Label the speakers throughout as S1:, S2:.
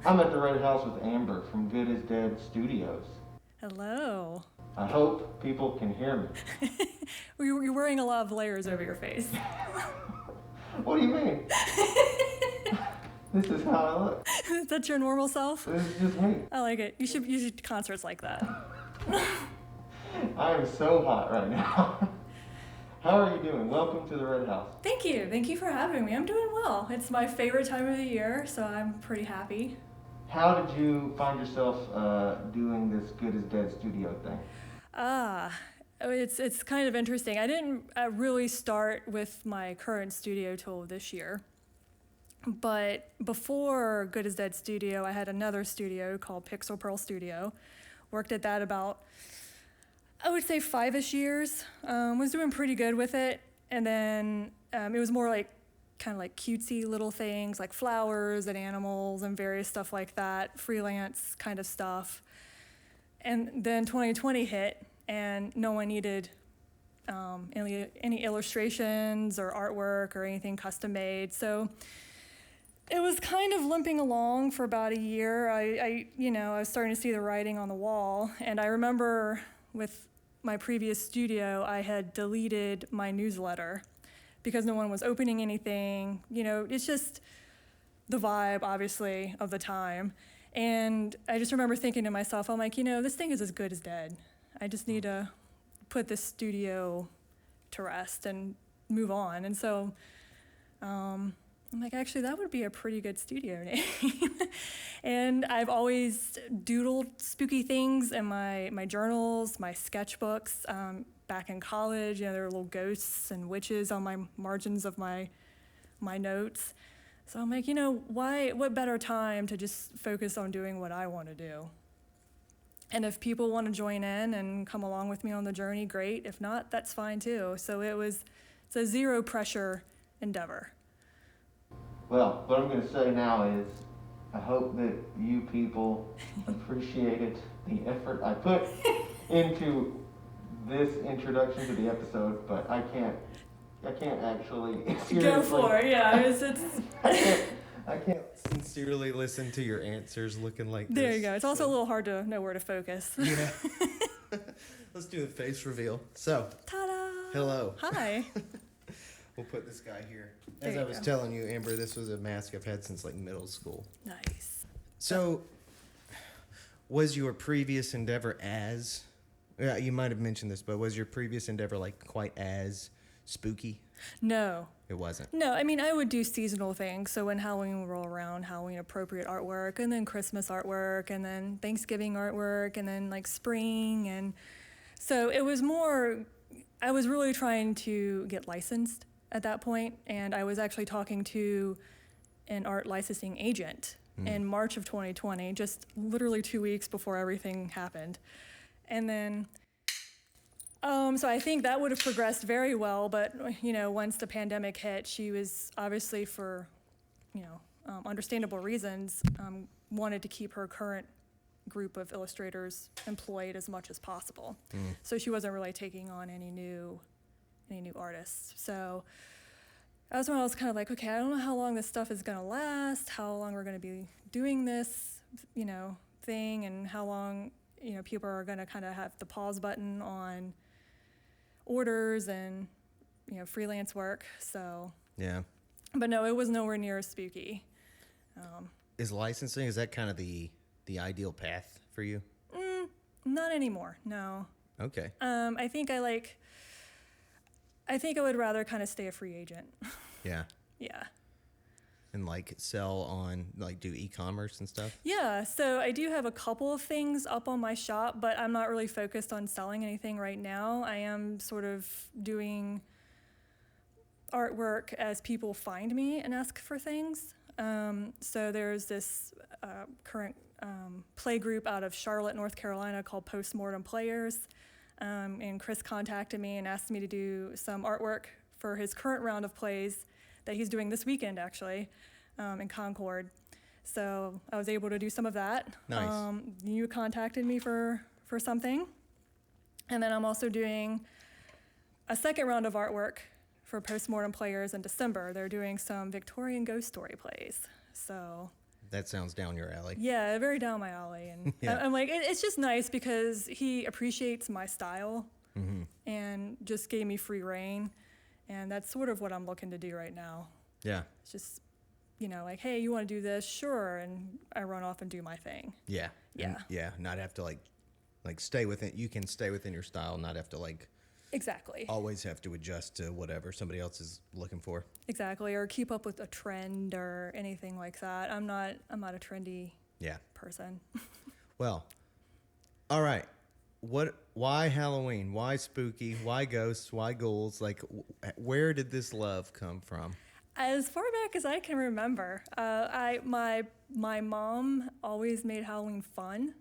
S1: I'm at the Red House with Amber from Good as Dead Studios.
S2: Hello.
S1: I hope people can hear me.
S2: You're wearing a lot of layers over your face.
S1: What do you mean? This is how I look.
S2: Is that your normal self?
S1: This is just me.
S2: I like it. You should do concerts like that.
S1: I am so hot right now. How are you doing? Welcome to the Red House.
S2: Thank you. Thank you for having me. I'm doing well. It's my favorite time of the year, so I'm pretty happy.
S1: How did you find yourself doing this Good as Dead studio thing?
S2: It's kind of interesting. I didn't really start with my current studio till this year. But before Good as Dead Studio, I had another studio called Pixel Pearl Studio. Worked at that about, I would say, 5-ish years. Was doing pretty good with it. And then it was more like kind of like cutesy little things like flowers and animals and various stuff like that, freelance kind of stuff. And then 2020 hit and no one needed any illustrations or artwork or anything custom made. So it was kind of limping along for about a year. I was starting to see the writing on the wall. And I remember with my previous studio, I had deleted my newsletter because no one was opening anything. It's just the vibe, obviously, of the time. And I just remember thinking to myself, I'm like, this thing is as good as dead. I just need to put this studio to rest and move on. And so I'm like, actually, that would be a pretty good studio name. And I've always doodled spooky things in my journals, my sketchbooks. Back in college, there were little ghosts and witches on my margins of my notes. So I'm like, what better time to just focus on doing what I want to do? And if people want to join in and come along with me on the journey, great. If not, that's fine too. So it's a zero pressure endeavor.
S1: Well, what I'm going to say now is I hope that you people appreciated the effort I put into this introduction to the episode, but I can't actually seriously.
S2: Go for it, yeah.
S1: I can't
S3: sincerely listen to your answers looking like
S2: There
S3: this.
S2: you go. It's also a little hard to know where to focus.
S3: Yeah. Let's do a face reveal. So,
S2: Ta-da!
S3: hello.
S2: Hi.
S3: We'll put this guy here.
S2: There
S3: As
S2: you
S3: I was
S2: go.
S3: telling you, Amber, this was a mask I've had since like middle school.
S2: Nice.
S3: So, was your previous endeavor you might have mentioned this, but was your previous endeavor like quite as spooky?
S2: No.
S3: It wasn't.
S2: No, I mean, I would do seasonal things. So when Halloween would roll around, Halloween appropriate artwork, and then Christmas artwork, and then Thanksgiving artwork, and then like spring. And so it was more, I was really trying to get licensed at that point, and I was actually talking to an art licensing agent in March of 2020, just literally 2 weeks before everything happened. And then, so I think that would have progressed very well, but, once the pandemic hit, she was obviously for, understandable reasons, wanted to keep her current group of illustrators employed as much as possible. So she wasn't really taking on any new artists. So that's when I was kind of like, okay, I don't know how long this stuff is going to last, how long we're going to be doing this, thing, and how long, people are going to kind of have the pause button on orders and, freelance work. So,
S3: Yeah.
S2: but no, it was nowhere near as spooky.
S3: Is licensing, is that kind of the ideal path for you?
S2: Not anymore, no.
S3: Okay.
S2: I think I would rather kind of stay a free agent.
S3: Yeah.
S2: Yeah.
S3: And like sell on, like do e-commerce and stuff?
S2: Yeah, so I do have a couple of things up on my shop, but I'm not really focused on selling anything right now. I am sort of doing artwork as people find me and ask for things. So there's this current play group out of Charlotte, North Carolina called Postmortem Players. And Chris contacted me and asked me to do some artwork for his current round of plays that he's doing this weekend, actually, in Concord. So I was able to do some of that.
S3: Nice.
S2: You contacted me for something. And then I'm also doing a second round of artwork for Postmortem Players in December. They're doing some Victorian ghost story plays. So
S3: That sounds down your alley.
S2: Yeah, very down my alley. And
S3: Yeah.
S2: I'm like, it's just nice because he appreciates my style and just gave me free reign. And that's sort of what I'm looking to do right now.
S3: Yeah.
S2: It's just, like, hey, you want to do this? Sure. And I run off and do my thing.
S3: Yeah. And,
S2: Yeah.
S3: yeah. Not have to like stay within. You can stay within your style, not have to like
S2: Exactly.
S3: always have to adjust to whatever somebody else is looking for.
S2: Exactly. Or keep up with a trend or anything like that. I'm not a trendy
S3: Yeah.
S2: person.
S3: Well, all right. Why Halloween? Why spooky? Why ghosts? Why ghouls? Like, where did this love come from?
S2: As far back as I can remember, my mom always made Halloween fun.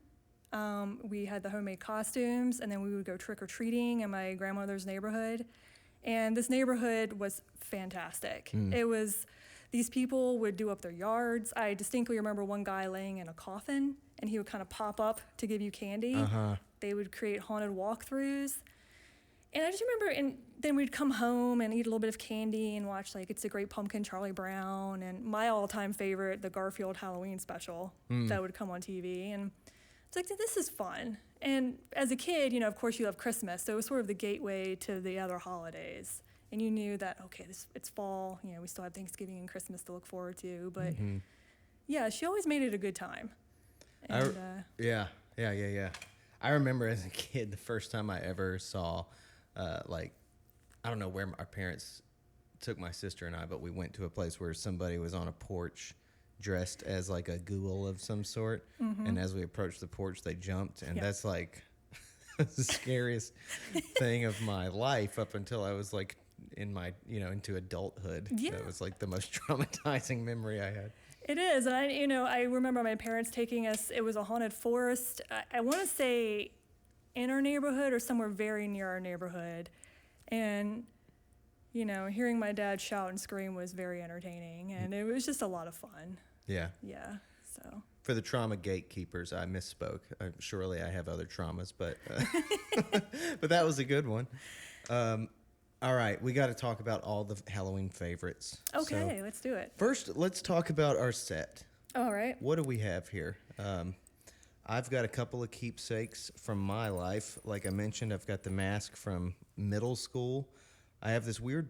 S2: We had the homemade costumes, and then we would go trick or treating in my grandmother's neighborhood. And this neighborhood was fantastic. It was, these people would do up their yards. I distinctly remember one guy laying in a coffin, and he would kind of pop up to give you candy. They would create haunted walkthroughs. And I just remember, and then we'd come home and eat a little bit of candy and watch, like, It's a Great Pumpkin, Charlie Brown, and my all-time favorite, the Garfield Halloween special that would come on TV. And it's like, this is fun. And as a kid, of course, you love Christmas, so it was sort of the gateway to the other holidays. And you knew that, okay, it's fall, we still have Thanksgiving and Christmas to look forward to. But, yeah, she always made it a good time. And,
S3: Yeah. I remember as a kid, the first time I ever saw, I don't know where our parents took my sister and I, but we went to a place where somebody was on a porch dressed as like a ghoul of some sort. And as we approached the porch, they jumped. And that's like the scariest thing of my life up until I was like in my, into adulthood.
S2: Yeah.
S3: That was like the most traumatizing memory I had.
S2: It is, and I remember my parents taking us. It was a haunted forest. I want to say in our neighborhood or somewhere very near our neighborhood, and hearing my dad shout and scream was very entertaining, and it was just a lot of fun.
S3: Yeah.
S2: Yeah. So.
S3: For the trauma gatekeepers, I misspoke. Surely I have other traumas, but but that was a good one. All right, we got to talk about all the Halloween favorites.
S2: Okay,
S3: So,
S2: let's do it.
S3: first, let's talk about our set.
S2: All right.
S3: What do we have here? I've got a couple of keepsakes from my life. Like I mentioned, I've got the mask from middle school. I have this weird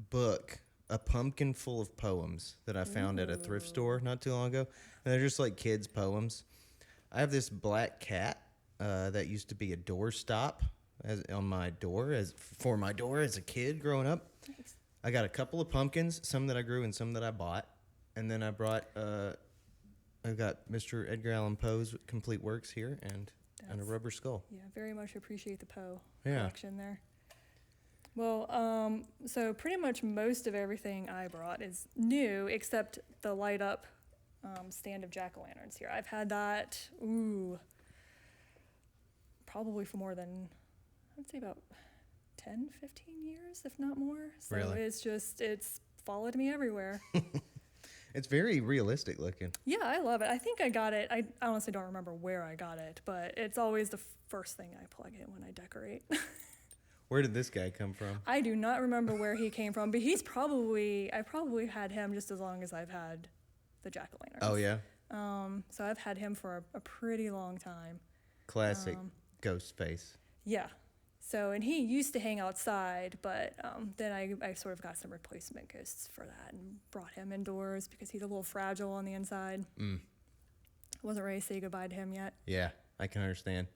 S3: book, A Pumpkin Full of Poems, that I found at a thrift store not too long ago. And they're just like kids' poems. I have this black cat that used to be a doorstop on my door for my door as a kid growing up.
S2: Nice.
S3: I got a couple of pumpkins, some that I grew and some that I bought. And then I brought I've got Mr. Edgar Allan Poe's complete works here and a
S2: That's-
S3: rubber skull.
S2: Yeah, very much appreciate the Poe
S3: Yeah.
S2: collection there. Well, so pretty much most of everything I brought is new, except the light up stand of jack-o'-lanterns here. I've had that, probably for more than, I'd say about 10, 15 years, if not more. So
S3: Really?
S2: it's followed me everywhere.
S3: It's very realistic looking.
S2: Yeah, I love it. I think I got it. I honestly don't remember where I got it, but it's always the first thing I plug in when I decorate.
S3: Where did this guy come from?
S2: I do not remember where he came from, but I probably had him just as long as I've had the jack-o'-lanterns.
S3: Oh, yeah?
S2: So I've had him for a pretty long time.
S3: Classic ghost face.
S2: Yeah. So, and he used to hang outside, but then I sort of got some replacement ghosts for that and brought him indoors because he's a little fragile on the inside. Wasn't ready to say goodbye to him yet.
S3: Yeah, I can understand.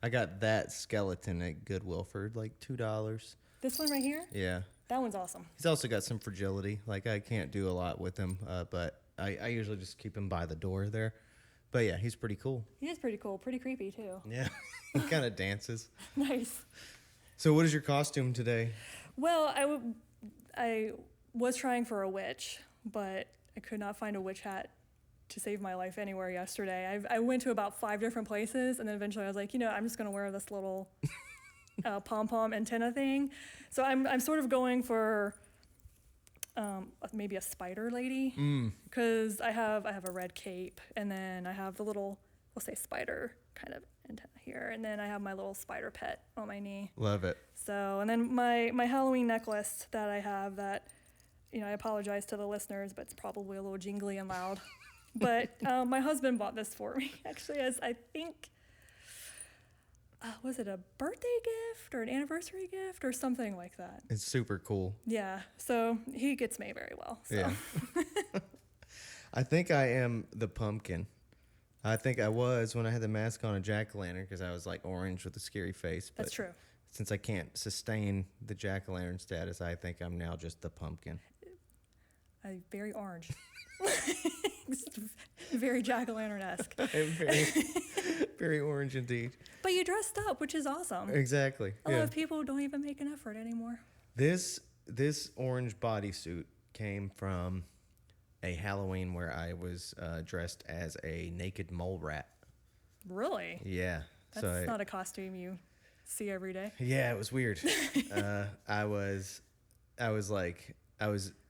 S3: I got that skeleton at Goodwill for like $2.
S2: This one right here,
S3: Yeah.
S2: that one's awesome.
S3: He's also got some fragility. Like, I can't do a lot with him, but I usually just keep him by the door there. But yeah, he's pretty cool.
S2: He is pretty cool, pretty creepy too.
S3: Yeah. He kind of dances.
S2: Nice.
S3: So what is your costume today?
S2: Well, I was trying for a witch, but I could not find a witch hat to save my life anywhere yesterday. I went to about 5 different places, and then eventually I was like, I'm just going to wear this little pom-pom antenna thing. So I'm sort of going for maybe a spider lady, because I have a red cape, and then I have the little, we'll say spider kind of antenna here, and then I have my little spider pet on my knee.
S3: Love it.
S2: So, and then my Halloween necklace that I have that, I apologize to the listeners, but it's probably a little jingly and loud. But my husband bought this for me, actually, as I think, was it a birthday gift or an anniversary gift or something like that?
S3: It's super cool.
S2: Yeah, so he gets me very well. So.
S3: Yeah. I think I am the pumpkin. I think I was when I had the mask on a jack-o'-lantern because I was like orange with a scary face. But
S2: That's true.
S3: since I can't sustain the jack-o'-lantern status, I think I'm now just the pumpkin.
S2: Very orange. Very jack-o'-lantern-esque.
S3: I'm very, very orange indeed.
S2: But you dressed up, which is awesome.
S3: Exactly.
S2: A lot of people don't even make an effort anymore.
S3: This orange bodysuit came from a Halloween where I was dressed as a naked mole rat.
S2: Really?
S3: Yeah.
S2: That's not a costume you see every day.
S3: Yeah, it was weird. I was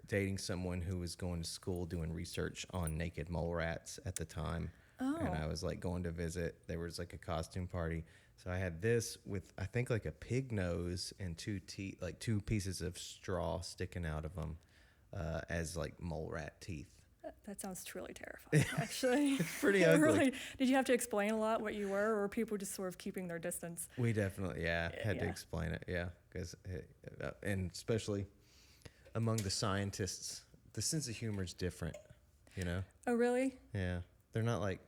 S3: dating someone who was going to school doing research on naked mole rats at the time.
S2: Oh.
S3: And I was like going to visit. There was like a costume party. So I had this with I think like a pig nose and two teeth, like two pieces of straw sticking out of them as like mole rat teeth.
S2: That sounds truly terrifying, actually.
S3: It's pretty ugly.
S2: Really, did you have to explain a lot what you were, or were people just sort of keeping their distance?
S3: We definitely, had to
S2: Yeah.
S3: explain it, because and especially among the scientists, the sense of humor is different, you know.
S2: Oh, really?
S3: Yeah, they're not like,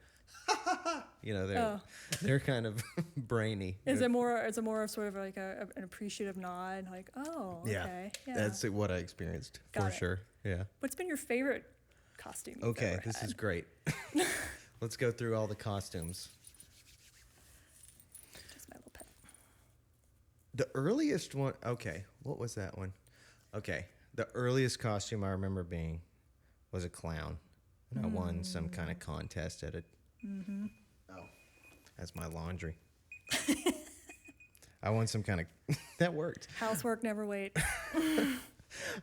S3: they're
S2: Oh.
S3: they're kind of brainy.
S2: Is it more of sort of like an appreciative nod, like, oh, okay, yeah.
S3: That's what I experienced
S2: Got
S3: for
S2: it.
S3: sure. Yeah.
S2: What's been your favorite costume you've
S3: Okay,
S2: ever
S3: this
S2: had?
S3: is great. Let's go through all the costumes.
S2: Just my little pet.
S3: The earliest one, okay, what was that one? Okay, the earliest costume I remember being was a clown. And I won some kind of contest at it. Mm-hmm. Oh, that's my laundry. I won some kind of, that worked.
S2: Housework never wait.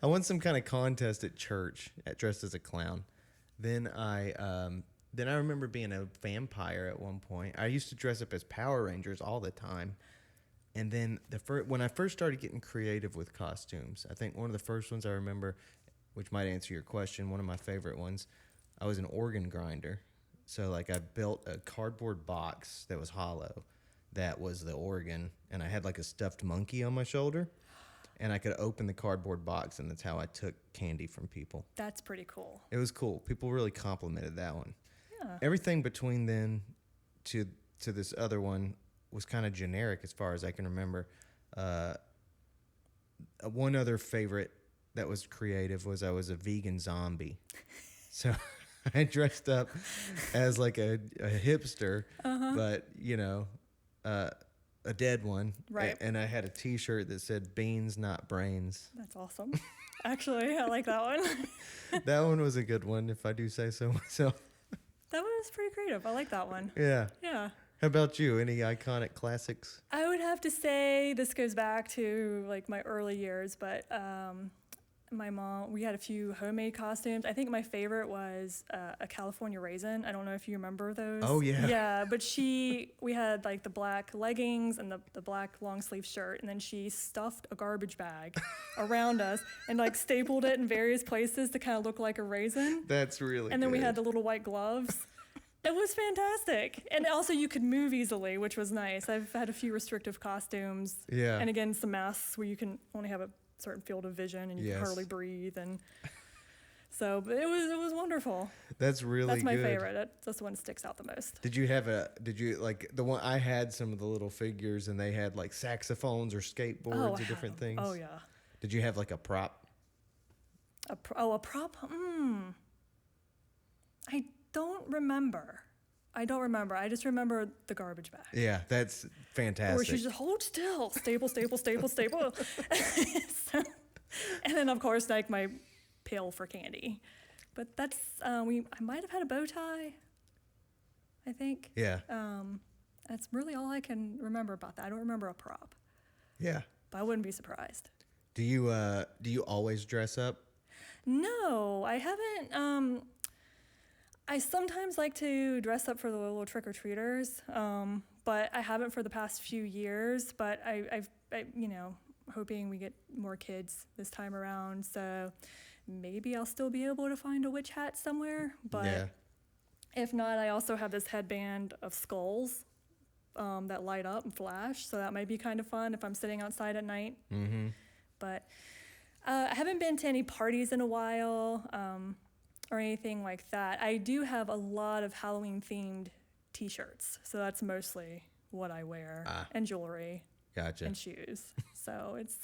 S3: I won some kind of contest at church, dressed as a clown. Then I remember being a vampire at one point. I used to dress up as Power Rangers all the time. And then when I first started getting creative with costumes, I think one of the first ones I remember, which might answer your question, one of my favorite ones, I was an organ grinder. So like I built a cardboard box that was hollow, that was the organ, and I had like a stuffed monkey on my shoulder. And I could open the cardboard box, and that's how I took candy from people.
S2: That's pretty cool.
S3: It was cool. People really complimented that one.
S2: Yeah.
S3: Everything between then to this other one was kind of generic as far as I can remember. One other favorite that was creative was I was a vegan zombie. So I dressed up as like a hipster, but, a dead one.
S2: Right.
S3: And I had a T-shirt that said "Beans, not brains."
S2: That's awesome. Actually, I like that one.
S3: That one was a good one, if I do say so myself.
S2: That one was pretty creative. I like that one.
S3: Yeah.
S2: Yeah.
S3: How about you? Any iconic classics?
S2: I would have to say this goes back to like my early years, but my mom, we had a few homemade costumes. I think my favorite was a California raisin. I don't know if you remember those.
S3: Oh, yeah.
S2: Yeah, but we had like the black leggings and the black long sleeve shirt, and then she stuffed a garbage bag around us and like stapled it in various places to kind of look like a raisin.
S3: That's really
S2: And then we
S3: good.
S2: had the little white gloves. It was fantastic. And also you could move easily, which was nice. I've had a few restrictive costumes.
S3: Yeah.
S2: And again, some masks where you can only have a certain field of vision and you
S3: Yes.
S2: can hardly breathe. And so but it was wonderful.
S3: That's really
S2: That's my
S3: good.
S2: favorite. That's the one that sticks out the most.
S3: Did you like the one I had some of the little figures and they had like saxophones or skateboards or different things?
S2: Oh, yeah.
S3: Did you have like a prop?
S2: A prop? I don't remember. I just remember the garbage bag.
S3: Yeah, that's fantastic.
S2: Or she's just hold still, staple. So, and then of course like my pail for candy, but that's I might have had a bow tie. I think
S3: Yeah.
S2: that's really all I can remember about that. I don't remember a prop,
S3: Yeah.
S2: but I wouldn't be surprised.
S3: Do you always dress up?
S2: No, I haven't. I sometimes like to dress up for the little trick-or-treaters, but I haven't for the past few years. But I hoping we get more kids this time around, so maybe I'll still be able to find a witch hat somewhere. But
S3: Yeah.
S2: If not, I also have this headband of skulls that light up and flash, so that might be kind of fun if I'm sitting outside at night.
S3: Mm-hmm.
S2: But I haven't been to any parties in a while or anything like that. I do have a lot of Halloween-themed T-shirts, so that's mostly what I wear, and jewelry
S3: Gotcha.
S2: and shoes. So it's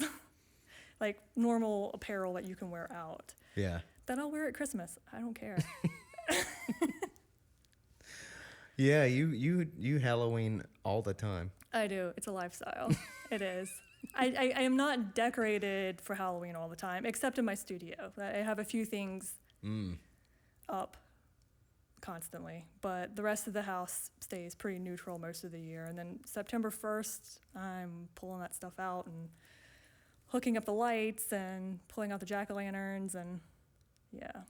S2: like normal apparel that you can wear out.
S3: Yeah.
S2: That I'll wear at Christmas. I don't care.
S3: Yeah, you Halloween all the time.
S2: I do. It's a lifestyle. It is. I am not decorated for Halloween all the time, except in my studio. I have a few things up constantly, but the rest of the house stays pretty neutral most of the year. And then September 1st, I'm pulling that stuff out and hooking up the lights and pulling out the jack-o'-lanterns and yeah.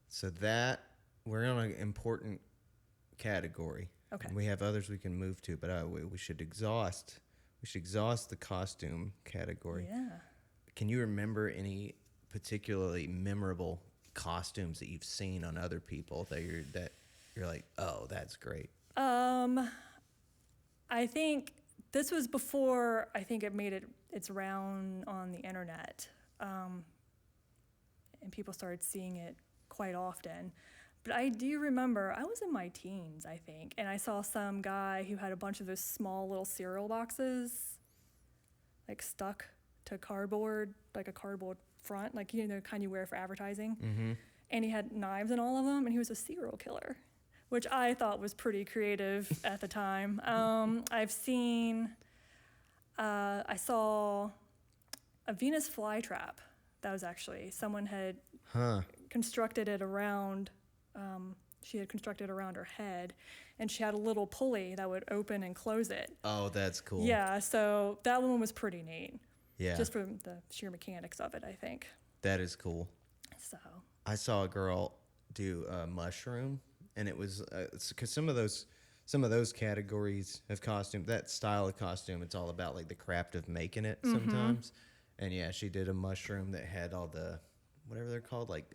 S3: So that we're on an important category.
S2: Okay.
S3: And we have others we can move to, but we should exhaust the costume category.
S2: Yeah.
S3: Can you remember any particularly memorable costumes that you've seen on other people that you're like, oh, that's great?
S2: I think this was before I think it made its round on the internet, and people started seeing it quite often. But I do remember I was in my teens, I think, and I saw some guy who had a bunch of those small little cereal boxes, like stuck to cardboard, like a cardboard front, like the kind you wear for advertising.
S3: Mm-hmm.
S2: And he had knives in all of them, and he was a serial killer, which I thought was pretty creative at the time. I saw a Venus flytrap. That was actually, someone had constructed it around, she had constructed around her head, and she had a little pulley that would open and close it.
S3: Oh, that's cool.
S2: Yeah, so that one was pretty neat.
S3: Yeah.
S2: Just from the sheer mechanics of it, I think.
S3: That is cool.
S2: So.
S3: I saw a girl do a mushroom, and it was because some of those categories of costume, that style of costume, it's all about like the craft of making it sometimes. And yeah, she did a mushroom that had all the whatever they're called, like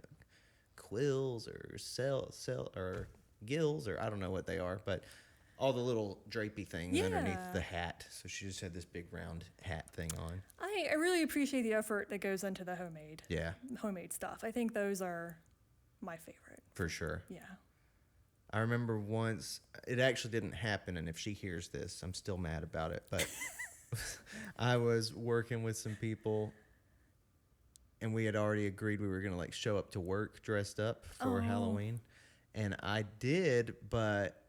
S3: quills or cell or gills, or I don't know what they are, but all the little drapey things underneath the hat. So she just had this big round hat thing on.
S2: I really appreciate the effort that goes into the homemade stuff. I think those are my favorite.
S3: For sure.
S2: Yeah.
S3: I remember once, it actually didn't happen, and if she hears this, I'm still mad about it, but I was working with some people, and we had already agreed we were going to like show up to work dressed up for Halloween, and I did, but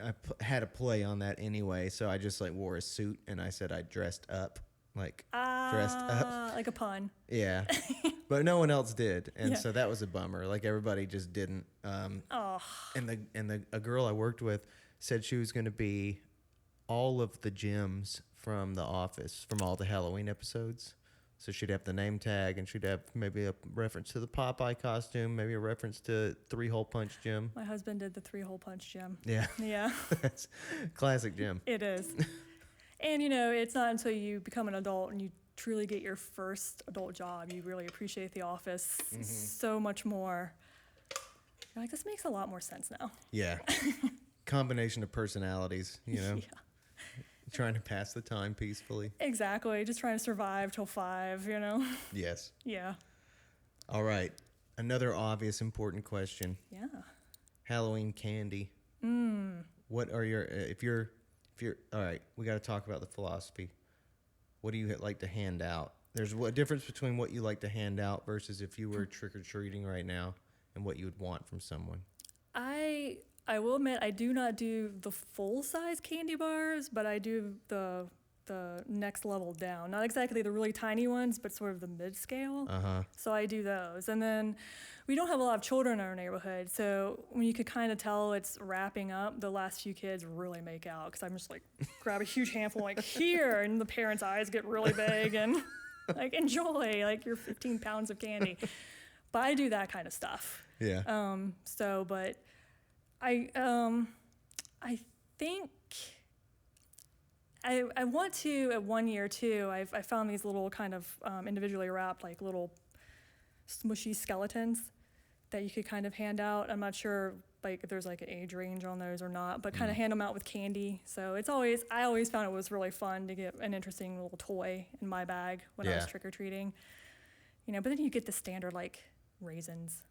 S3: I had a play on that anyway, so I just like wore a suit, and I said I dressed up. Dressed up.
S2: Like a pun.
S3: Yeah. But no one else did. And so that was a bummer. Like everybody just didn't. And a girl I worked with said she was going to be all of the Jims from The Office, from all the Halloween episodes. So she'd have the name tag, and she'd have maybe a reference to the Popeye costume, maybe a reference to 3-Hole Punch Jim.
S2: My husband did the 3-Hole Punch Jim.
S3: Yeah.
S2: Yeah.
S3: That's classic Jim.
S2: It is. And, it's not until you become an adult and you truly get your first adult job, you really appreciate The Office so much more. You're like, this makes a lot more sense now.
S3: Yeah. Combination of personalities,
S2: Yeah.
S3: Trying to pass the time peacefully.
S2: Exactly. Just trying to survive till 5,
S3: Yes.
S2: Yeah.
S3: All right. Another obvious important question.
S2: Yeah.
S3: Halloween candy. What are your if you're all right, we got to talk about the philosophy. What do you like to hand out? There's a difference between what you like to hand out versus if you were trick or treating right now and what you would want from someone.
S2: I will admit I do not do the full size candy bars, but I do the next level down. Not exactly the really tiny ones, but sort of the mid scale. So I do those. And then we don't have a lot of children in our neighborhood, so when you could kind of tell it's wrapping up, the last few kids really make out because I'm just like grab a huge handful like here, and the parents' eyes get really big and like enjoy like your 15 pounds of candy. But I do that kind of stuff.
S3: Yeah.
S2: But I think I want to at 1 year too. I found these little kind of individually wrapped like little smushy skeletons that you could kind of hand out. I'm not sure like if there's like an age range on those or not, but kind of hand them out with candy. So I always found it was really fun to get an interesting little toy in my bag when I was
S3: Yeah.
S2: trick-or-treating. But then you get the standard like raisins.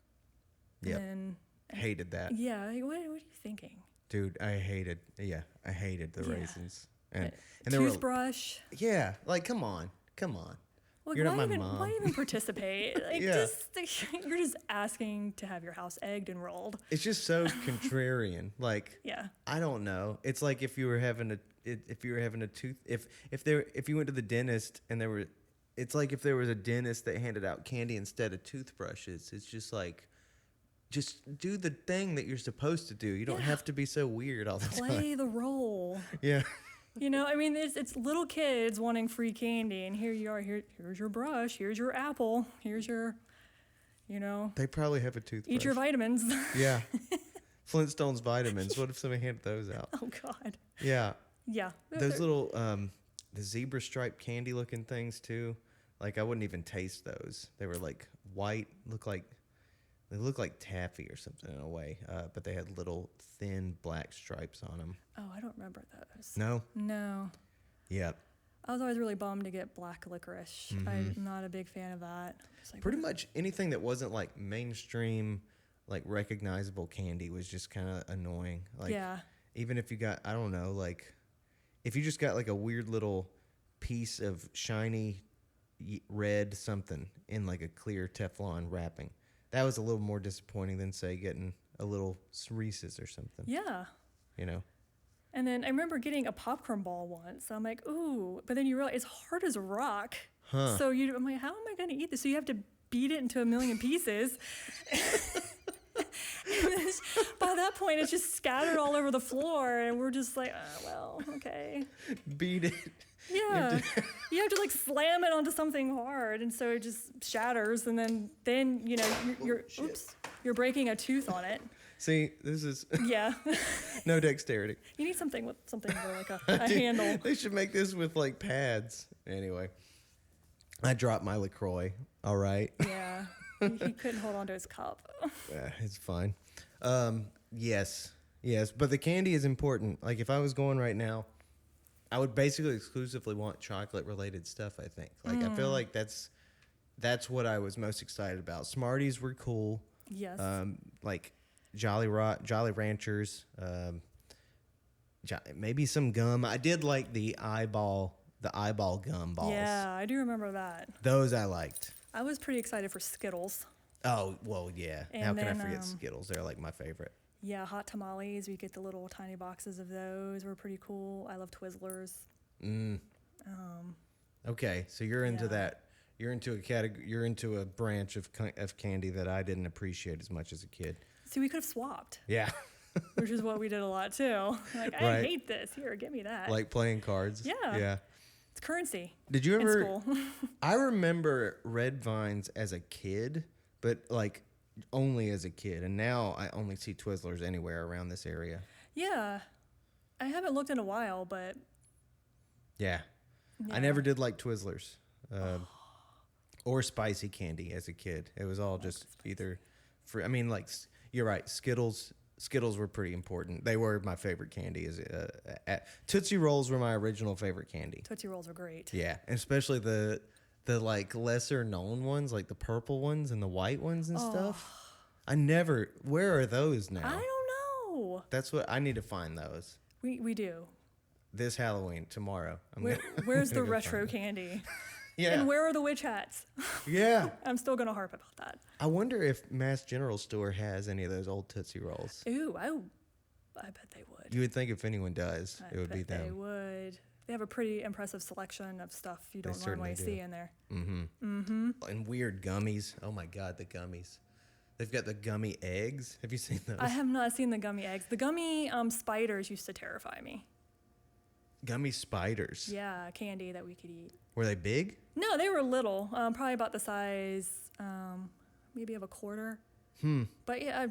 S3: Yep.
S2: And
S3: Hated that.
S2: yeah, like, what are you thinking?
S3: Dude, I hated the
S2: Yeah.
S3: raisins. And they were,
S2: Toothbrush.
S3: yeah, like, come on.
S2: Like,
S3: You're not
S2: why
S3: my
S2: even
S3: mom.
S2: why even participate? Like,
S3: Yeah.
S2: you're just asking to have your house egged and rolled.
S3: It's just so contrarian. Like,
S2: Yeah.
S3: I don't know. It's like if you were having a tooth, if you went to the dentist and it's like if there was a dentist that handed out candy instead of toothbrushes. It's just like, just do the thing that you're supposed to do. You don't
S2: Yeah.
S3: have to be so weird all the time.
S2: Play the role.
S3: Yeah.
S2: I mean, it's little kids wanting free candy, and here you are. Here's your brush. Here's your apple. Here's your,
S3: They probably have a toothbrush.
S2: eat your vitamins.
S3: Yeah. Flintstones vitamins. What if somebody handed those out?
S2: Oh God.
S3: Yeah.
S2: Yeah.
S3: Those little the zebra striped candy looking things too. Like I wouldn't even taste those. They were like white, they look like taffy or something in a way, but they had little thin black stripes on them.
S2: Oh, I don't remember those.
S3: No?
S2: No.
S3: Yep.
S2: I was always really bummed to get black licorice. I'm not a big fan of that. It's like,
S3: Pretty much anything that wasn't like mainstream, like recognizable candy was just kind of annoying. Like
S2: yeah.
S3: even if you got, I don't know, like if you just got like a weird little piece of shiny red something in like a clear Teflon wrapping, that was a little more disappointing than say getting a little Reese's or something.
S2: Yeah.
S3: You know?
S2: And then I remember getting a popcorn ball once. I'm like, ooh, but then you realize it's hard as a rock.
S3: Huh.
S2: So I'm like, how am I going to eat this? So you have to beat it into a million pieces. By that point, it's just scattered all over the floor, and we're just like, well, okay.
S3: Beat it.
S2: Yeah, you have to like slam it onto something hard, and so it just shatters, and then you're breaking a tooth on it.
S3: See, this is
S2: Yeah,
S3: no dexterity.
S2: you need something with like a handle.
S3: They should make this with like pads. Anyway, I dropped my LaCroix. All right.
S2: Yeah, he couldn't hold on to his cup.
S3: It's fine. Yes, but the candy is important. Like if I was going right now, I would basically exclusively want chocolate-related stuff. I think. Like I feel like that's what I was most excited about. Smarties were cool.
S2: Yes.
S3: Like Jolly Ranchers. Maybe some gum. I did like the eyeball gum balls.
S2: Yeah, I do remember that.
S3: Those I liked.
S2: I was pretty excited for Skittles.
S3: Oh, well, yeah.
S2: And
S3: How can I
S2: then,
S3: forget Skittles? They're like my favorite.
S2: Yeah, hot tamales. We get the little tiny boxes of those. Were pretty cool. I love Twizzlers.
S3: Okay, so you're into
S2: Yeah.
S3: that. You're into a category. You're into a branch of candy that I didn't appreciate as much as a kid.
S2: See, we could have swapped,
S3: Yeah,
S2: which is what we did a lot too. Like, I
S3: Right.
S2: hate this. Here, give me that.
S3: like playing cards.
S2: Yeah.
S3: Yeah.
S2: It's currency
S3: Did you
S2: in
S3: ever?
S2: school.
S3: I remember Red Vines as a kid, but like only as a kid, and now I only see Twizzlers anywhere around this area.
S2: Yeah. I haven't looked in a while, but
S3: Yeah. I
S2: Yeah.
S3: never did like Twizzlers or spicy candy as a kid. It was all just either free. I mean, like you're right. Skittles were pretty important. They were my favorite candy. Tootsie Rolls were my original favorite candy.
S2: Tootsie Rolls are great.
S3: Yeah, and especially the like lesser known ones, like the purple ones and the white ones and stuff. Where are those now?
S2: I don't know.
S3: That's what I need to find those.
S2: We do.
S3: This Halloween, tomorrow.
S2: Where's the
S3: gonna go
S2: retro
S3: find
S2: candy?
S3: Yeah.
S2: And where are the witch hats?
S3: Yeah.
S2: I'm still going to harp about that.
S3: I wonder if Mass General Store has any of those old Tootsie Rolls.
S2: Ooh, I bet they would.
S3: You would think if anyone does,
S2: I
S3: it would be
S2: bet they
S3: them.
S2: would. They have a pretty impressive selection of stuff you don't
S3: certainly
S2: normally
S3: do.
S2: see in there.
S3: And weird gummies. Oh my God, the gummies. They've got the gummy eggs. Have you seen those?
S2: I have not seen the gummy eggs. The gummy spiders used to terrify me.
S3: Gummy spiders.
S2: Yeah, candy that we could eat.
S3: Were they big?
S2: No, they were little, probably about the size, maybe of a quarter. But yeah,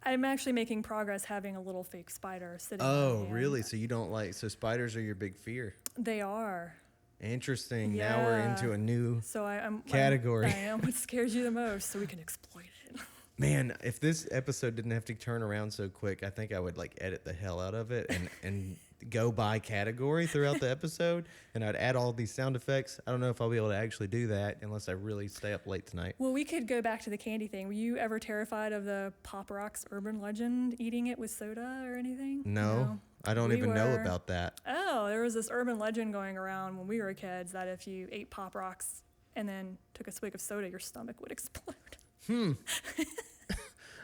S2: I'm actually making progress having a little fake spider sitting. in my
S3: Oh,
S2: hand.
S3: really? So you don't like, so spiders are your big fear.
S2: They are.
S3: Interesting. Now we're
S2: Yeah.
S3: into a new
S2: So I'm
S3: category.
S2: I am what scares you the most, so we can exploit it.
S3: Man, if this episode didn't have to turn around so quick, I think I would like edit the hell out of it and go by category throughout the episode, and I'd add all these sound effects. I don't know if I'll be able to actually do that unless I really stay up late tonight.
S2: Well, we could go back to the candy thing. Were you ever terrified of the Pop Rocks urban legend eating it with soda or anything?
S3: No, I don't
S2: We
S3: even know
S2: were-
S3: about that.
S2: Oh, there was this urban legend going around when we were kids that if you ate Pop Rocks and then took a swig of soda, your stomach would explode.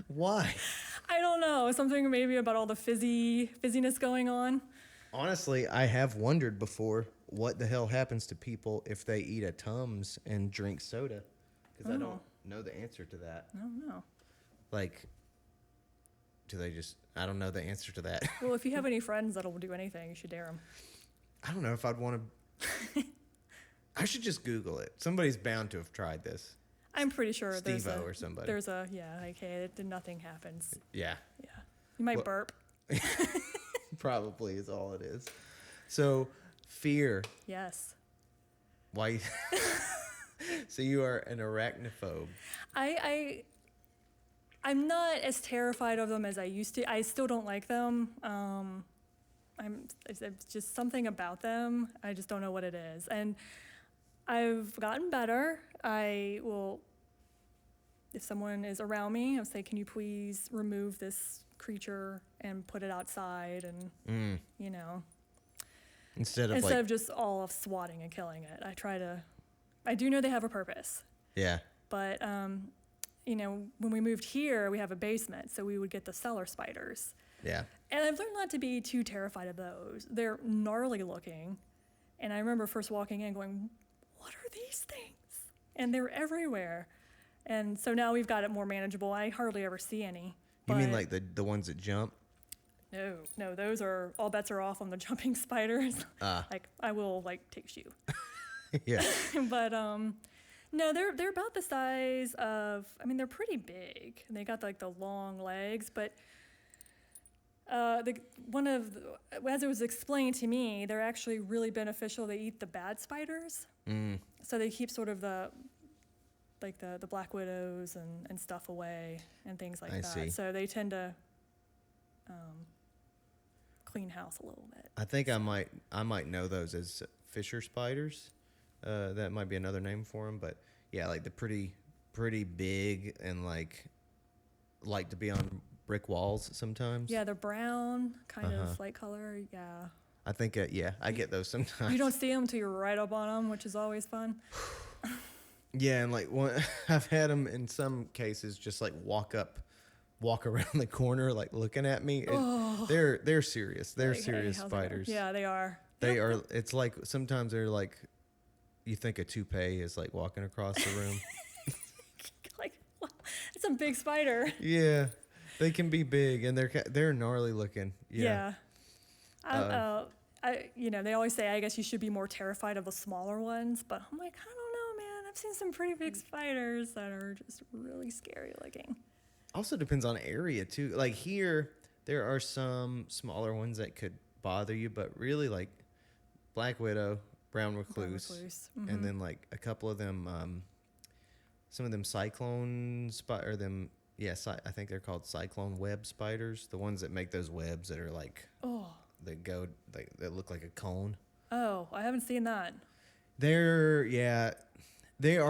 S3: Why?
S2: I don't know. Something maybe about all the fizziness going on.
S3: Honestly, I have wondered before what the hell happens to people if they eat a Tums and drink soda, because I don't know the answer to that.
S2: I don't know.
S3: Like, do they just? I don't know the answer to that.
S2: Well, if you have any friends that'll do anything, you should dare them.
S3: I don't know if I'd want to. I should just Google it. Somebody's bound to have tried this.
S2: I'm pretty sure there's
S3: Steve-O
S2: a,
S3: or somebody.
S2: There's a, yeah, okay, nothing happens.
S3: Yeah,
S2: Yeah. You might
S3: Well-
S2: burp.
S3: probably is all it is. So, fear.
S2: Yes.
S3: Why? So you are an arachnophobe.
S2: I'm not as terrified of them as I used to. I still don't like them. It's just something about them. I just don't know what it is. And I've gotten better. I will, if someone is around me, I'll say, can you please remove this creature and put it outside? And, you know,
S3: Instead of
S2: instead
S3: like,
S2: of just all of swatting and killing it, I do know they have a purpose.
S3: yeah,
S2: But, you know, when we moved here, we have a basement, so we would get the cellar spiders.
S3: yeah.
S2: And I've learned not to be too terrified of those. They're gnarly looking. And I remember first walking in going, what are these things? And they're everywhere. And so now we've got it more manageable. I hardly ever see any.
S3: You mean
S2: But
S3: like the ones that jump?
S2: No, those are, all bets are off on the jumping spiders. Like, I will, like, take you.
S3: Yeah.
S2: But no, they're about the size of. I mean, they're pretty big, and they got like the long legs. But as it was explained to me, they're actually really beneficial. They eat the bad spiders, so they keep sort of the black widows and stuff away and things like
S3: I
S2: that.
S3: see.
S2: So they tend to clean house a little bit.
S3: I think I might know those as Fisher spiders. That might be another name for them, but yeah, like the pretty big and like to be on brick walls sometimes.
S2: Yeah, they're brown, kind of light color. Yeah.
S3: I think yeah, I get those sometimes.
S2: You don't see them till you're right up on them, which is always fun.
S3: Yeah, and like I've had them in some cases just like walk around the corner like looking at me. They're serious. They're
S2: Like, hey,
S3: serious
S2: how's it going?
S3: spiders.
S2: Yeah, they are.
S3: They are. It's like sometimes they're like, you think a toupee is like walking across the room.
S2: Like, wow, it's a big spider.
S3: Yeah, they can be big and they're gnarly looking. Yeah.
S2: They always say, I guess you should be more terrified of the smaller ones, but I'm like, I don't know, man. I've seen some pretty big spiders that are just really scary looking.
S3: Also depends on area too. Like here, there are some smaller ones that could bother you, but really like black widow, brown recluse, and then like a couple of them, some of them cyclone or them. Yes, I think they're called cyclone web spiders. The ones that make those webs that are like that look like a cone.
S2: Oh, I haven't seen that.
S3: They are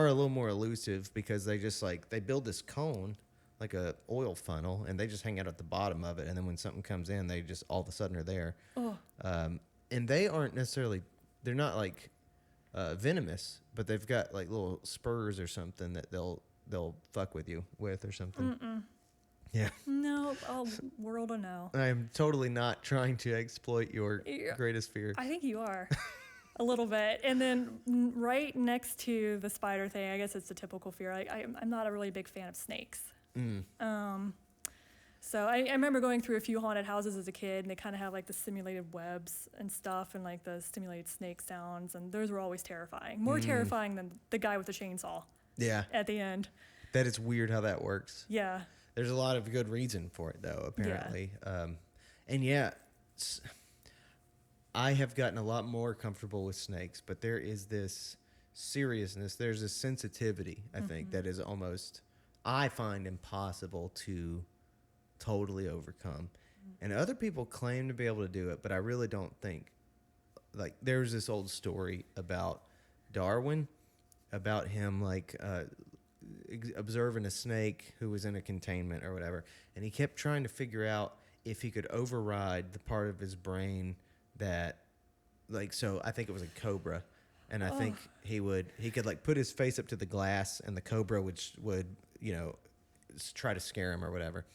S3: a little more elusive because they just like they build this cone like a oil funnel and they just hang out at the bottom of it, and then when something comes in, they just all of a sudden are there. And they aren't necessarily, they're not like venomous, but they've got like little spurs or something that they'll fuck with you with or something. Yeah.
S2: No, world will know.
S3: I am totally not trying to exploit your greatest fear.
S2: I think you are. A little bit. And then right next to the spider thing, I guess it's the typical fear. I'm not a really big fan of snakes. So I remember going through a few haunted houses as a kid, and they kind of have like the simulated webs and stuff and like the stimulated snake sounds, and those were always terrifying. More terrifying than the guy with the chainsaw
S3: Yeah.
S2: at the end.
S3: That is weird how that works.
S2: Yeah.
S3: There's a lot of good reason for it, though, apparently. And yeah, I have gotten a lot more comfortable with snakes, but there is this seriousness, there's a sensitivity, I think, that is almost I find impossible to totally overcome. And other people claim to be able to do it, but I really don't think. Like, there's this old story about Darwin, about him observing a snake who was in a containment or whatever, and he kept trying to figure out if he could override the part of his brain that, so I think it was a cobra, and I think he could like put his face up to the glass, and the cobra would try to scare him or whatever,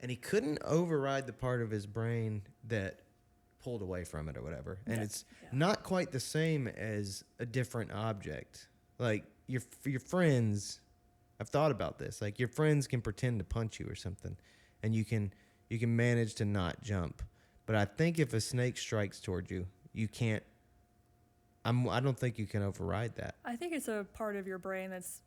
S3: and he couldn't override the part of his brain that pulled away from it or whatever, and it's not quite the same as a different object. Like your friends, I've thought about this. Like, your friends can pretend to punch you or something, and you can manage to not jump. But I think if a snake strikes toward you, you can't. I don't think you can override that.
S2: I think it's a part of your brain that's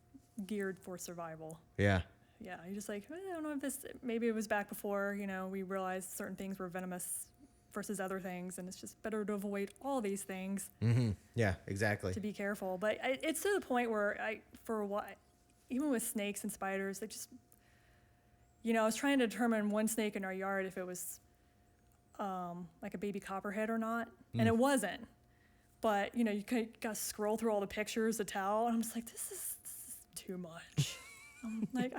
S2: geared for survival.
S3: Yeah.
S2: Yeah, you're just like, I don't know if this, maybe it was back before, we realized certain things were venomous versus other things, and it's just better to avoid all these things.
S3: Mm-hmm. Yeah, exactly.
S2: To be careful. But it's to the point where even with snakes and spiders, they just, I was trying to determine one snake in our yard if it was like a baby copperhead or not, and it wasn't. But, you got to scroll through all the pictures to tell, and I'm just like, this is too much. I'm like,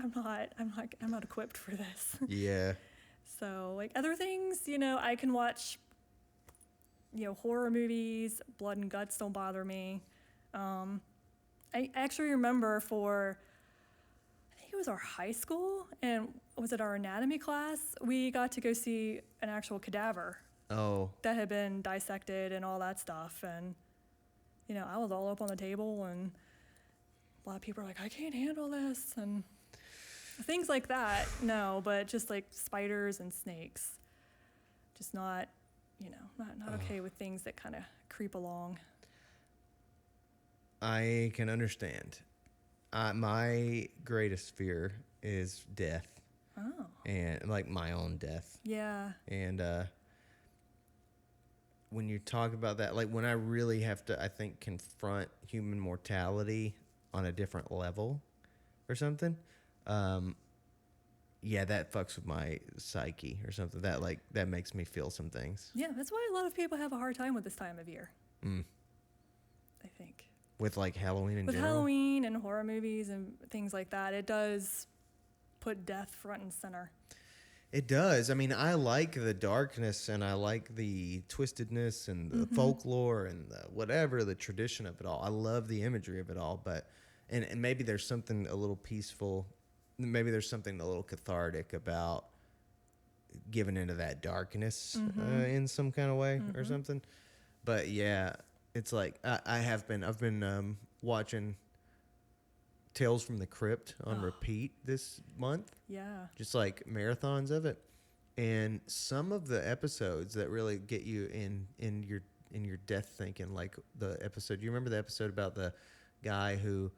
S2: I'm not equipped for this.
S3: Yeah.
S2: So, like, other things, I can watch, horror movies. Blood and guts don't bother me. I actually remember I think it was our high school, and was it our anatomy class? We got to go see an actual cadaver.
S3: Oh.
S2: That had been dissected and all that stuff. And, I was all up on the table, and a lot of people are like, I can't handle this. And things like that, no, but just like spiders and snakes. Just not, not okay with things that kind of creep along.
S3: I can understand. My greatest fear is death.
S2: Oh.
S3: And like my own death.
S2: Yeah.
S3: And when you talk about that, like when I really have to, I think, confront human mortality on a different level or something, that fucks with my psyche or something. That makes me feel some things.
S2: Yeah, that's why a lot of people have a hard time with this time of year. I think.
S3: With like Halloween in
S2: With
S3: general?
S2: Halloween and horror movies and things like that, it does put death front and center.
S3: It does. I mean, I like the darkness, and I like the twistedness and the folklore and the tradition of it all. I love the imagery of it all, but and maybe there's something a little peaceful, maybe there's something a little cathartic about giving into that darkness in some kind of way or something. But yeah, it's like I've been watching Tales from the Crypt on repeat this month. Yeah. Just like marathons of it. And some of the episodes that really get you in your death thinking, like the episode, you remember the episode about the guy who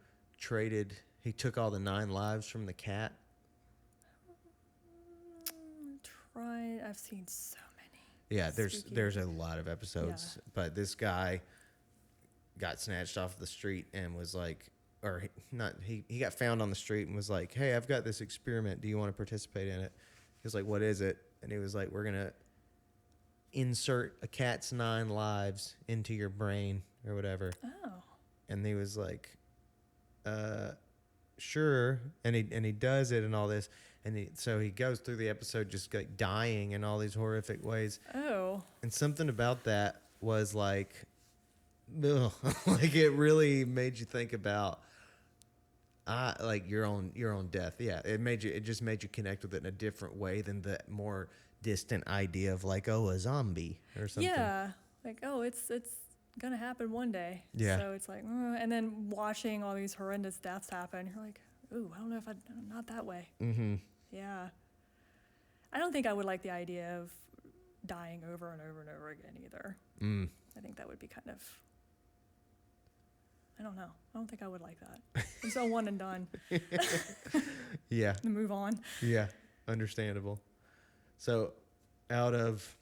S3: he took all the 9 lives from the cat?
S2: I've seen so many.
S3: Yeah, there's a lot of episodes, but this guy got snatched off the street and was like, he got found on the street and was like, hey, I've got this experiment. Do you want to participate in it? He was like, what is it? And he was like, we're going to insert a cat's 9 lives into your brain or whatever. Oh. And he was like, sure. And he does it and all this. And so he goes through the episode just like dying in all these horrific ways. Oh. And something about that was like, ugh, like it really made you think about like your own death. Yeah, it just made you connect with it in a different way than the more distant idea of like, oh, a zombie or something.
S2: Yeah, like, oh, it's gonna happen one day.
S3: Yeah.
S2: So it's like, and then watching all these horrendous deaths happen, you're like, ooh, I don't know if I'm not that way. Mm-hmm. Yeah. I don't think I would like the idea of dying over and over and over again either. I think that would be kind of, I don't know. I don't think I would like that. It's so one and done.
S3: Yeah.
S2: Move on.
S3: Yeah. Understandable. So, out of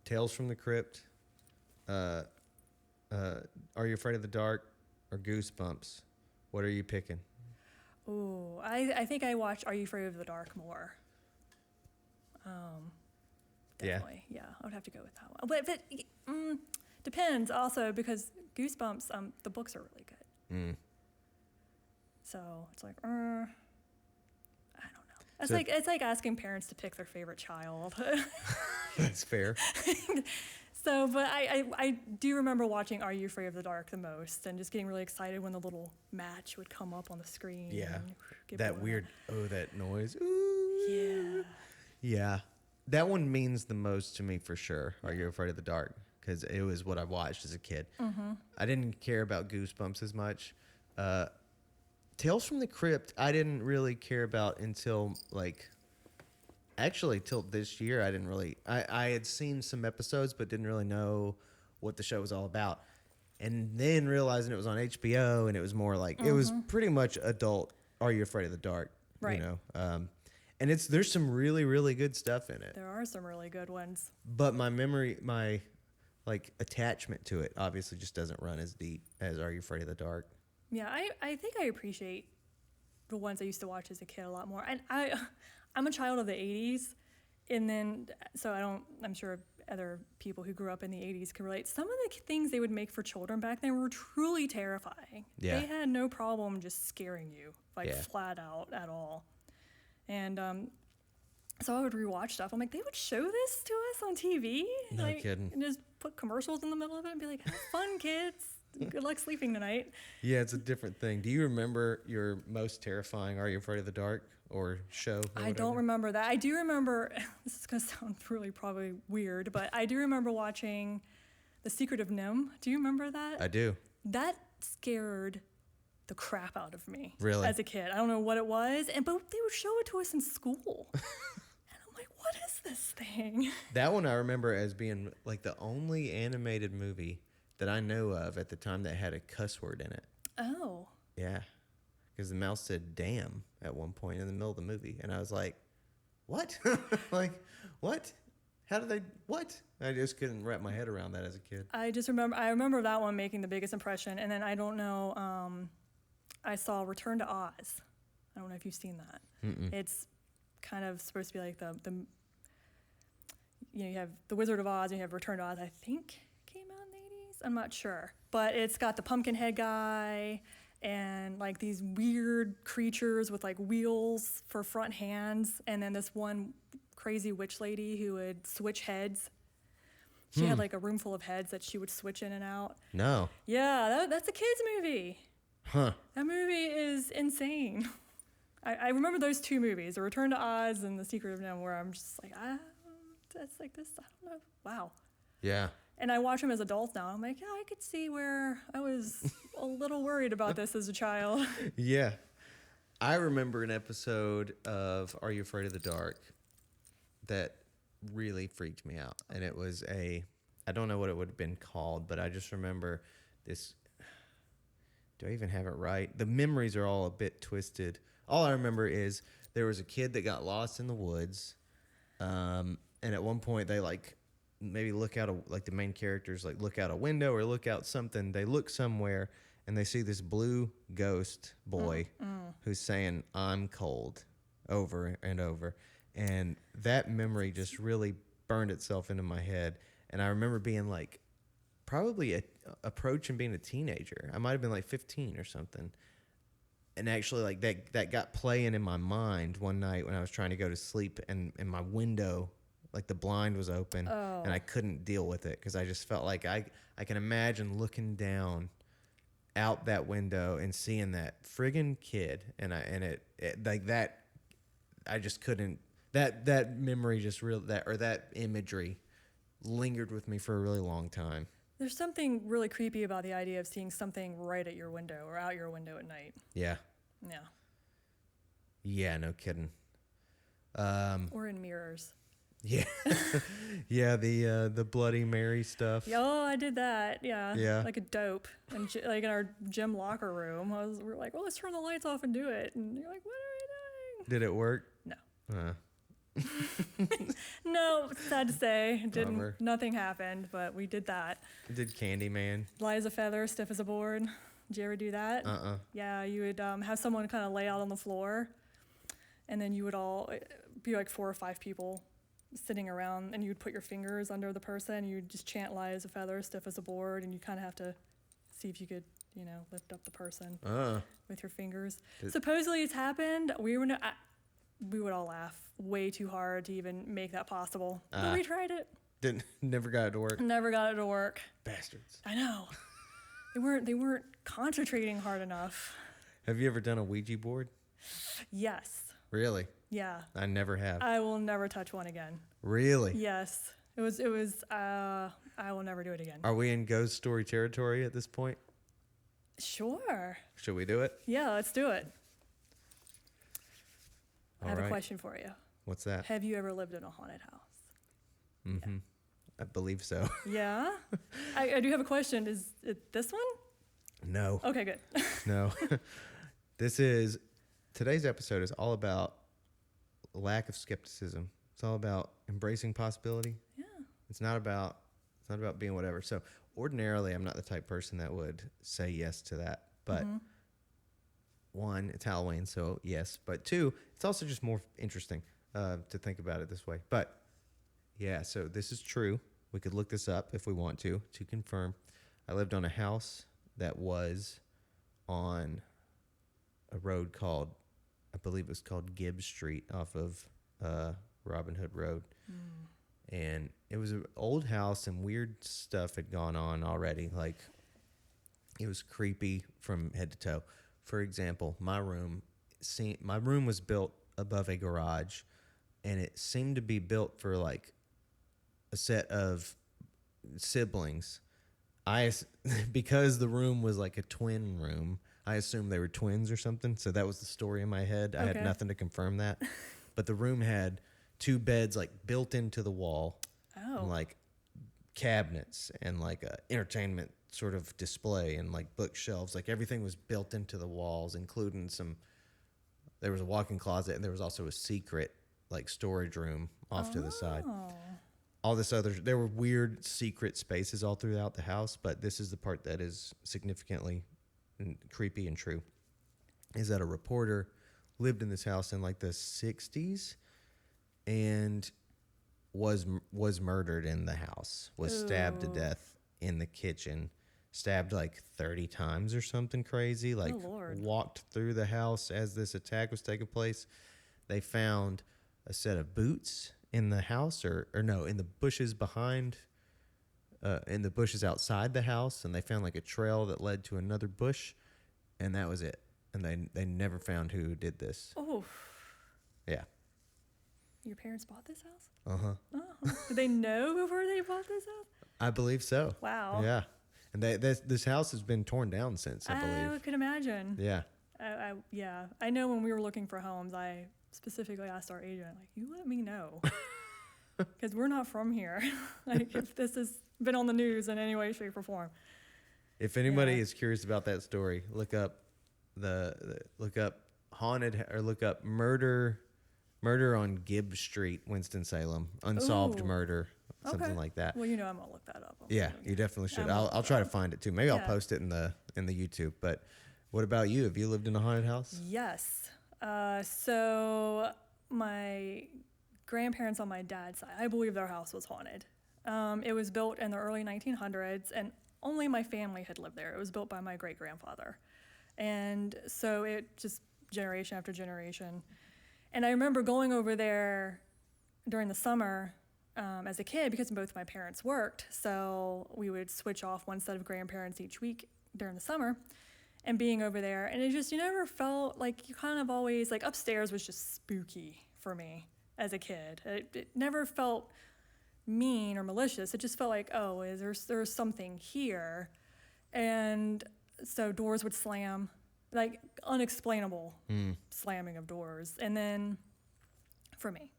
S3: Tales from the Crypt, Are You Afraid of the Dark, or Goosebumps, what are you picking?
S2: Ooh, I think I watch Are You Afraid of the Dark more.
S3: Yeah.
S2: Definitely. Yeah, I would have to go with that one. But depends also because Goosebumps, the books are really good.
S3: Mm.
S2: So it's like, I don't know.
S3: So-
S2: It's like asking parents to pick their favorite child.
S3: That's fair.
S2: So, but I do remember watching Are You Afraid of the Dark the most, and just getting really excited when the little match would come up on the screen.
S3: Yeah.
S2: and get
S3: That
S2: blown
S3: weird, that noise. Ooh.
S2: up. Yeah.
S3: Yeah. That one means the most to me for sure. Are You Afraid of the Dark? Because it was what I watched as a kid.
S2: Mm-hmm.
S3: I didn't care about Goosebumps as much. Tales from the Crypt, I didn't really care about until actually till this year. I didn't really. I had seen some episodes, but didn't really know what the show was all about. And then realizing it was on HBO, and it was more like it was pretty much adult. Are You Afraid of the Dark?
S2: Right.
S3: You know. And there's some really really good stuff in it.
S2: There are some really good ones.
S3: But my attachment to it obviously just doesn't run as deep as Are You Afraid of the Dark?
S2: Yeah, I think I appreciate the ones I used to watch as a kid a lot more. And I'm a child of the 80s, and then so I'm sure other people who grew up in the 80s can relate. Some of the things they would make for children back then were truly terrifying.
S3: Yeah.
S2: They had no problem just scaring you,
S3: Yeah.
S2: flat out at all. And so I would rewatch stuff. I'm like, they would show this to us on TV?
S3: No kidding.
S2: And just put commercials in the middle of it and be like, have fun, kids. Good luck sleeping tonight.
S3: Yeah, it's a different thing. Do you remember your most terrifying Are You Afraid of the Dark or show? Or
S2: I don't remember that. I do remember, this is going to sound really probably weird, but I do remember watching The Secret of Nim. Do you remember that?
S3: I do.
S2: That scared the crap out of me.
S3: Really?
S2: As a kid. I don't know what it was, but they would show it to us in school. And I'm like, what is this thing?
S3: That one I remember as being like the only animated movie that I know of at the time that had a cuss word in it.
S2: Oh.
S3: Yeah. Because the mouse said damn at one point in the middle of the movie. And I was like, what? Like, what? How did they, what? I just couldn't wrap my head around that as a kid.
S2: I remember that one making the biggest impression. And then I don't know, I saw Return to Oz. I don't know if you've seen that.
S3: Mm-mm.
S2: It's kind of supposed to be like you have The Wizard of Oz and you have Return to Oz, I think came out in the 80s. I'm not sure. But it's got the Pumpkinhead guy and like these weird creatures with like wheels for front hands. And then this one crazy witch lady who would switch heads. She had like a room full of heads that she would switch in and out.
S3: No.
S2: Yeah, that's a kid's movie.
S3: Huh.
S2: That movie is insane. I remember those two movies, The Return to Oz and The Secret of Nim, where I'm just like, that's like this, I don't know. Wow.
S3: Yeah.
S2: And I watch them as adults now. I'm like, yeah, I could see where I was a little worried about this as a child.
S3: Yeah. I remember an episode of Are You Afraid of the Dark that really freaked me out. And it was I don't know what it would have been called, but I just remember this. Do I even have it right? The memories are all a bit twisted. All I remember is there was a kid that got lost in the woods. And at one point they maybe look out the main characters look out a window or look out something. They look somewhere and they see this blue ghost boy who's saying, "I'm cold," over and over. And that memory just really burned itself into my head. And I remember being like, probably approaching being a teenager. I might have been like 15 or something. And actually like that got playing in my mind one night when I was trying to go to sleep and my window, like the blind was open and I couldn't deal with it because I just felt like I can imagine looking down out that window and seeing that friggin' kid and it like that I just couldn't that memory just that imagery lingered with me for a really long time.
S2: There's something really creepy about the idea of seeing something right at your window or out your window at night.
S3: Yeah.
S2: Yeah.
S3: Yeah, no kidding.
S2: Or in mirrors.
S3: Yeah. Yeah, the Bloody Mary stuff.
S2: Yeah, oh, I did that. Yeah.
S3: Yeah.
S2: Like a dope. And like in our gym locker room, we were like, well, let's turn the lights off and do it. And you're like, what are we doing?
S3: Did it work?
S2: No.
S3: Uh,
S2: No, sad to say, it didn't.
S3: Bummer.
S2: Nothing happened, but we did that.
S3: did Candyman.
S2: Light as a feather, stiff as a board. Did you ever do that? Yeah, you would have someone kind of lay out on the floor, and then you would all be like 4 or 5 people sitting around, and you would put your fingers under the person. You would just chant "light as a feather, stiff as a board," and you kind of have to see if you could, lift up the person with your fingers. Supposedly it's happened. We would all laugh way too hard to even make that possible. But we tried it.
S3: Never got it to work.
S2: Never got it to work.
S3: Bastards.
S2: I know. They weren't concentrating hard enough.
S3: Have you ever done a Ouija board?
S2: Yes.
S3: Really?
S2: Yeah.
S3: I never have.
S2: I will never touch one again.
S3: Really?
S2: Yes. It was I will never do it again.
S3: Are we in ghost story territory at this point?
S2: Sure.
S3: Should we do it?
S2: Yeah, let's do it. I have
S3: All
S2: a
S3: right.
S2: question for you.
S3: What's that?
S2: Have you ever lived in a haunted house?
S3: Mm-hmm. I believe so.
S2: Yeah? I do have a question. Is it this one?
S3: No.
S2: Okay, good.
S3: No. Today's episode is all about lack of skepticism. It's all about embracing possibility.
S2: Yeah.
S3: It's not about being whatever. So ordinarily, I'm not the type of person that would say yes to that. But one, it's Halloween, so yes. But two, it's also just more interesting to think about it this way. But yeah, so this is true. We could look this up if we want to confirm. I lived on a house that was on a road called, I believe it was called Gibbs Street off of Robin Hood Road. And it was an old house and weird stuff had gone on already. Like, it was creepy from head to toe. For example, my room was built above a garage, and it seemed to be built for like a set of siblings. Because the room was like a twin room, I assumed they were twins or something. So that was the story in my head. I had
S2: Okay.
S3: nothing to confirm that. But the room had 2 beds like built into the wall,
S2: Oh.
S3: and like cabinets and like a entertainment sort of display and like bookshelves. Like everything was built into the walls, including there was a walk-in closet, and there was also a secret like storage room off to the side. All this there were weird secret spaces all throughout the house, but this is the part that is significantly creepy and true, is that a reporter lived in this house in like the 60s and was murdered in the house, was stabbed to
S2: Ooh.
S3: death in the kitchen, stabbed like 30 times or something crazy, like
S2: Lord.
S3: walked through the house as this attack was taking place. They found a set of boots in the house, or no, in the bushes behind, in the bushes outside the house, and they found like a trail that led to another bush, and that was it. And they never found who did this.
S2: Oh.
S3: Yeah.
S2: Your parents bought this house?
S3: Uh-huh.
S2: Oh. Did they know before they bought this house?
S3: I believe so.
S2: Wow.
S3: Yeah. And this house has been torn down since, I believe.
S2: I could imagine.
S3: Yeah.
S2: Yeah. I know when we were looking for homes, I specifically asked our agent, like, you let me know. Because we're not from here. Like, if this has been on the news in any way, shape, or form.
S3: If anybody
S2: Yeah.
S3: is curious about that story, look up look up haunted, or look up murder on Gibbs Street, Winston-Salem, unsolved
S2: Ooh.
S3: murder, something
S2: Okay.
S3: like that.
S2: Well, I'm going to look that up.
S3: Yeah, you definitely should.
S2: Yeah,
S3: I'll try to find it too. Maybe I'll
S2: Yeah.
S3: post it in the YouTube. But what about you? Have you lived in a haunted house?
S2: Yes. So my grandparents on my dad's side, I believe their house was haunted. It was built in the early 1900s, and only my family had lived there. It was built by my great-grandfather. And so it just generation after generation. And I remember going over there during the summer as a kid, because both my parents worked. So we would switch off one set of grandparents each week during the summer, and being over there. And it just, you never felt like, you kind of always, like, upstairs was just spooky for me as a kid. It never felt mean or malicious. It just felt like, oh, there's something here. And so doors would slam, like unexplainable slamming of doors. And then, for me.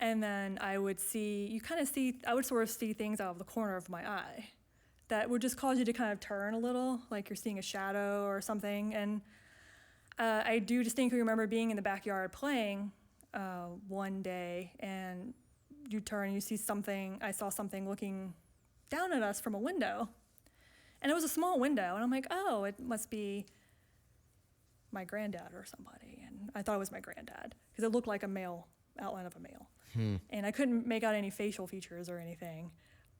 S2: And then I would I would sort of see things out of the corner of my eye that would just cause you to kind of turn a little, like you're seeing a shadow or something. And I do distinctly remember being in the backyard playing one day, and you turn and you see something. I saw something looking down at us from a window. And it was a small window, and I'm like, oh, it must be my granddad or somebody. And I thought it was my granddad because it looked like a male, outline of a male. And I couldn't make out any facial features or anything.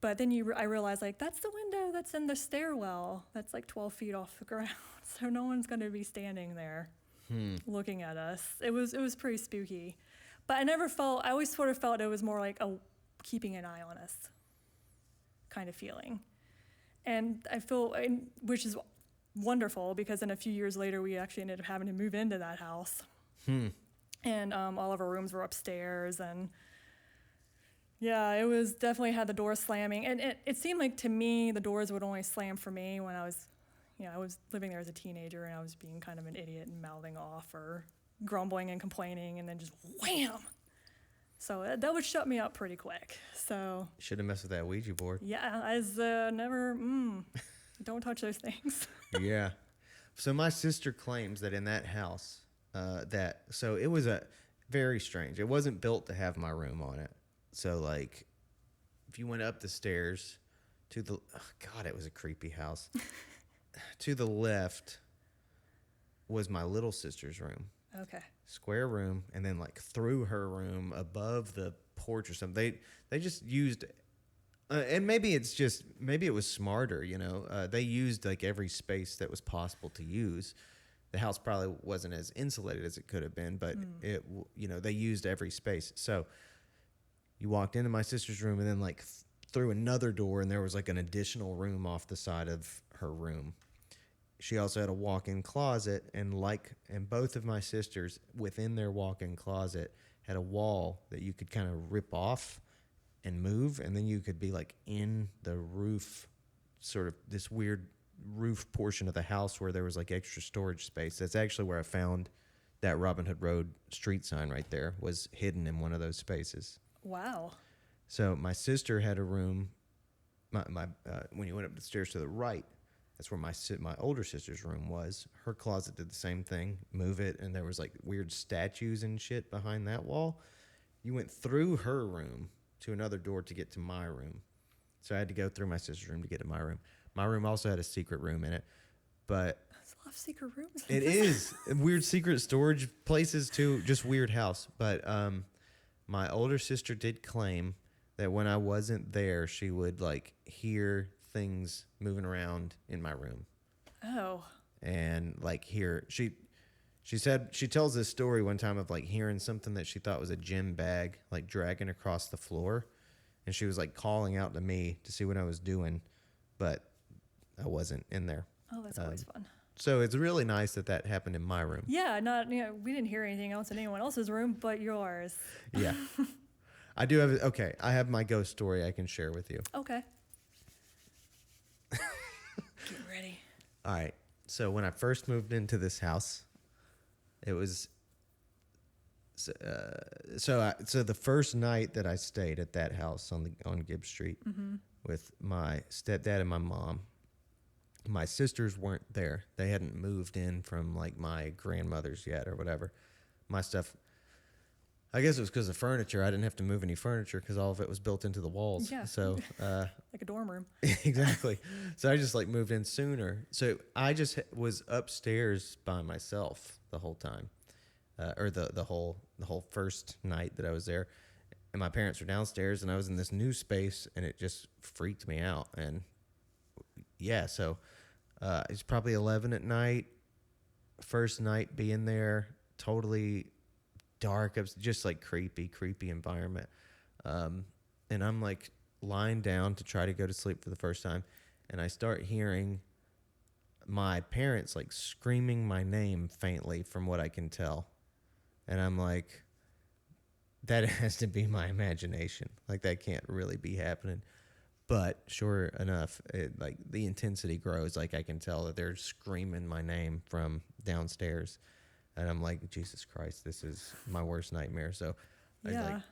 S2: But then I realized, like, that's the window that's in the stairwell. That's like 12 feet off the ground. So no one's going to be standing there looking at us. It was pretty spooky. But I always sort of felt it was more like a keeping an eye on us kind of feeling. And which is wonderful because then a few years later, we actually ended up having to move into that house. And all of our rooms were upstairs, and yeah, it was definitely had the doors slamming. And it seemed like to me the doors would only slam for me when I was living there as a teenager, and I was being kind of an idiot and mouthing off or grumbling and complaining, and then just wham. So that would shut me up pretty quick. So
S3: Should have messed with that Ouija board.
S2: yeah, don't touch those things.
S3: Yeah. So my sister claims that in that house, so it was a very strange. It wasn't built to have my room on it. So like, if you went up the stairs to the, God, it was a creepy house. To the left was my little sister's room.
S2: Okay.
S3: Square room, and then like through her room above the porch or something. They just used, and maybe it was smarter, they used like every space that was possible to use. The house probably wasn't as insulated as it could have been, but they used every space. So you walked into my sister's room and then like through another door, and there was like an additional room off the side of her room. She also had a walk-in closet, and both of my sisters within their walk-in closet had a wall that you could kind of rip off and move, and then you could be like in the roof, sort of this weird roof portion of the house where there was like extra storage space. That's actually where I found that Robin Hood Road street sign right there, was hidden in one of those spaces.
S2: Wow.
S3: So my sister had a room, when you went up the stairs to the right, that's where my older sister's room was. Her closet did the same thing, move it, and there was like weird statues and shit behind that wall. You went through her room to another door to get to my room. So I had to go through my sister's room to get to my room. My room also had a secret room in it, but
S2: There's a lot of secret rooms.
S3: it is weird secret storage places too, just weird house. But my older sister did claim that when I wasn't there, she would like hear things moving around in my room.
S2: Oh.
S3: And like she said, she tells this story one time of like hearing something that she thought was a gym bag like dragging across the floor, and she was like calling out to me to see what I was doing, but I wasn't in there.
S2: Oh, that's always fun.
S3: So it's really nice that happened in my room.
S2: Yeah, we didn't hear anything else in anyone else's room but yours.
S3: Yeah. I have my ghost story I can share with you.
S2: Okay. Get ready.
S3: All right. So when I first moved into this house, it was so the first night that I stayed at that house on Gibbs Street with my stepdad and my mom. My sisters weren't there. They hadn't moved in from like my grandmother's yet or whatever. My stuff, I guess it was because of furniture. I didn't have to move any furniture because all of it was built into the walls.
S2: Yeah.
S3: So
S2: Like a dorm room.
S3: exactly. So I just like moved in sooner. So I just was upstairs by myself the whole time, or the whole first night that I was there, and my parents were downstairs, and I was in this new space, and it just freaked me out. And yeah, so it's probably 11 at night. First night being there, totally dark. It was just like creepy environment. And I'm like lying down to try to go to sleep for the first time, and I start hearing my parents like screaming my name faintly from what I can tell. And I'm like, that has to be my imagination. Like that can't really be happening. But sure enough, like the intensity grows. Like I can tell that they're screaming my name from downstairs. And I'm like, Jesus Christ, this is my worst nightmare. So I like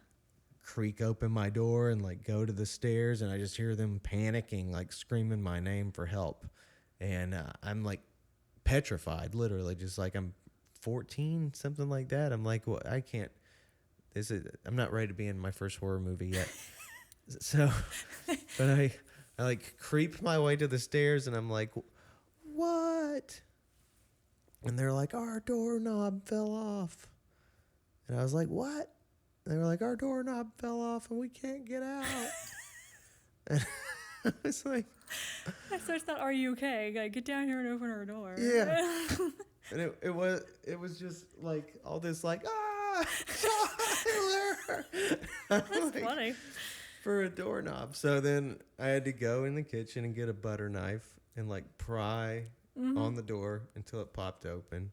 S3: creak open my door and like go to the stairs, and I just hear them panicking, like screaming my name for help. And I'm like petrified, literally, just like I'm 14, something like that. I'm like, well, I can't. I'm not ready to be in my first horror movie yet. So, but I like creep my way to the stairs, and I'm like, what? And they're like, our doorknob fell off. And I was like, what? And they were like, our doorknob fell off and we can't get out. And I was like,
S2: So it's not, are you okay? Like, get down here and open our door.
S3: yeah. And it was just like all this like, Tyler.
S2: That's
S3: Like,
S2: funny.
S3: for a doorknob. So then I had to go in the kitchen and get a butter knife and like pry on the door until it popped open.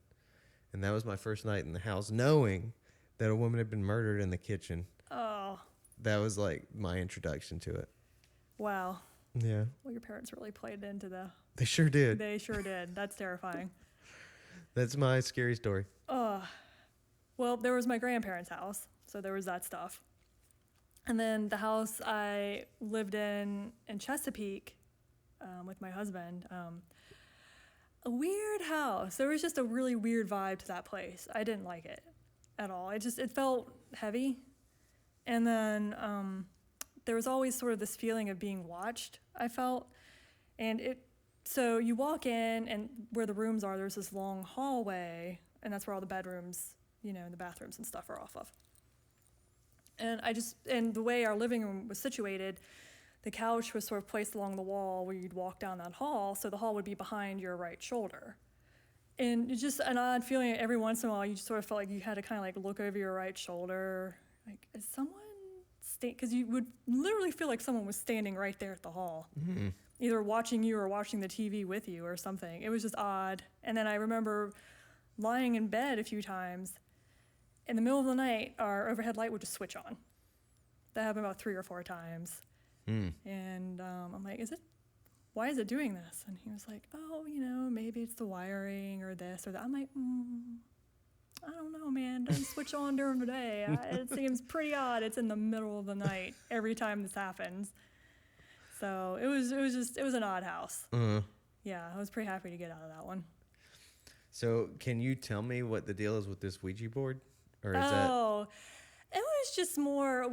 S3: And that was my first night in the house, knowing that a woman had been murdered in the kitchen.
S2: Oh,
S3: That was like my introduction to it.
S2: wow.
S3: Yeah.
S2: Well, your parents really played into
S3: They sure did.
S2: They sure did. That's terrifying.
S3: That's my scary story.
S2: Well, there was my grandparents' house, so there was that stuff. And then the house I lived in Chesapeake with my husband, a weird house. There was just a really weird vibe to that place. I didn't like it at all. It felt heavy. And then there was always sort of this feeling of being watched, I felt. So you walk in, and where the rooms are, there's this long hallway, and that's where all the bedrooms, the bathrooms and stuff are off of. And the way our living room was situated, the couch was sort of placed along the wall where you'd walk down that hall, so the hall would be behind your right shoulder. And it's just an odd feeling. Every once in a while, you just sort of felt like you had to kind of like look over your right shoulder. Like, is someone because you would literally feel like someone was standing right there at the hall, either watching you or watching the TV with you or something. It was just odd. And then I remember lying in bed a few times. In the middle of the night, our overhead light would just switch on. That happened about 3 or 4 times. And I'm like, why is it doing this? And he was like, oh, maybe it's the wiring or this or that. I'm like, I don't know, man. Doesn't switch on during the day. It seems pretty odd. It's in the middle of the night every time this happens. So it was an odd house. Yeah, I was pretty happy to get out of that one.
S3: So can you tell me what the deal is with this Ouija board? Or is
S2: it was just more,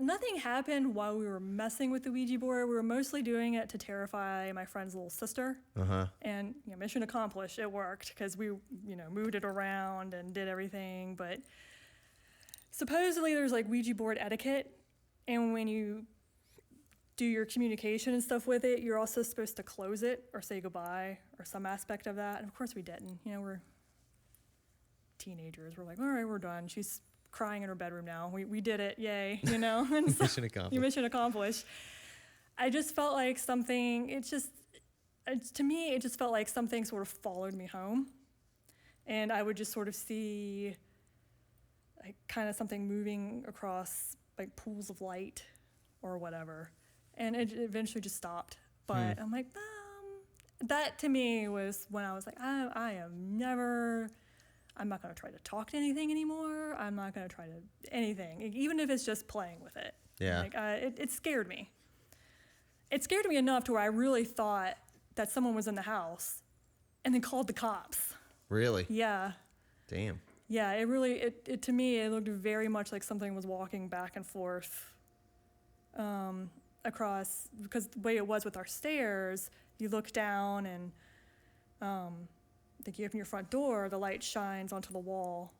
S2: nothing happened while we were messing with the Ouija board. We were mostly doing it to terrify my friend's little sister. And mission accomplished. It worked because we, moved it around and did everything. But supposedly there's like Ouija board etiquette. And when you do your communication and stuff with it, you're also supposed to close it or say goodbye or some aspect of that. And of course we didn't. We're teenagers. We're like, all right, we're done. She's crying in her bedroom now. We did it. Yay. And so,
S3: mission accomplished.
S2: Mission accomplished. I just felt like something, to me, it just felt like something sort of followed me home. And I would just sort of see like kind of something moving across like pools of light or whatever. And it eventually just stopped. But I'm like, that to me was when I was like, I'm not going to try to talk to anything anymore. I'm not going to try to anything, even if it's just playing with it.
S3: Yeah.
S2: Like, it scared me. It scared me enough to where I really thought that someone was in the house and then called the cops.
S3: Really?
S2: Yeah.
S3: Damn.
S2: Yeah, it really, to me, it looked very much like something was walking back and forth across, because the way it was with our stairs, you look down and you open your front door, the light shines onto the wall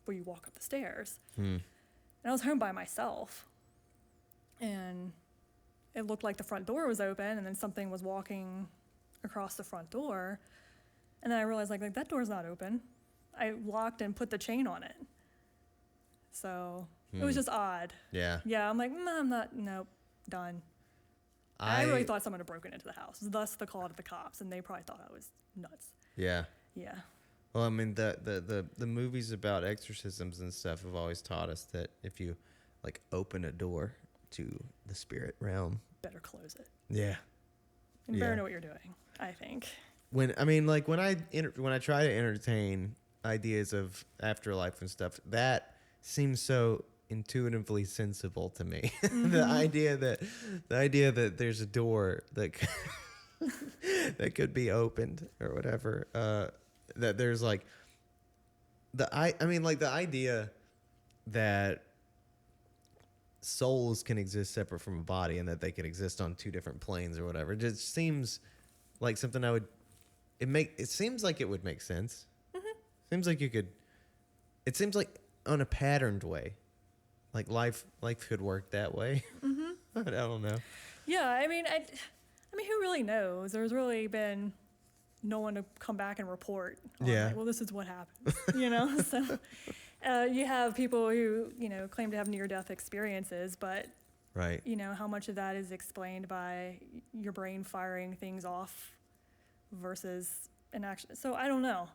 S2: where you walk up the stairs. And I was home by myself. And it looked like the front door was open, and then something was walking across the front door. And then I realized, like that door's not open. I locked and put the chain on it. So it was just odd.
S3: Yeah.
S2: Yeah, I'm like, nope, done. I really thought someone had broken into the house, thus the call to the cops, and they probably thought I was nuts.
S3: Yeah.
S2: Yeah.
S3: Well, I mean, the movies about exorcisms and stuff have always taught us that if you like open a door to the spirit realm,
S2: better close it.
S3: Yeah.
S2: And better know what you're doing, I think.
S3: When I try to entertain ideas of afterlife and stuff, that seems so intuitively sensible to me. The idea that there's a door that that could be opened or whatever, that there's like the idea that souls can exist separate from a body and that they can exist on two different planes or whatever. It just seems like something it seems like it would make sense. Seems like you could, it seems like on a patterned way, like life could work that way. I don't know.
S2: Yeah, I mean, who really knows? There's really been no one to come back and report. On,
S3: Yeah.
S2: like, well, this is what happened. So you have people who claim to have near-death experiences, but
S3: Right.
S2: how much of that is explained by your brain firing things off versus an action. So I don't know.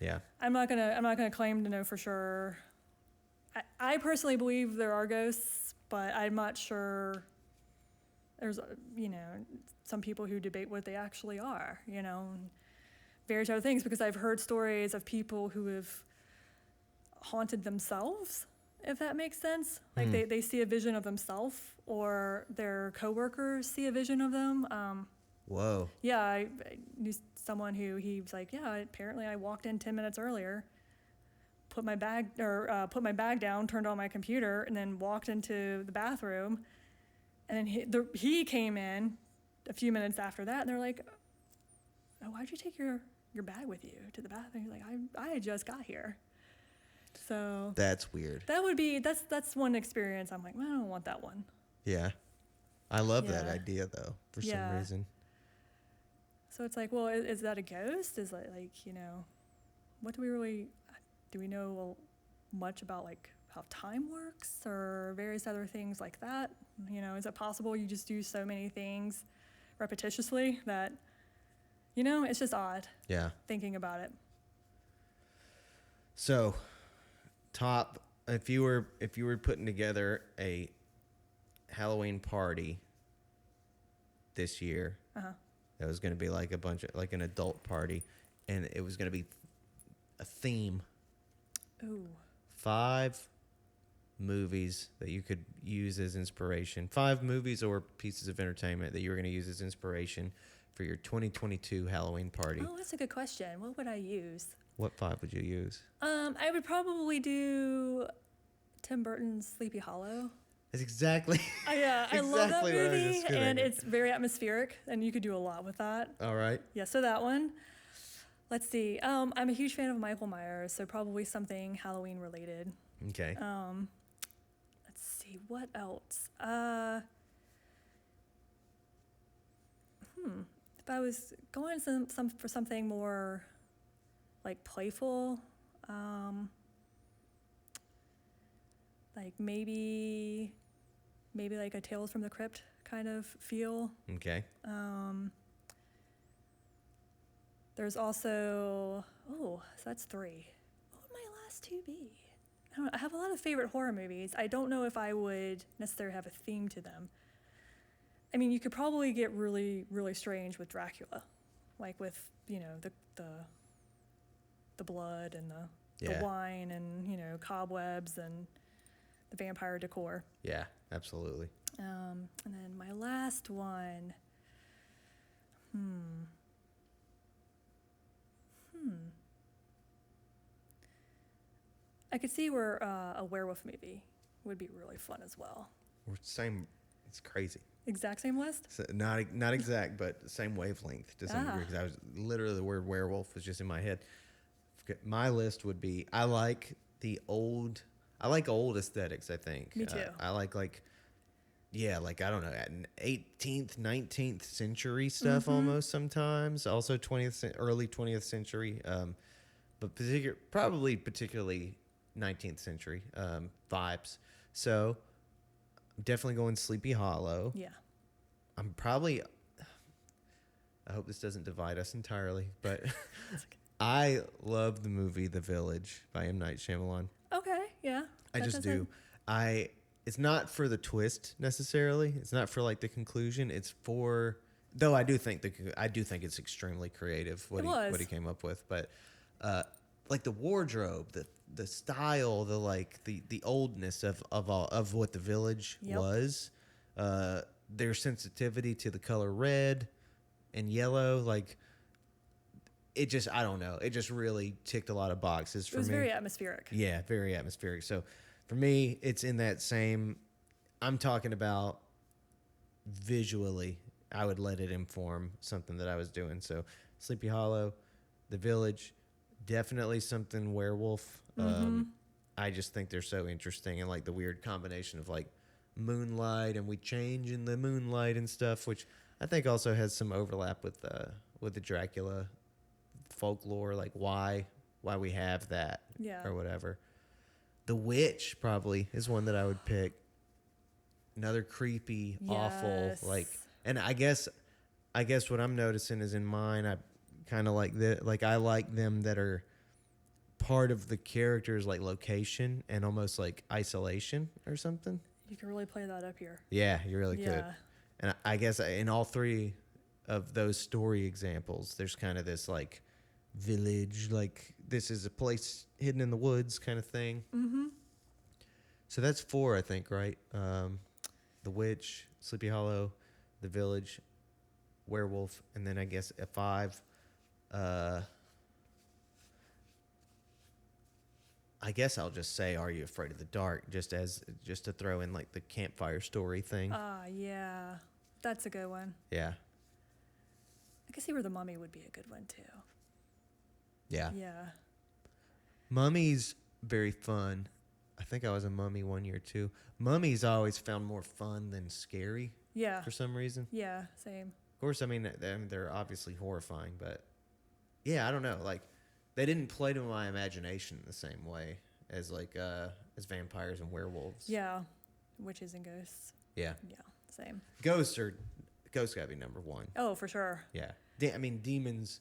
S3: Yeah.
S2: I'm not gonna claim to know for sure. I personally believe there are ghosts, but I'm not sure. There's some people who debate what they actually are, and various other things, because I've heard stories of people who have haunted themselves, if that makes sense. Like they see a vision of themselves, or their coworkers see a vision of them.
S3: Whoa.
S2: Yeah, I knew someone who he was like, yeah, apparently I walked in 10 minutes earlier, put my bag down, turned on my computer, and then walked into the bathroom. And then he came in a few minutes after that, and they're like, oh, why'd you take your bag with you to the bathroom? He's like, I just got here. So
S3: That's weird.
S2: that's one experience. I'm like, well, I don't want that one.
S3: Yeah. I love that
S2: Yeah.
S3: idea though, for
S2: Yeah.
S3: some reason.
S2: So it's like, well, is that a ghost? Is like what do we know much about, like, how time works or various other things like that? Is it possible you just do so many things repetitiously that, it's just odd
S3: Yeah.
S2: thinking about it.
S3: So, if you were putting together a Halloween party this year, that was going to be like an adult party, and it was going to be a theme.
S2: Ooh.
S3: 5 movies that you could use as inspiration. 5 movies or pieces of entertainment that you were going to use as inspiration for your 2022 Halloween party.
S2: Oh, that's a good question. What would I use?
S3: What 5 would you use?
S2: I would probably do Tim Burton's Sleepy Hollow.
S3: That's exactly.
S2: I love that
S3: exactly what I was
S2: movie,
S3: just gonna-
S2: and it's very atmospheric, and you could do a lot with that.
S3: All right.
S2: Yeah, so that one. Let's see. I'm a huge fan of Michael Myers, so probably something Halloween related.
S3: Okay.
S2: Let's see, what else? If I was going for something more like playful, like maybe like a Tales from the Crypt kind of feel.
S3: Okay.
S2: There's also, so that's 3. What would my last 2 be? I don't know. I have a lot of favorite horror movies. I don't know if I would necessarily have a theme to them. I mean, you could probably get really, really strange with Dracula, like with, the blood and
S3: Yeah.
S2: the wine and, cobwebs and the vampire decor.
S3: Yeah, absolutely.
S2: And then my last one, I could see where a werewolf movie would be really fun as well.
S3: We're same. It's crazy.
S2: Exact same list?
S3: So not exact, but same wavelength to some degree. Because I was literally, the word werewolf was just in my head. My list would be, I like old aesthetics. I think.
S2: Me too.
S3: I like I don't know, 18th, 19th century stuff almost sometimes. Also early 20th century, but particularly 19th century vibes. So I'm definitely going Sleepy Hollow.
S2: Yeah.
S3: I hope this doesn't divide us entirely, but I love the movie The Village by M. Night Shyamalan.
S2: Okay, yeah.
S3: I
S2: that
S3: just
S2: doesn't-
S3: do. It's not for the twist necessarily. It's not for like the conclusion. It's for, though I do think it's extremely creative what he came up with. But like the wardrobe, the style, the oldness of what The Village was, their sensitivity to the color red and yellow, like it just, I don't know, it just really ticked a lot of boxes for me.
S2: It was very atmospheric.
S3: Yeah, very atmospheric. So for me, it's in that same, I'm talking about visually. I would let it inform something that I was doing. So Sleepy Hollow, The Village, definitely something werewolf. I just think they're so interesting, and like the weird combination of like moonlight, and we change in the moonlight and stuff, which I think also has some overlap with the Dracula folklore, like why we have that
S2: Yeah.
S3: or whatever. The Witch probably is one that I would pick. Another creepy, awful,
S2: Yes.
S3: like, and I guess what I'm noticing is in mine, I kind of like I like them that are part of the character's like location and almost like isolation or something.
S2: You can really play that up here.
S3: Yeah, you really could.
S2: Yeah.
S3: And I guess in all three of those story examples, there's kind of this like village, like this is a place hidden in the woods kind of thing.
S2: Mm-hmm.
S3: So that's 4, I think, right? The Witch, Sleepy Hollow, The Village, Werewolf, and then I guess at 5, I guess I'll just say Are You Afraid of the Dark, just to throw in like the campfire story thing.
S2: Yeah. That's a good one.
S3: Yeah.
S2: I can see where The Mummy would be a good one too.
S3: Yeah.
S2: Yeah.
S3: Mummy's very fun. I think I was a mummy one year too. Mummies I always found more fun than scary
S2: Yeah.
S3: for some reason.
S2: Yeah. Same.
S3: Of course, I mean they're obviously horrifying, but yeah, I don't know. Like they didn't play to my imagination the same way as like as vampires and werewolves.
S2: Yeah. Witches and ghosts.
S3: Yeah.
S2: Yeah. Same.
S3: Ghosts gotta be number 1.
S2: Oh, for sure.
S3: Yeah. I mean demons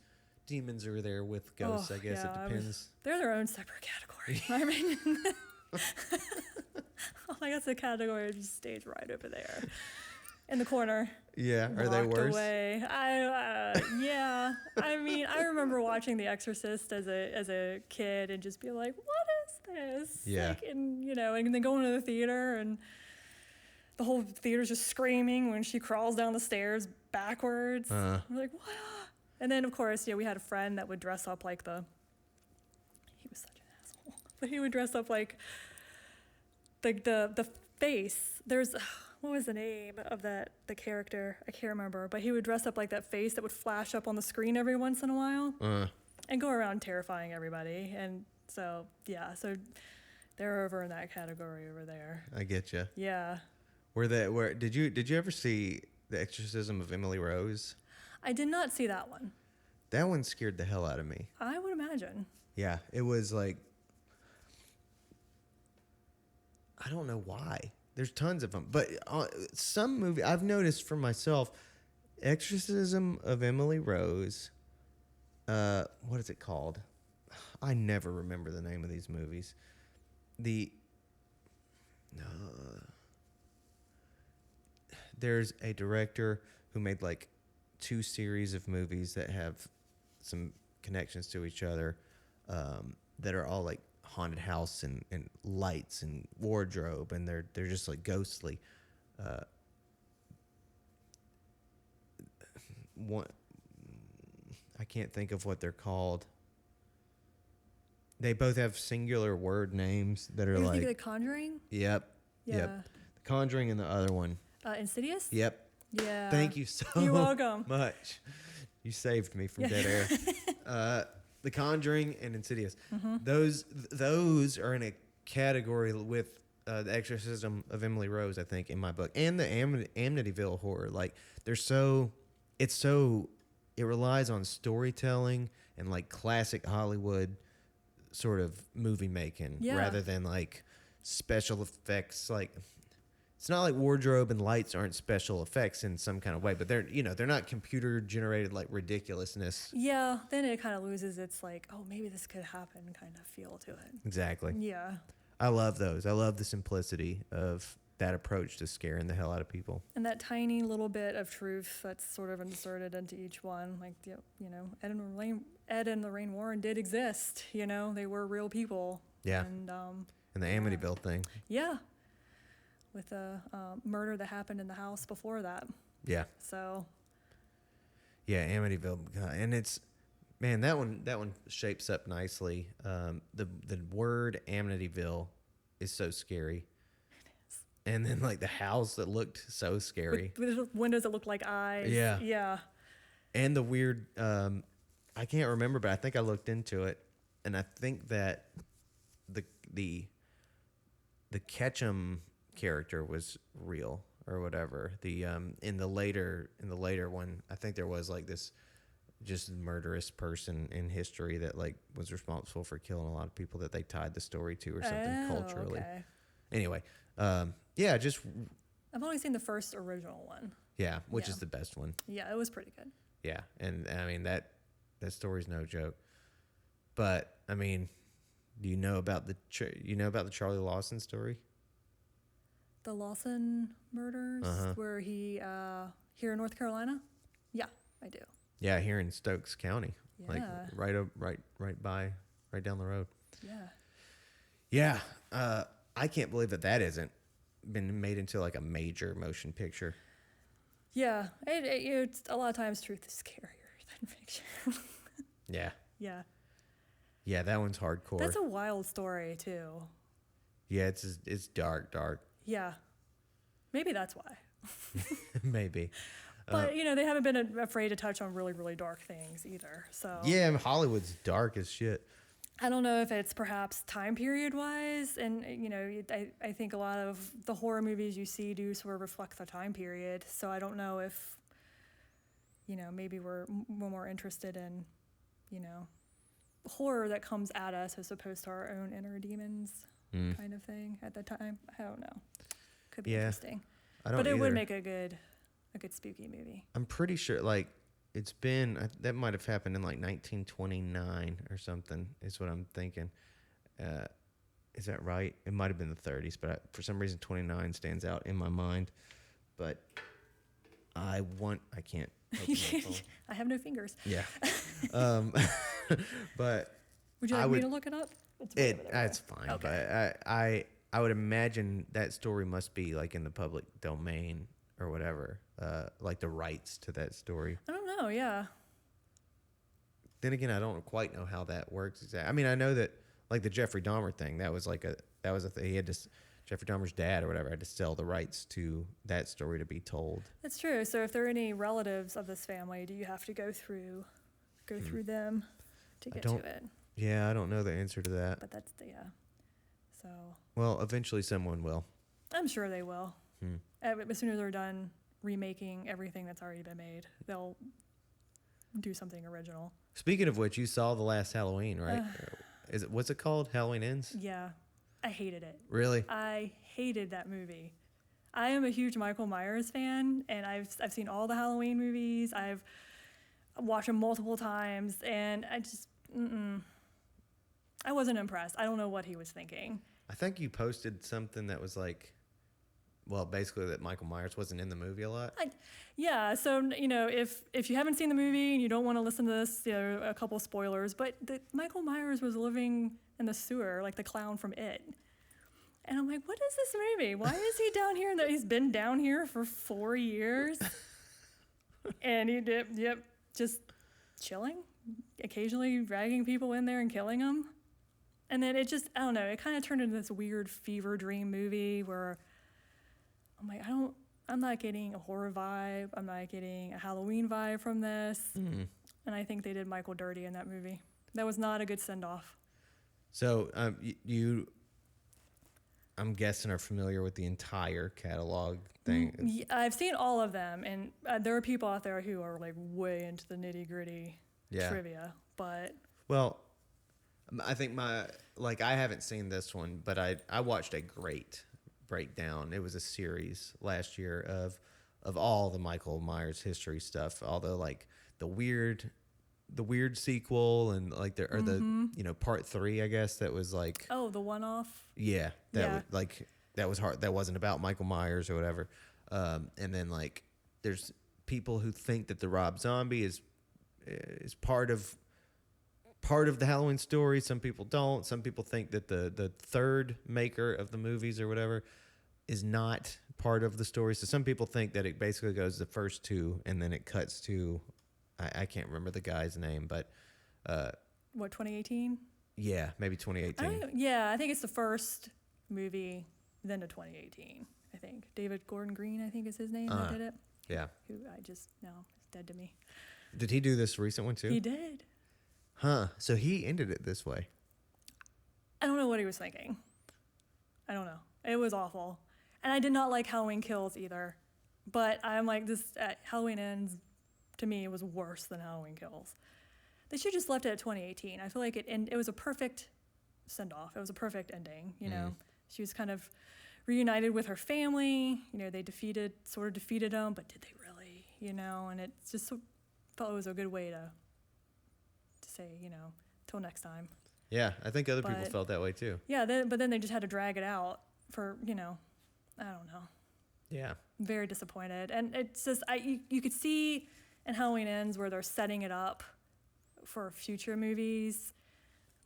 S3: are there with ghosts.
S2: Oh,
S3: I guess
S2: yeah,
S3: it depends.
S2: They're their own separate category. I mean, oh my God, that's a category that just stays right over there in the corner.
S3: Yeah. Are they
S2: Locked
S3: worse?
S2: Away. Yeah. I mean, I remember watching The Exorcist as a kid and just be like, "What is this?"
S3: Yeah.
S2: Like, and then going to the theater and the whole theater's just screaming when she crawls down the stairs backwards. I'm like, what? And then, of course, we had a friend that would dress up like he was such an asshole, but he would dress up like the face. What was the name of the character? I can't remember, but he would dress up like that face that would flash up on the screen every once in a while and go around terrifying everybody. And so, yeah, so they're over in that category over there.
S3: I get you.
S2: Yeah.
S3: Where did you ever see The Exorcism of Emily Rose?
S2: I did not see that one.
S3: That one scared the hell out of me.
S2: I would imagine.
S3: Yeah, it was like I don't know why. There's tons of them, but some movie I've noticed for myself, Exorcism of Emily Rose. What is it called? I never remember the name of these movies. There's a director who made like 2 series of movies that have some connections to each other, that are all like haunted house and lights and wardrobe, and they're just like ghostly. One, I can't think of what they're called. They both have singular word names that are
S2: You
S3: like
S2: think of The Conjuring?
S3: Yep.
S2: Yeah.
S3: Yep. The Conjuring and the other one.
S2: Insidious?
S3: Yep.
S2: Yeah.
S3: Thank you so
S2: You're welcome.
S3: much. You saved me from
S2: Yeah.
S3: dead air. The Conjuring and Insidious.
S2: Mm-hmm.
S3: Those are in a category with The Exorcism of Emily Rose, I think, in my book, and the Amityville Horror. Like it relies on storytelling and like classic Hollywood sort of movie making,
S2: Yeah.
S3: rather than like special effects. Like it's not like wardrobe and lights aren't special effects in some kind of way, but they're not computer generated like ridiculousness.
S2: Yeah, then it kind of loses its like, oh, maybe this could happen kind of feel to it.
S3: Exactly.
S2: Yeah.
S3: I love those. I love the simplicity of that approach to scaring the hell out of people.
S2: And that tiny little bit of truth that's sort of inserted into each one. Like, Ed and Lorraine Warren did exist. They were real people.
S3: Yeah.
S2: And,
S3: And the Amityville thing.
S2: yeah. With a murder that happened in the house before that.
S3: Yeah.
S2: So.
S3: Yeah, Amityville. God, and it's, man, that one shapes up nicely. The word Amityville is so scary. and then like the house that looked so scary.
S2: With windows that look like eyes.
S3: Yeah.
S2: Yeah.
S3: And the weird, I can't remember, but I think I looked into it, and I think that the the Ketchum character was real or whatever. The in the later one, I think there was like this just murderous person in history that like was responsible for killing a lot of people that they tied the story to or something culturally.
S2: Okay.
S3: Anyway, yeah, just
S2: I've only seen the first original one.
S3: yeah, which
S2: Yeah.
S3: is the best one.
S2: Yeah, it was pretty good.
S3: Yeah, and I mean that story's no joke. But I mean, do you know about the Charlie Lawson story?
S2: The Lawson murders, where he here in North Carolina. Yeah, I do.
S3: Yeah, here in Stokes County, like
S2: Yeah.
S3: right down the road.
S2: Yeah.
S3: Yeah, I can't believe that isn't been made into like a major motion picture.
S2: Yeah, it's a lot of times truth is scarier than fiction.
S3: Yeah,
S2: Yeah,
S3: yeah, that one's hardcore.
S2: that's a wild story too.
S3: Yeah, it's dark,
S2: Yeah, maybe that's why.
S3: maybe.
S2: But they haven't been afraid to touch on really, really dark things either. So
S3: Yeah, Hollywood's dark as shit.
S2: I don't know if it's perhaps time period wise, and I think a lot of the horror movies you see do sort of reflect the time period. So I don't know if maybe we're more interested in horror that comes at us as opposed to our own inner demons kind of thing at the time. I don't know. Could be
S3: Yeah,
S2: interesting,
S3: I don't.
S2: but it would
S3: either.
S2: make a good spooky movie.
S3: I'm pretty sure, like, it's been, that might have happened in like 1929 or something, is what I'm thinking. Is that right? It might have been the 30s, but for some reason 29 stands out in my mind. But I can't open my phone.
S2: I have no fingers.
S3: Yeah. But
S2: Would you
S3: I
S2: like me
S3: would-
S2: to look it up? It's way over there.
S3: that's fine.
S2: Okay.
S3: But I would imagine that story must be like in the public domain or whatever, like the rights to that story.
S2: I don't know. Yeah.
S3: Then again, I don't quite know how that works exactly. I mean, I know that like the Jeffrey Dahmer thing, that was a thing. He had to, Jeffrey Dahmer's dad or whatever had to sell the rights to that story to be told.
S2: That's true. So if there are any relatives of this family, do you have to go through them to get to
S3: don't-
S2: it?
S3: Yeah, I don't know the answer to that.
S2: But that's So
S3: Well, eventually someone will.
S2: I'm sure they will. As soon as they're done remaking everything that's already been made, they'll do something original.
S3: Speaking of which, you saw the last Halloween, right? What's it called? Halloween Ends?
S2: Yeah, I hated it.
S3: Really?
S2: I hated that movie. I am a huge Michael Myers fan, and I've seen all the Halloween movies. I've watched them multiple times, and I just I wasn't impressed. I don't know what he was thinking.
S3: I think you posted something that was like, well, basically that Michael Myers wasn't in the movie a lot.
S2: Yeah, so if you haven't seen the movie and you don't want to listen to this, a couple spoilers, but Michael Myers was living in the sewer like the clown from It. And I'm like, what is this movie? Why is he down here? He's been down here for 4 years. And he did, just chilling, occasionally dragging people in there and killing them. And then it just, I don't know, it kind of turned into this weird fever dream movie where I'm like, I'm not getting a horror vibe. I'm not getting a Halloween vibe from this. And I think they did Michael dirty in that movie. That was not a good send-off.
S3: So you, I'm guessing, are familiar with the entire catalog thing.
S2: Yeah, I've seen all of them, and there are people out there who are like way into the nitty-gritty trivia. But
S3: well, I think I haven't seen this one, but I watched a great breakdown. It was a series last year of all the Michael Myers history stuff, although like the weird sequel and like the part 3, I guess, that was like,
S2: oh, the one-off.
S3: yeah, that was hard. That wasn't about Michael Myers or whatever. And then like there's people who think that the Rob Zombie is part of the Halloween story. Some people don't. Some people think that the third maker of the movies or whatever is not part of the story. So some people think that it basically goes the first 2 and then it cuts to, I can't remember the guy's name, but
S2: What, 2018?
S3: yeah, maybe 2018.
S2: I think it's the first movie, then to 2018. I think. David Gordon Green, I think is his name that did it.
S3: Yeah.
S2: Who I just, no, is dead to me.
S3: Did he do this recent one too?
S2: He did.
S3: Huh. So he ended it this way.
S2: I don't know what he was thinking. I don't know. It was awful. And I did not like Halloween Kills either. But I'm like, Halloween Ends, to me, was worse than Halloween Kills. They should have just left it at 2018. I feel like it was a perfect send-off. It was a perfect ending, you know. She was kind of reunited with her family. You know, they sort of defeated them, but did they really, you know? And it just felt it was a good way to say, you know, till next time.
S3: Yeah, I think other people
S2: But-
S3: felt that way too.
S2: Yeah, but then they just had to drag it out for, you know, I don't know.
S3: Yeah.
S2: Very disappointed. And it's just, you could see in Halloween Ends where they're setting it up for future movies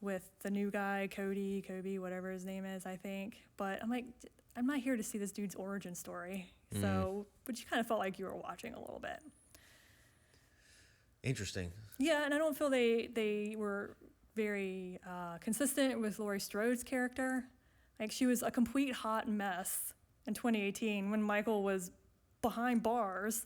S2: with the new guy, Kobe, whatever his name is, I think. But I'm like, I'm not here to see this dude's origin story. So, but you kind of felt like you were watching a little bit.
S3: Interesting.
S2: Yeah, and I don't feel they were very consistent with Laurie Strode's character. Like, she was a complete hot mess in 2018 when Michael was behind bars.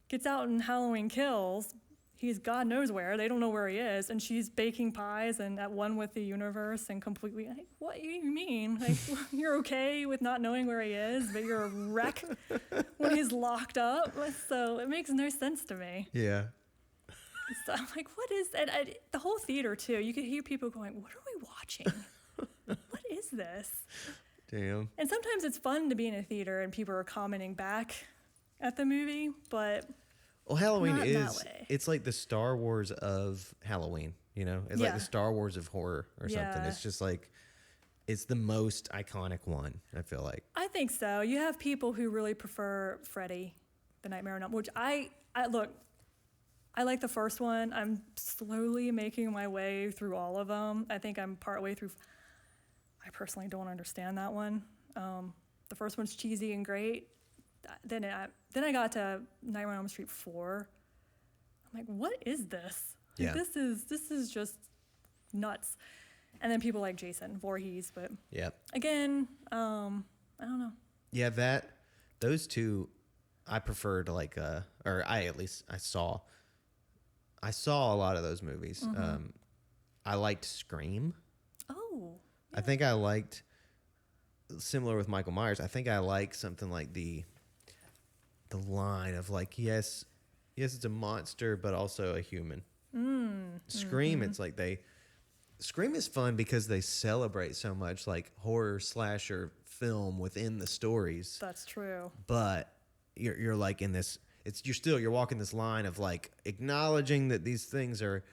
S2: Gets out in Halloween Kills. He's God knows where. They don't know where he is. And she's baking pies and at one with the universe and completely, like, what do you mean? Like, you're okay with not knowing where he is, but you're a wreck when he's locked up? So it makes no sense to me.
S3: Yeah.
S2: So I'm like, what is that? The whole theater, too. You could hear people going, what are we watching? What is this?
S3: Damn.
S2: And sometimes it's fun to be in a theater and people are commenting back at the movie, but
S3: Well, Halloween
S2: Not that
S3: is,
S2: way.
S3: it's like the Star Wars of Halloween, you know? It's like
S2: Yeah.
S3: the Star Wars of horror or something.
S2: Yeah.
S3: It's just like, it's the most iconic one, I feel like.
S2: I think so. You have people who really prefer Freddy, the Nightmare on Elm, which I look, I like the first one. I'm slowly making my way through all of them. I think I'm partway through. I personally don't understand that one. The first one's cheesy and great. Then I got to Nightmare on Elm Street 4. I'm like, what is this? Like,
S3: Yeah.
S2: This is just nuts. And then people like Jason Voorhees, but
S3: Yeah.
S2: again, I don't know.
S3: Yeah, those two, I prefer to like, or I saw a lot of those movies. I liked Scream.
S2: Oh,
S3: I think I liked, similar with Michael Myers, I think I like something like the line of like, yes, it's a monster, but also a human. Scream, it's like Scream is fun because they celebrate so much like horror slasher film within the stories,
S2: that's true.
S3: but you're like in this, you're walking this line of like acknowledging that these things are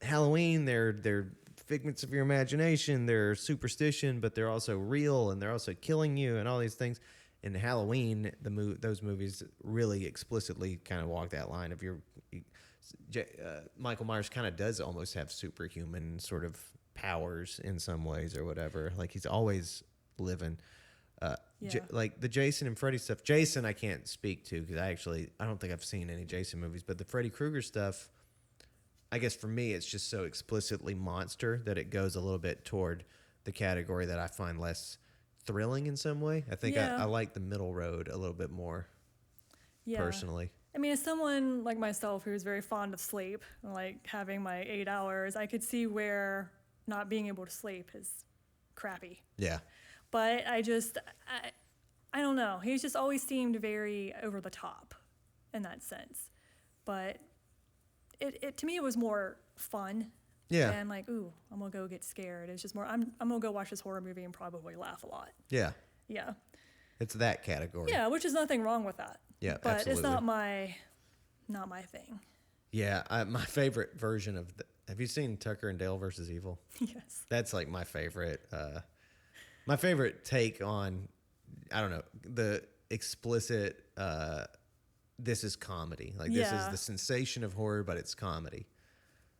S3: Halloween, they're figments of your imagination, they're superstition, but they're also real and they're also killing you and all these things. In Halloween, those movies really explicitly kind of walk that line of Michael Myers kind of does almost have superhuman sort of powers in some ways or whatever. Like he's always living.
S2: Yeah.
S3: Like the Jason and Freddy stuff. Jason I can't speak to because I don't think I've seen any Jason movies, but the Freddy Krueger stuff, I guess for me it's just so explicitly monster that it goes a little bit toward the category that I find less thrilling in some way. I think
S2: Yeah.
S3: I like the middle road a little bit more
S2: Yeah.
S3: personally.
S2: I mean, as someone like myself who's very fond of sleep, like having my 8 hours, I could see where not being able to sleep is crappy.
S3: Yeah.
S2: But I don't know. He's just always seemed very over the top in that sense. But it to me, it was more fun.
S3: Yeah.
S2: And like, ooh, I'm gonna go get scared. It's just more, I'm gonna go watch this horror movie and probably laugh a lot.
S3: Yeah.
S2: Yeah.
S3: It's that category.
S2: Yeah, which is nothing wrong with that.
S3: Yeah,
S2: But
S3: absolutely.
S2: it's not my thing.
S3: Yeah, my favorite version of have you seen Tucker and Dale versus Evil?
S2: Yes.
S3: That's like my favorite take on, I don't know, the explicit this is comedy. Like this is
S2: Yeah.
S3: the sensation of horror, but it's comedy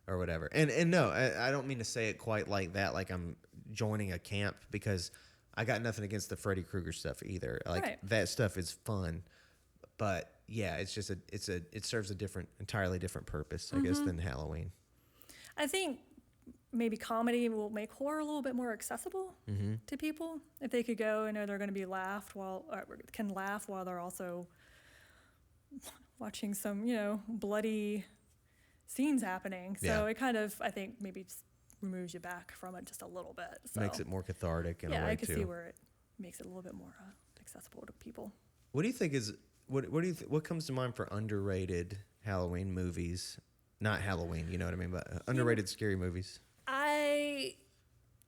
S3: or whatever. And no, I don't mean to say it quite like that, like I'm joining a camp, because I got nothing against the Freddy Krueger stuff either. Like
S2: Right.
S3: that stuff is fun, but yeah, it's just it serves a entirely different purpose, I guess, than Halloween.
S2: I think maybe comedy will make horror a little bit more accessible
S3: Mm-hmm.
S2: to people. If they could go and know they're going to be laughed while, or can laugh while they're also watching some, bloody scenes happening. So
S3: Yeah.
S2: it kind of, I think, maybe just removes you back from it just a little bit. So
S3: Makes it more cathartic in a
S2: yeah,
S3: way
S2: I can
S3: too.
S2: see where it makes it a little bit more accessible to people.
S3: What do you think is what comes to mind for underrated Halloween movies? Not Halloween, you know what I mean, but underrated scary movies.
S2: I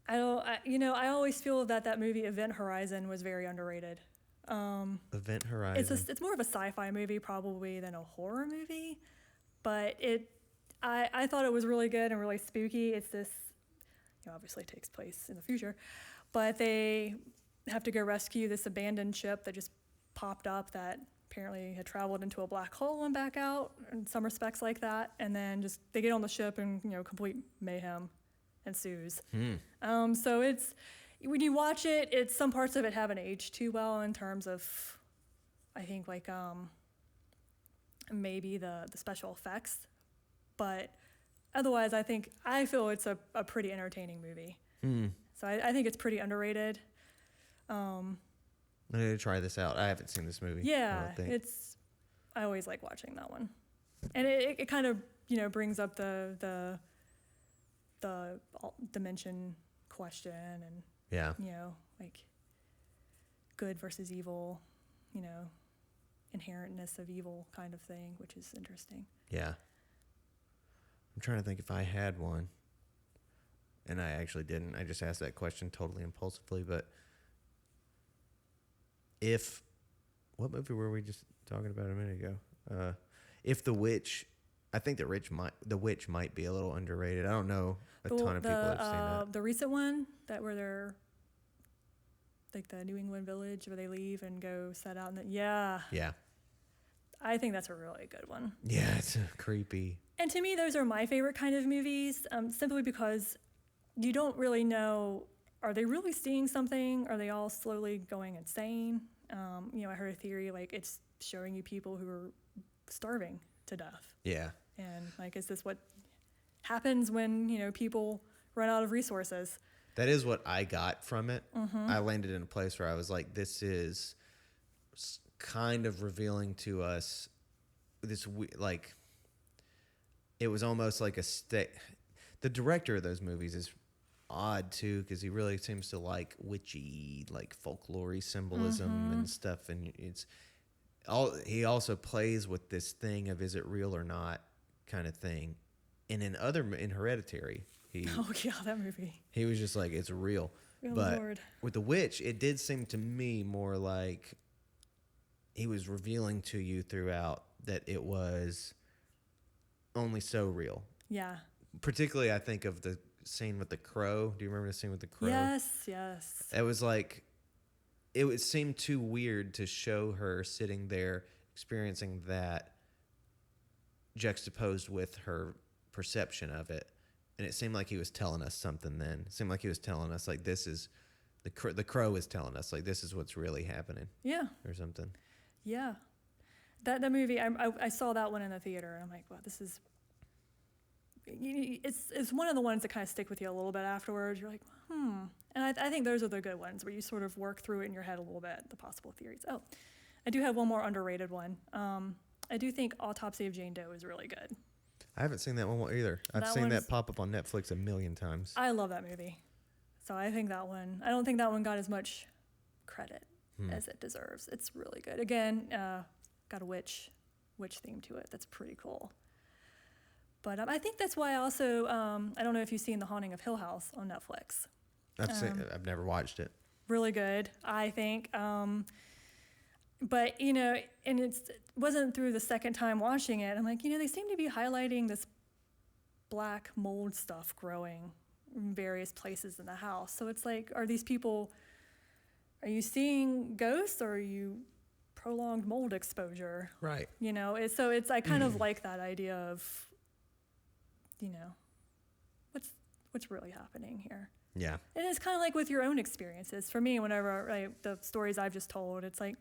S2: don't, I always feel that movie Event Horizon was very underrated.
S3: Event Horizon.
S2: It's more of a sci-fi movie probably than a horror movie, but I thought it was really good and really spooky. It's this, obviously it takes place in the future, but they have to go rescue this abandoned ship that just popped up that apparently had traveled into a black hole and back out in some respects like that. And then just they get on the ship and, complete mayhem ensues. So it's, when you watch it, some parts of it haven't aged too well in terms of, I think like maybe the special effects, but otherwise I feel it's a pretty entertaining movie. So I think it's pretty underrated.
S3: I need to try this out. I haven't seen this movie. I
S2: Yeah,
S3: don't think.
S2: I always like watching that one, and it kind of brings up the dimension question and
S3: Yeah.
S2: like good versus evil, inherentness of evil kind of thing, which is interesting.
S3: Yeah. I'm trying to think if I had one. And I actually didn't. I just asked that question totally impulsively. But what movie were we just talking about a minute ago? If The Witch, I think The Witch might be a little underrated. I don't know a ton of people have seen that.
S2: The recent one where they're like the New England village where they leave and go set out yeah. I think that's a really good one.
S3: Yeah, it's creepy.
S2: And to me, those are my favorite kind of movies, simply because you don't really know, are they really seeing something? Are they all slowly going insane? I heard a theory, like it's showing you people who are starving to death.
S3: Yeah.
S2: And like, is this what happens when, people run out of resources?
S3: That is what I got from it.
S2: Mm-hmm.
S3: I landed in a place where I was like, this is kind of revealing to us this, like, it was almost like the director of those movies is odd too, because he really seems to like witchy, like folklore symbolism and stuff. And he also plays with this thing of, is it real or not kind of thing. And in Hereditary,
S2: Oh yeah, that movie.
S3: he was just like, it's real.
S2: Oh,
S3: But
S2: Lord.
S3: with The Witch, it did seem to me more like he was revealing to you throughout that it was only so real.
S2: Yeah.
S3: Particularly, I think of the scene with the crow. Do you remember the scene with the crow?
S2: Yes.
S3: It was like, it would seem too weird to show her sitting there experiencing that juxtaposed with her perception of it. And it seemed like he was telling us something then. It seemed like he was telling us, like, this is, the crow is telling us, like, this is what's really happening
S2: Yeah.
S3: or something.
S2: Yeah. That movie, I saw that one in the theater, and I'm like, wow, this is, it's one of the ones that kind of stick with you a little bit afterwards. You're like, And I think those are the good ones where you sort of work through it in your head a little bit, the possible theories. Oh, I do have one more underrated one. I do think Autopsy of Jane Doe is really good.
S3: I haven't seen that one either. I've
S2: That
S3: seen
S2: one's-
S3: that pop up on Netflix a million times.
S2: I love that movie. So I think that one, I don't think that one got as much credit as it deserves. It's really good. Again, got a witch theme to it. That's pretty cool. But I think that's why also, I don't know if you've seen The Haunting of Hill House on Netflix.
S3: I've never watched it.
S2: Really good, I think. But, and it wasn't through the second time watching it. I'm like, they seem to be highlighting this black mold stuff growing in various places in the house. So it's like, are you seeing ghosts or are you prolonged mold exposure?
S3: Right.
S2: I kind of like that idea of, what's really happening here.
S3: Yeah.
S2: And it's kind of like with your own experiences. For me, whenever the stories I've just told, it's like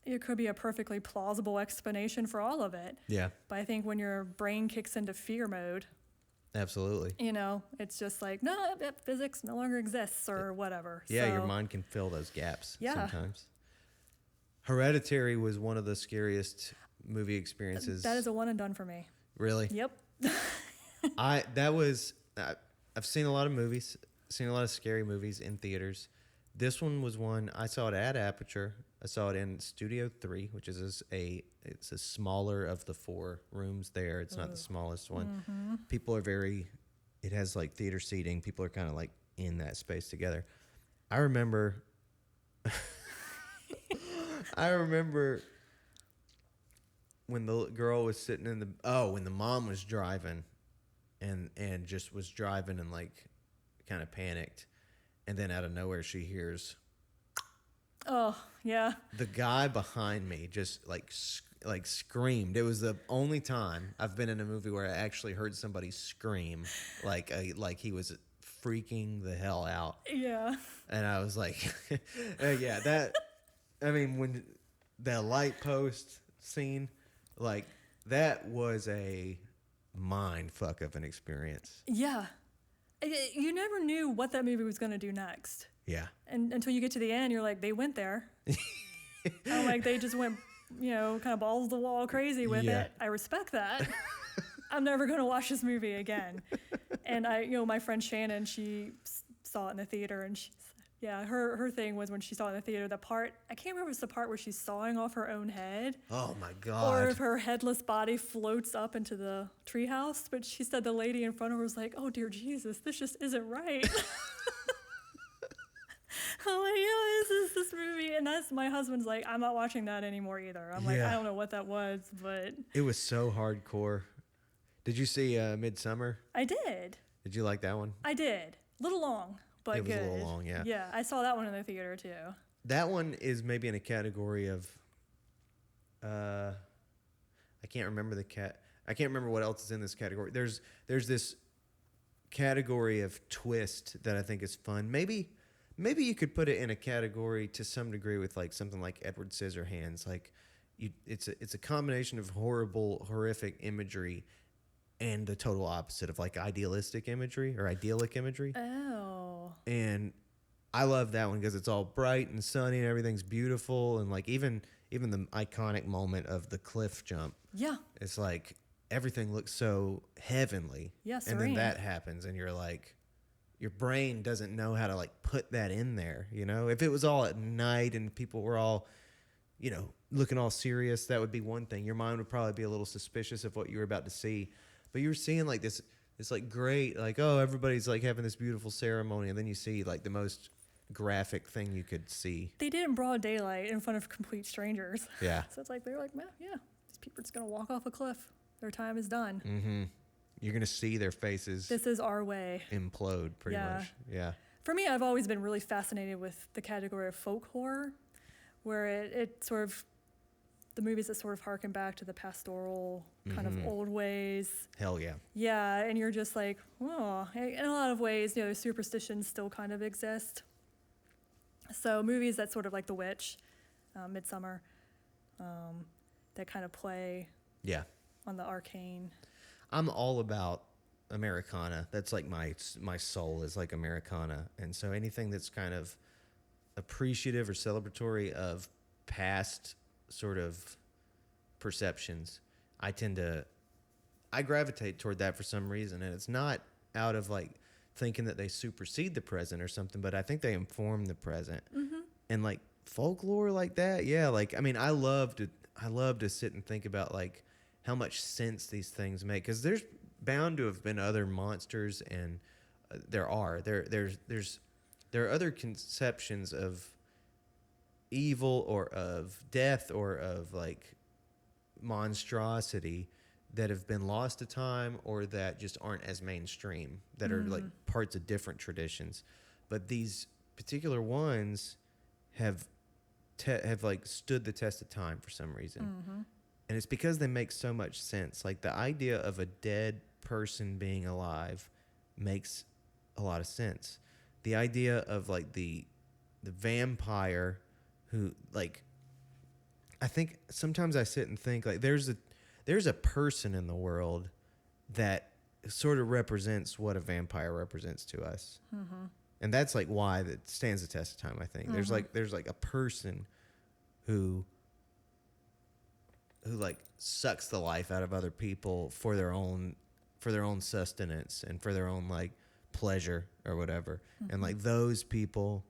S2: it could be a perfectly plausible explanation for all of it.
S3: Yeah.
S2: But I think when your brain kicks into fear mode,
S3: Absolutely.
S2: You know, it's just like, no, physics no longer exists or whatever.
S3: Yeah, your
S2: So,
S3: mind can fill those gaps
S2: Yeah.
S3: sometimes. Hereditary was one of the scariest movie experiences.
S2: That is a one and done for me.
S3: Really?
S2: Yep.
S3: I've seen a lot of movies, seen a lot of scary movies in theaters. This one was one I saw it at Aperture. I saw it in Studio 3, which is it's a smaller of the 4 rooms there. It's not the smallest one. People are it has like theater seating. People are kind of like in that space together. I remember when the girl was sitting when the mom was driving and just was driving and like kind of panicked, and then out of nowhere she hears
S2: Oh, yeah.
S3: the guy behind me just like screamed. It was the only time I've been in a movie where I actually heard somebody scream like he was freaking the hell out.
S2: Yeah.
S3: And I was like, when that light post scene, like that was a mind fuck of an experience.
S2: Yeah. You never knew what that movie was going to do next.
S3: Yeah.
S2: And until you get to the end, you're like, they went there. I'm like, they just went, kind of balls to the wall crazy with
S3: Yeah.
S2: it. I respect that. I'm never going to watch this movie again. And my friend Shannon, she saw it in the theater, and her thing was when she saw it in the theater, the part, I can't remember if it's the part where she's sawing off her own head.
S3: Oh my God.
S2: Or if her headless body floats up into the treehouse. But she said the lady in front of her was like, oh, dear Jesus, this just isn't right. I'm like, this movie. And my husband's like, I'm not watching that anymore either. I'm like,
S3: Yeah.
S2: I don't know what that was, but
S3: It was so hardcore. Did you see Midsummer?
S2: I did.
S3: Did you like that one?
S2: I did. A little long, but
S3: It was a
S2: good.
S3: little long, yeah.
S2: Yeah, I saw that one in the theater too.
S3: That one is maybe in a category of, I can't remember I can't remember what else is in this category. There's this category of twist that I think is fun. Maybe you could put it in a category to some degree with like something like Edward Scissorhands. Like, it's a combination of horrific imagery and the total opposite of like idealistic imagery or idyllic imagery.
S2: Oh.
S3: And I love that one because it's all bright and sunny and everything's beautiful, and like even the iconic moment of the cliff jump.
S2: Yeah.
S3: It's like everything looks so heavenly.
S2: Yeah,
S3: and then
S2: serene.
S3: that happens and you're like, your brain doesn't know how to like put that in there, If it was all at night and people were all, looking all serious, that would be one thing. Your mind would probably be a little suspicious of what you were about to see. But you were seeing like this like great, like, oh, everybody's like having this beautiful ceremony, and then you see like the most graphic thing you could see.
S2: They did it in broad daylight in front of complete strangers.
S3: Yeah.
S2: So it's like, they're like, man, yeah, these people are just going to walk off a cliff. Their time is done.
S3: Mm-hmm. You're gonna see their faces
S2: This is our way.
S3: implode pretty
S2: Yeah.
S3: much. Yeah.
S2: For me, I've always been really fascinated with the category of folk horror, where it sort of, the movies that sort of harken back to the pastoral kind of old ways.
S3: Hell yeah.
S2: Yeah, and you're just like, oh, in a lot of ways, those superstitions still kind of exist. So movies that sort of like The Witch, Midsummer, that kind of play
S3: Yeah.
S2: on the arcane.
S3: I'm all about Americana. That's like my soul is like Americana. And so anything that's kind of appreciative or celebratory of past sort of perceptions, I gravitate toward that for some reason. And it's not out of like thinking that they supersede the present or something, but I think they inform the present. Mm-hmm. And like folklore like that, yeah. Like, I mean, I love to sit and think about like how much sense these things make, because there's bound to have been other monsters, and there are other conceptions of evil or of death or of like monstrosity that have been lost to time or that just aren't as mainstream, that are like parts of different traditions. But these particular ones have like stood the test of time for some reason. Mm-hmm. And it's because they make so much sense. Like the idea of a dead person being alive makes a lot of sense. The idea of like the vampire who, like, I think sometimes I sit and think like there's a person in the world that sort of represents what a vampire represents to us. And that's like why that stands the test of time, I think. There's like a person who like sucks the life out of other people for their own sustenance and for their own like pleasure or whatever. And like those people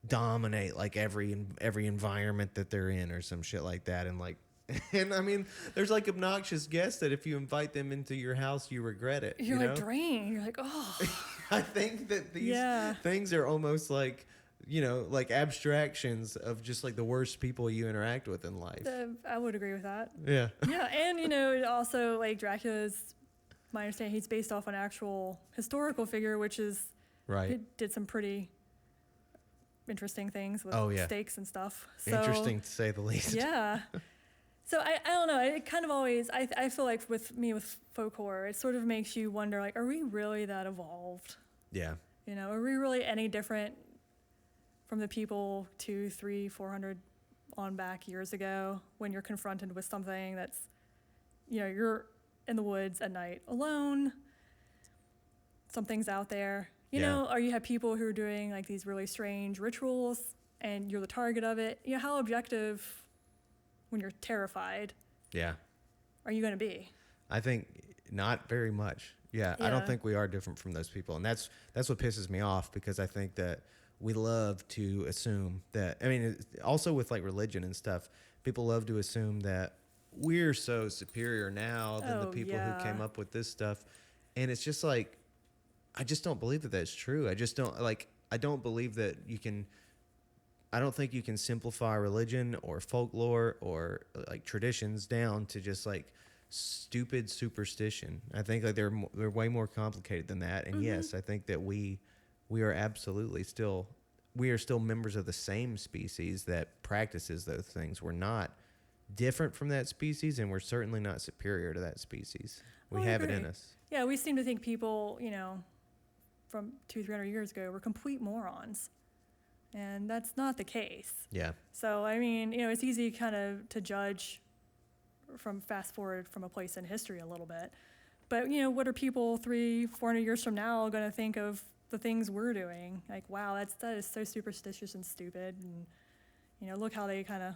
S3: dominate like every environment that they're in or some shit like that. And like, and I mean, there's like obnoxious guests that if you invite them into your house, you regret it.
S2: You're
S3: you
S2: like
S3: know?
S2: drained. You're like, oh.
S3: I think that these
S2: Yeah.
S3: things are almost like, you know, like abstractions of just like the worst people you interact with in life.
S2: I would agree with that.
S3: Yeah.
S2: Yeah, and you know, also like Dracula's, my understanding, he's based off an actual historical figure, which is
S3: Right.
S2: he did some pretty interesting things with
S3: Oh, yeah.
S2: stakes and stuff. So,
S3: Interesting to say the least.
S2: Yeah. So I don't know. It kind of always I feel like with folk horror, it sort of makes you wonder like, are we really that evolved?
S3: Yeah.
S2: You know, are we really any different from the people 200, 300, 400 on back years ago when you're confronted with something that's, you know, you're in the woods at night alone, something's out there, you
S3: Yeah.
S2: know, or you have people who are doing like these really strange rituals and you're the target of it. You know, how objective when you're terrified
S3: Yeah.
S2: are you going to be?
S3: I think not very much. Yeah. I don't
S2: Yeah.
S3: think we are different from those people. And that's what pisses me off because I think that we love to assume that, I mean, also with like religion and stuff, people love to assume that we're so superior now than the
S2: Oh,
S3: people
S2: yeah.
S3: who came up with this stuff. And it's just like, I just don't believe that that's true. I just don't like, I don't believe that you can, I don't think you can simplify religion or folklore or like traditions down to just like stupid superstition. I think like they're way more complicated than that. And yes, I think that we are absolutely still members of the same species that practices those things. We're not different from that species, and we're certainly not superior to that species. We
S2: Oh, I
S3: have it in
S2: agree.
S3: us.
S2: Yeah, we seem to think people, you know, from 200-300 years ago were complete morons. And that's not the case.
S3: Yeah.
S2: So, I mean, you know, it's easy kind of to judge from fast forward from a place in history a little bit. But, you know, what are people 300-400 years from now going to think of the things we're doing? Like, wow, that is so superstitious and stupid. And, you know, look how they kind of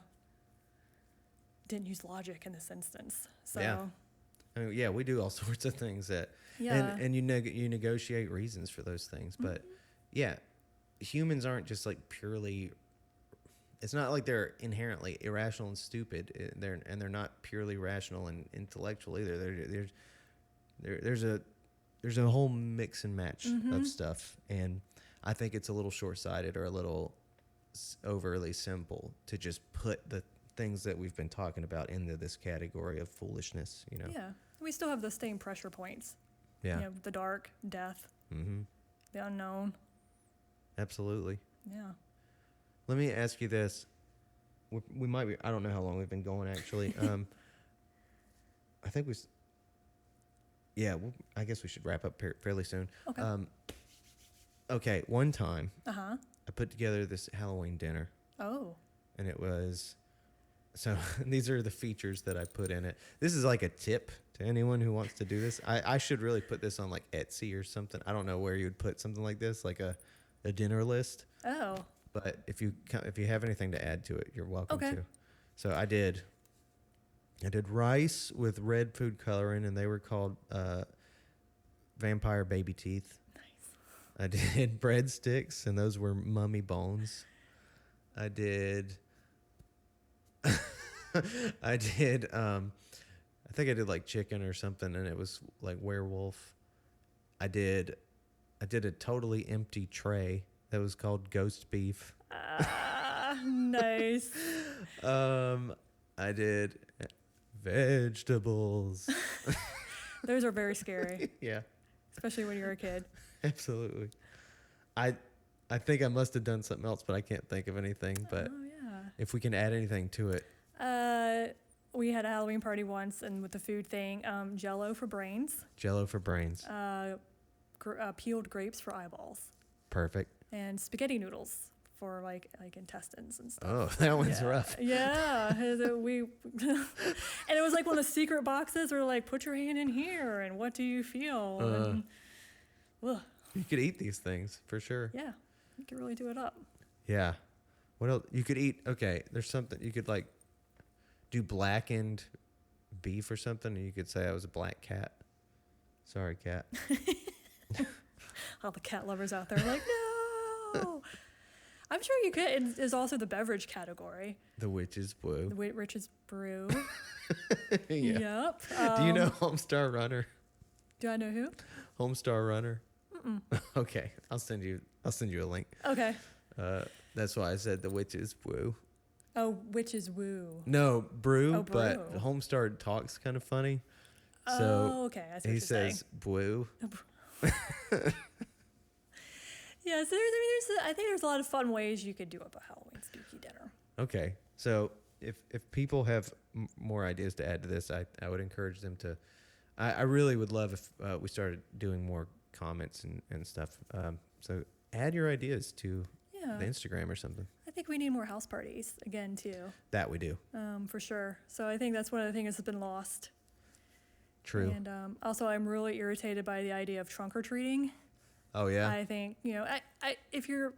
S2: didn't use logic in this instance. So,
S3: Yeah. I mean, yeah, we do all sorts of things that,
S2: yeah.
S3: and you negotiate reasons for those things. But yeah, humans aren't just like purely. It's not like they're inherently irrational and stupid. They're not purely rational and intellectual either. There's a whole mix and match of stuff, and I think it's a little short-sighted or a little overly simple to just put the things that we've been talking about into this category of foolishness. You know.
S2: Yeah. We still have the same pressure points.
S3: Yeah.
S2: You know, the dark, death,
S3: Mm-hmm.
S2: the unknown.
S3: Absolutely.
S2: Yeah.
S3: Let me ask you this. We might be, I don't know how long we've been going actually. I think I guess we should wrap up fairly soon.
S2: Okay.
S3: Okay. One time
S2: Uh-huh.
S3: I put together this Halloween dinner
S2: Oh.
S3: and it was, so these are the features that I put in it. This is like a tip to anyone who wants to do this. I should really put this on like Etsy or something. I don't know where you would put something like this, like a dinner list.
S2: Oh.
S3: But if you have anything to add to it, you're welcome
S2: Okay.
S3: to. So I did rice with red food coloring, and they were called vampire baby teeth.
S2: Nice.
S3: I did breadsticks, and those were mummy bones. I did. I think I did like chicken or something, and it was like werewolf. I did a totally empty tray that was called ghost beef.
S2: Nice.
S3: I did vegetables.
S2: Those are very scary,
S3: Yeah,
S2: especially when you're a kid.
S3: absolutely. I think I must have done something else, but I can't think of anything. But
S2: Oh, yeah.
S3: if we can add anything to it,
S2: We had a Halloween party once, and with the food thing, Jell-O for brains,
S3: Jell-O for brains.
S2: peeled grapes for eyeballs,
S3: Perfect.
S2: and spaghetti noodles for like intestines and stuff.
S3: Oh, that one's
S2: Yeah.
S3: rough.
S2: Yeah, and it was like one of the secret boxes where like put your hand in here and what do you feel? And, ugh,
S3: You could eat these things for sure.
S2: yeah, you can really do it up.
S3: Yeah. What else? You could eat. Okay, there's something you could like do blackened beef or something, and you could say I was a black cat. Sorry, cat.
S2: All the cat lovers out there are like, no. I'm sure you could. It is also the beverage category.
S3: The witch's
S2: The
S3: blue.
S2: Rich's Brew.
S3: Yeah.
S2: Yep.
S3: Do you know Homestar Runner?
S2: Do I know who?
S3: Homestar Runner. Okay, I'll send you a link.
S2: Okay.
S3: That's why I said the witch's brew.
S2: Oh, Witch's Woo.
S3: No, brew,
S2: Oh,
S3: but
S2: brew.
S3: Homestar talks kind of funny.
S2: Oh,
S3: So
S2: okay. I see what
S3: he
S2: you're
S3: says brew.
S2: Yeah, so I think there's a lot of fun ways you could do up a Halloween spooky dinner.
S3: Okay, so if people have more ideas to add to this, I would encourage them to. I really would love if we started doing more comments and stuff. So add your ideas to
S2: Yeah.
S3: the Instagram or something.
S2: I think we need more house parties again too,
S3: That we do.
S2: for sure. So I think that's one of the things that's been lost.
S3: True.
S2: And also, I'm really irritated by the idea of trunk or treating.
S3: Oh yeah.
S2: I think if you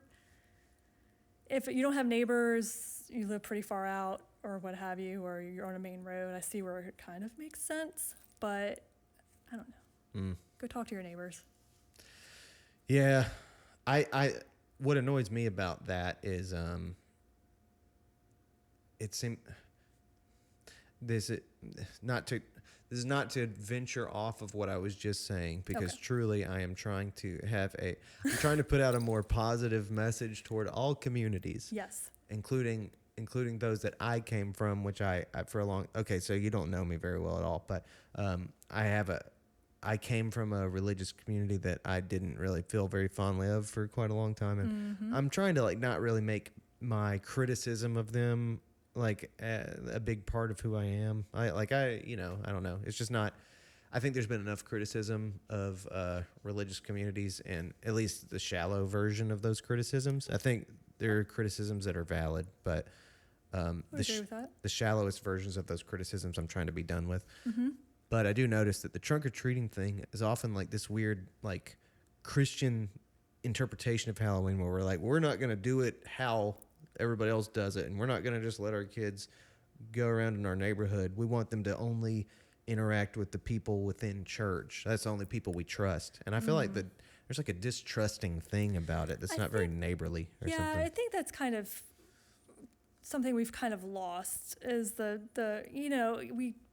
S2: don't have neighbors, you live pretty far out or what have you, or you're on a main road, I see where it kind of makes sense, but I don't know. Go talk to your neighbors.
S3: Yeah, I what annoys me about that is it seems this is not to venture off of what I was just saying, because
S2: Okay.
S3: truly I am trying to I'm trying to put out a more positive message toward all communities,
S2: Yes.
S3: including those that I came from, which I for a long, okay, so you don't know me very well at all, but I came from a religious community that I didn't really feel very fondly of for quite a long time, and I'm trying to like not really make my criticism of them like a big part of who I am. I don't know. It's just not. I think there's been enough criticism of religious communities, and at least the shallow version of those criticisms. I think there are criticisms that are valid, but
S2: I would agree with that.
S3: the shallowest versions of those criticisms I'm trying to be done with. But I do notice that the trunk or treating thing is often like this weird like Christian interpretation of Halloween, where we're like, we're not going to do it how everybody else does it, and we're not going to just let our kids go around in our neighborhood. We want them to only interact with the people within church. That's the only people we trust. And I feel like that there's like a distrusting thing about it that's
S2: I
S3: not very neighborly or
S2: Yeah,
S3: something.
S2: I think that's kind of something we've kind of lost is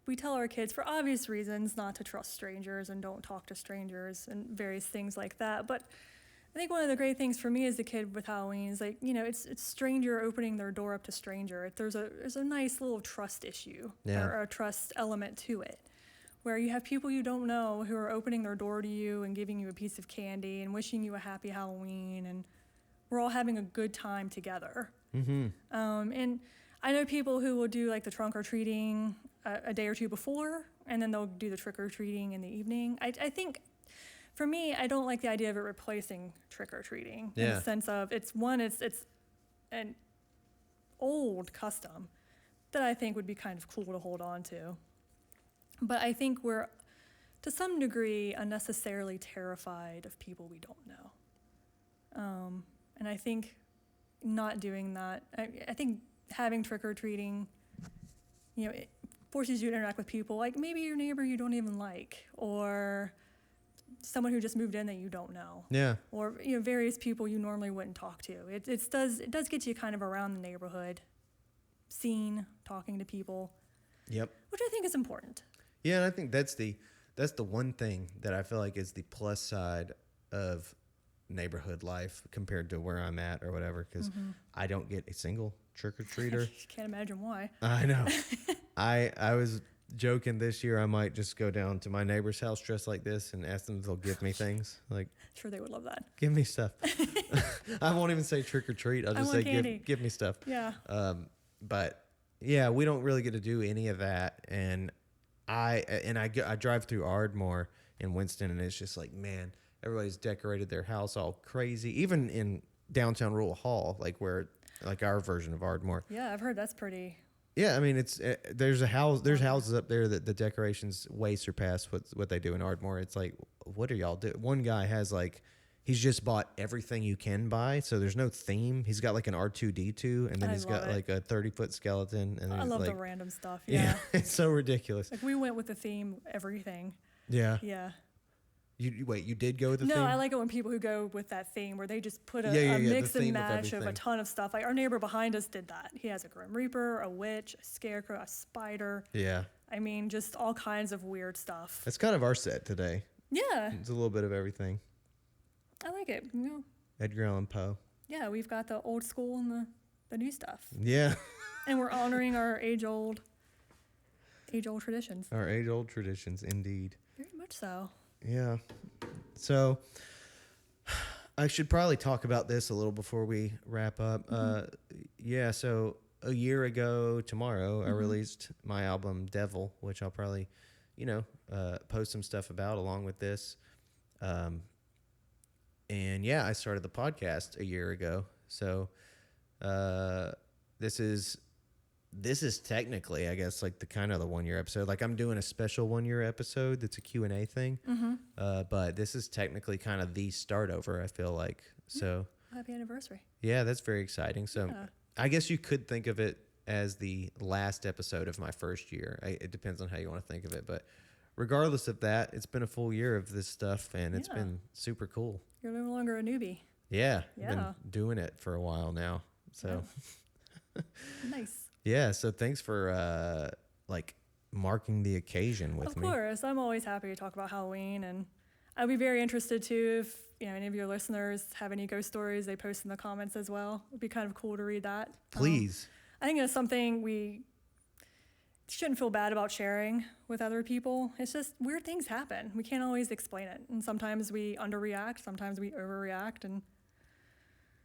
S2: we tell our kids for obvious reasons not to trust strangers and don't talk to strangers and various things like that. But I think one of the great things for me as a kid with Halloween is like, it's stranger opening their door up to stranger. There's a nice little trust issue or a trust element to it, where you have people you don't know who are opening their door to you and giving you a piece of candy and wishing you a happy Halloween, and we're all having a good time together. And I know people who will do like the trunk or treating a day or two before, and then they'll do the trick or treating in the evening. I think for me, I don't like the idea of it replacing trick or treating in
S3: Yeah.
S2: the sense of it's an old custom that I think would be kind of cool to hold on to. But I think we're, to some degree, unnecessarily terrified of people we don't know. And I think not doing that, I think having trick-or-treating, it forces you to interact with people, like maybe your neighbor you don't even like, or someone who just moved in that you don't know.
S3: Yeah.
S2: Or, various people you normally wouldn't talk to. It does get you kind of around the neighborhood, seen, talking to people,
S3: Yep.
S2: which I think is important.
S3: Yeah, and I think that's the one thing that I feel like is the plus side of neighborhood life compared to where I'm at or whatever, because I don't get a single trick-or-treater.
S2: Can't imagine why.
S3: I know. I was joking this year I might just go down to my neighbor's house dressed like this and ask them if they'll give me things. Like,
S2: Sure they would love that.
S3: give me stuff. I won't even say trick-or-treat. I'll
S2: I
S3: just
S2: want
S3: say
S2: candy.
S3: give me stuff.
S2: Yeah.
S3: But yeah, we don't really get to do any of that. And I drive through Ardmore in Winston, and it's just like, man, everybody's decorated their house all crazy. Even in downtown Rule Hall, like our version of Ardmore.
S2: Yeah, I've heard that's pretty.
S3: Yeah, I mean, it's there's houses up there that the decorations way surpass what they do in Ardmore. It's like, what are y'all doing? One guy has like, he's just bought everything you can buy, so there's no theme. He's got like an R2D2, and then
S2: I
S3: he's got
S2: love it.
S3: like a 30-foot skeleton. And
S2: I
S3: there's,
S2: love
S3: like,
S2: the random stuff.
S3: yeah,
S2: Yeah.
S3: it's so ridiculous.
S2: Like we went with the theme, everything.
S3: Yeah,
S2: Yeah.
S3: you did go with the
S2: No,
S3: theme?
S2: I like it when people who go with that theme where they just put a
S3: Yeah,
S2: a
S3: the
S2: mix
S3: theme
S2: and
S3: of
S2: match of a
S3: everything.
S2: ton of stuff. Like our neighbor behind us did that. He has a Grim Reaper, a witch, a scarecrow, a spider.
S3: Yeah,
S2: I mean, just all kinds of weird stuff.
S3: that's kind of our set today.
S2: Yeah,
S3: It's a little bit of everything.
S2: I like it. You know,
S3: Edgar Allan Poe.
S2: yeah, we've got the old school and the new stuff,
S3: Yeah,
S2: and we're honoring our age old traditions.
S3: our age-old traditions, indeed.
S2: Very much so.
S3: Yeah. So I should probably talk about this a little before we wrap up. Yeah, so a year ago tomorrow, I released my album Devil, which I'll probably, post some stuff about along with this. And yeah, I started the podcast a year ago. So this is technically, I guess, like the kind of the 1 year episode. Like I'm doing a special 1 year episode that's a Q&A thing. But this is technically kind of the start over, I feel like. So
S2: Happy anniversary.
S3: yeah, that's very exciting. So
S2: Yeah.
S3: I guess you could think of it as the last episode of my first year. It depends on how you want to think of it. But regardless of that, it's been a full year of this stuff, and it's
S2: Yeah.
S3: been super cool.
S2: You're no longer a newbie.
S3: Yeah, I've
S2: Yeah.
S3: been doing it for a while now. So
S2: Nice.
S3: yeah, so thanks for like marking the occasion with
S2: Of
S3: me.
S2: course, I'm always happy to talk about Halloween, and I'd be very interested too if any of your listeners have any ghost stories. They post in the comments as well. It'd be kind of cool to read that.
S3: Please.
S2: I think it's something we shouldn't feel bad about sharing with other people. It's just weird things happen. We can't always explain it, and sometimes we underreact, sometimes we overreact, and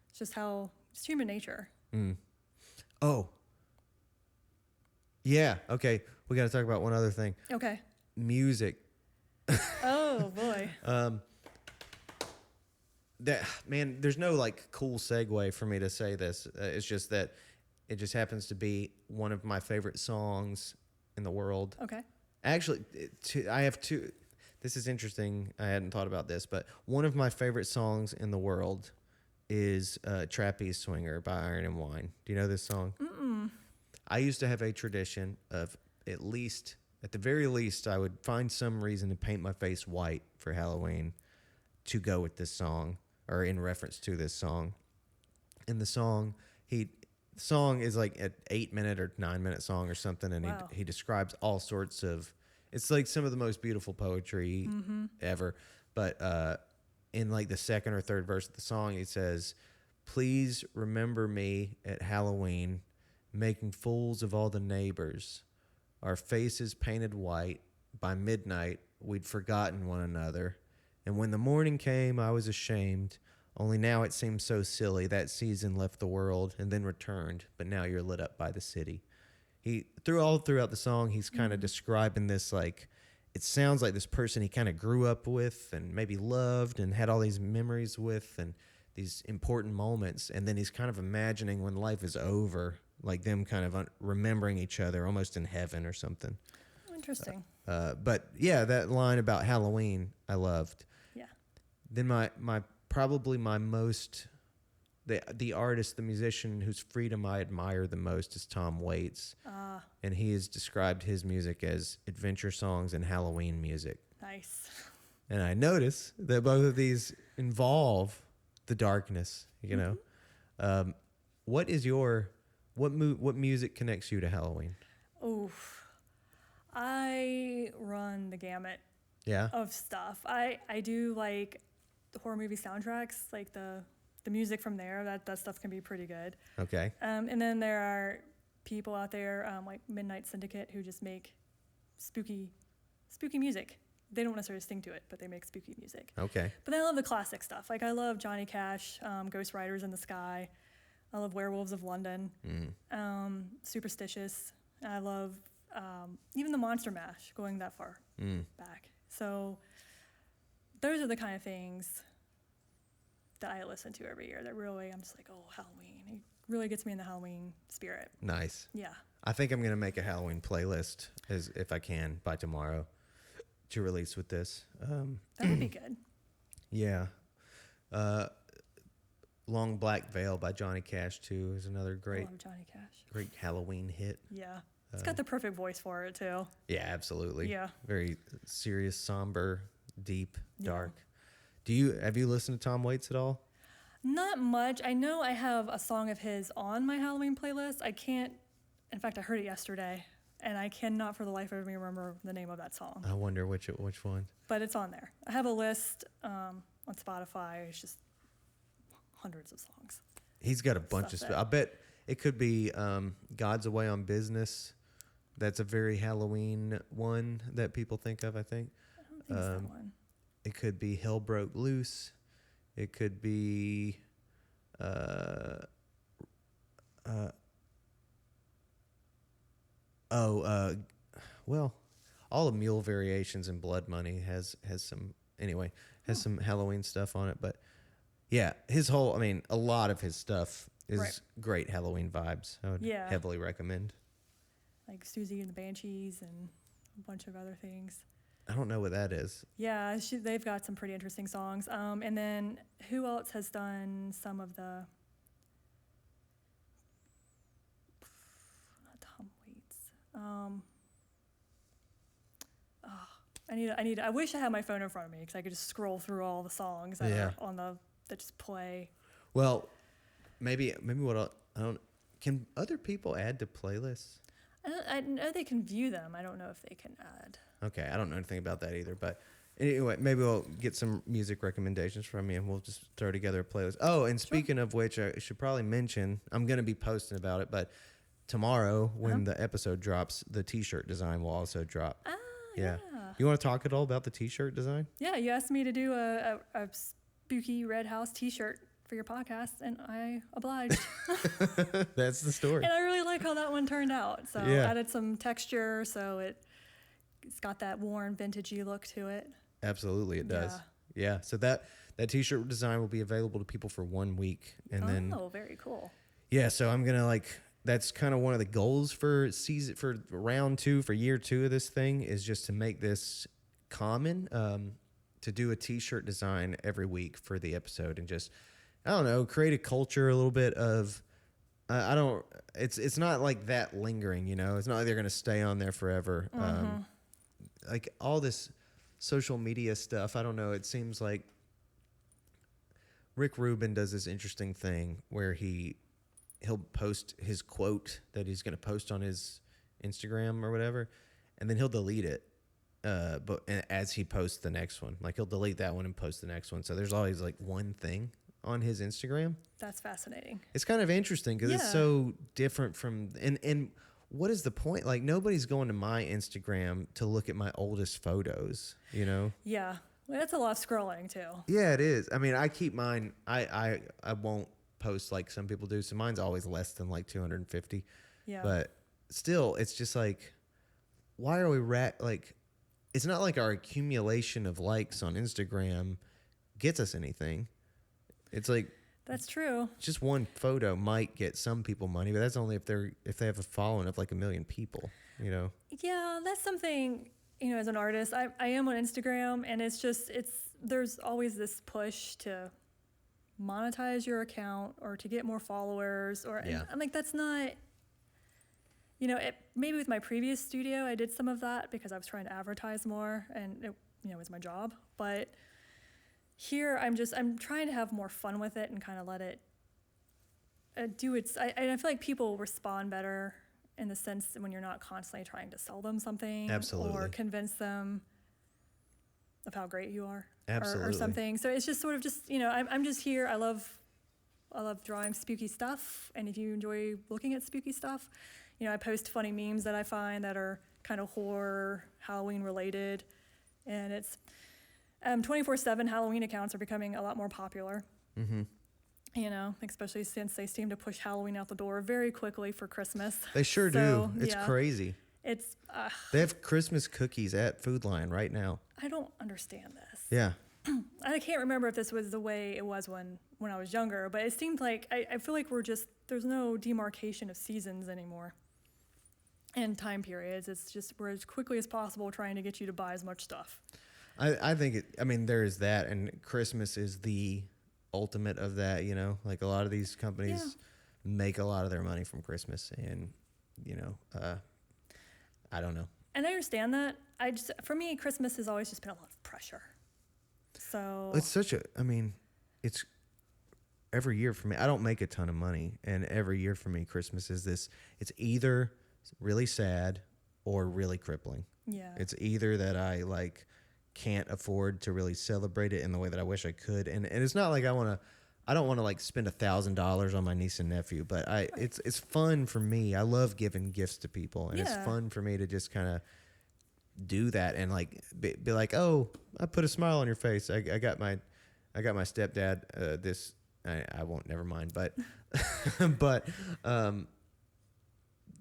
S2: it's just it's human nature.
S3: Oh. Yeah, okay. We got to talk about one other thing.
S2: Okay.
S3: Music.
S2: Oh boy.
S3: There's no like cool segue for me to say this. It's just that it just happens to be one of my favorite songs in the world.
S2: Okay.
S3: Actually, I have two. This is interesting. I hadn't thought about this, but one of my favorite songs in the world is Trapeze Swinger by Iron and Wine. Do you know this song? I used to have a tradition of at the very least, I would find some reason to paint my face white for Halloween to go with this song or in reference to this song. And the song is like an 8-minute or 9-minute song or something, and
S2: Wow.
S3: he describes all sorts of. It's like some of the most beautiful poetry ever. But in like the second or third verse of the song, he says, "Please remember me at Halloween, making fools of all the neighbors. Our faces painted white. By midnight, we'd forgotten one another. And when the morning came, I was ashamed. Only now it seems so silly. That season left the world and then returned, but now you're lit up by the city." Throughout the song, he's kind of describing this, like, it sounds like this person he kind of grew up with and maybe loved and had all these memories with and these important moments. And then he's kind of imagining when life is over, like them kind of remembering each other almost in heaven or something.
S2: Oh, interesting.
S3: But yeah, that line about Halloween, I loved.
S2: Yeah.
S3: Then my most, the artist, the musician whose freedom I admire the most is Tom Waits. And he has described his music as adventure songs and Halloween music.
S2: Nice.
S3: And I notice that both of these involve the darkness, What music connects you to Halloween?
S2: Oof. I run the gamut
S3: Yeah?
S2: of stuff. I do like the horror movie soundtracks, like the music from there. That stuff can be pretty good.
S3: Okay.
S2: And then there are people out there like Midnight Syndicate who just make spooky music. They don't necessarily sing to it, but they make spooky music.
S3: Okay.
S2: But I love the classic stuff. Like I love Johnny Cash, Ghost Riders in the Sky. I love Werewolves of London. Superstitious. I love even the Monster Mash, going that far back. So those are the kind of things that I listen to every year that really, I'm just like, oh, Halloween. It really gets me in the Halloween spirit.
S3: Nice.
S2: Yeah.
S3: I think I'm going to make a Halloween playlist as if I can by tomorrow to release with this.
S2: That would be good.
S3: Yeah. Long Black Veil by Johnny Cash too is another
S2: I
S3: great
S2: love Johnny Cash.
S3: great Halloween hit.
S2: Yeah. It's got the perfect voice for it, too.
S3: Yeah, absolutely.
S2: Yeah.
S3: Very serious, somber, deep,
S2: Yeah.
S3: dark. Have you listened to Tom Waits at all?
S2: Not much. I know I have a song of his on my Halloween playlist. I can't, in fact, I heard it yesterday, and I cannot for the life of me remember the name of that song.
S3: I wonder which one.
S2: But it's on there. I have a list on Spotify. It's just hundreds of songs.
S3: He's got a bunch of
S2: Stuff that-
S3: I bet it could be God's Away on Business. That's a very Halloween one that people think of, I think.
S2: I don't think it's that one.
S3: It could be Hell Broke Loose. It could be well, all of Mule Variations and Blood Money has some some Halloween stuff on it, but yeah, a lot of his stuff is
S2: Right.
S3: great Halloween vibes. I would
S2: Yeah.
S3: heavily recommend.
S2: Like Susie and the Banshees and a bunch of other things.
S3: I don't know what that is.
S2: Yeah, they've got some pretty interesting songs. And then who else has done some of the? Not Tom Waits. I wish I had my phone in front of me because I could just scroll through all the songs that
S3: Yeah.
S2: are on that just play.
S3: Well, maybe I don't. Can other people add to playlists?
S2: I know they can view them. I don't know if they can add.
S3: Okay, I don't know anything about that either. But anyway, maybe we'll get some music recommendations from you, and we'll just throw together a playlist. Oh, and speaking of which, I should probably mention I'm going to be posting about it, but tomorrow when the episode drops, the T-shirt design will also drop.
S2: Ah,
S3: Yeah.
S2: yeah.
S3: You want to talk at all about the T-shirt design?
S2: Yeah, you asked me to do a spooky Red House T-shirt for your podcast, and I obliged.
S3: That's the story.
S2: And I really like how that one turned out. So
S3: Yeah.
S2: added some texture, so it's got that worn vintagey look to it.
S3: Absolutely, it does. Yeah. So that T-shirt design will be available to people for 1 week, and then
S2: Very cool.
S3: yeah. So I'm gonna that's kind of one of the goals for round 2 for year 2 of this thing is just to make this common, to do a T-shirt design every week for the episode and just I don't know, create a culture a little bit of. It's not like that lingering, It's not like they're gonna stay on there forever. Like all this social media stuff, I don't know. It seems like Rick Rubin does this interesting thing where he'll post his quote that he's gonna post on his Instagram or whatever, and then he'll delete it. But as he posts the next one, like he'll delete that one and post the next one. So there's always like one thing on his Instagram.
S2: That's fascinating.
S3: It's kind of interesting because it's
S2: Yeah.
S3: so different from and what is the point? Like nobody's going to my Instagram to look at my oldest photos,
S2: Yeah. Well, that's a lot of scrolling too.
S3: Yeah, it is. I mean, I keep mine. I won't post like some people do. So mine's always less than like 250.
S2: Yeah.
S3: But still, it's just like, why are we like? It's not like our accumulation of likes on Instagram gets us anything. It's like
S2: That's true.
S3: just one photo might get some people money, but that's only if they have a following of like 1 million people.
S2: Yeah, that's something, as an artist, I am on Instagram, and there's always this push to monetize your account or to get more followers,
S3: Yeah.
S2: I'm like, that's not, maybe with my previous studio, I did some of that because I was trying to advertise more, and it was my job. But here, I'm trying to have more fun with it and kind of let it do its. I feel like people respond better in the sense that when you're not constantly trying to sell them something
S3: Absolutely.
S2: or convince them of how great you are
S3: Absolutely.
S2: or something. So it's just sort of just, I'm just here. I love drawing spooky stuff. And if you enjoy looking at spooky stuff, I post funny memes that I find that are kind of horror, Halloween related. And it's 24/7 Halloween accounts are becoming a lot more popular.
S3: Mm-hmm.
S2: Especially since they seem to push Halloween out the door very quickly for Christmas.
S3: They sure
S2: So,
S3: do. It's
S2: yeah.
S3: crazy.
S2: It's
S3: They have Christmas cookies at Food Lion right now.
S2: I don't understand this.
S3: Yeah.
S2: I can't remember if this was the way it was when I was younger, but it seemed like I feel like there's no demarcation of seasons anymore and time periods. It's just we're as quickly as possible trying to get you to buy as much stuff.
S3: I think there is that, and Christmas is the ultimate of that, like a lot of these companies make a lot of their money from Christmas, and I don't know.
S2: And I understand that. For me, Christmas has always just been a lot of pressure. So
S3: It's it's every year for me. I don't make a ton of money, and every year for me, Christmas is this. It's either really sad or really crippling.
S2: yeah,
S3: It's either that I can't afford to really celebrate it in the way that I wish I could, and it's not like I don't want to spend $1,000 on my niece and nephew, but it's fun for me. I love giving gifts to people, and it's
S2: Yeah.
S3: fun for me to just kind of do that and be like, oh, I put a smile on your face. I got my stepdad this. I won't. Never mind. But but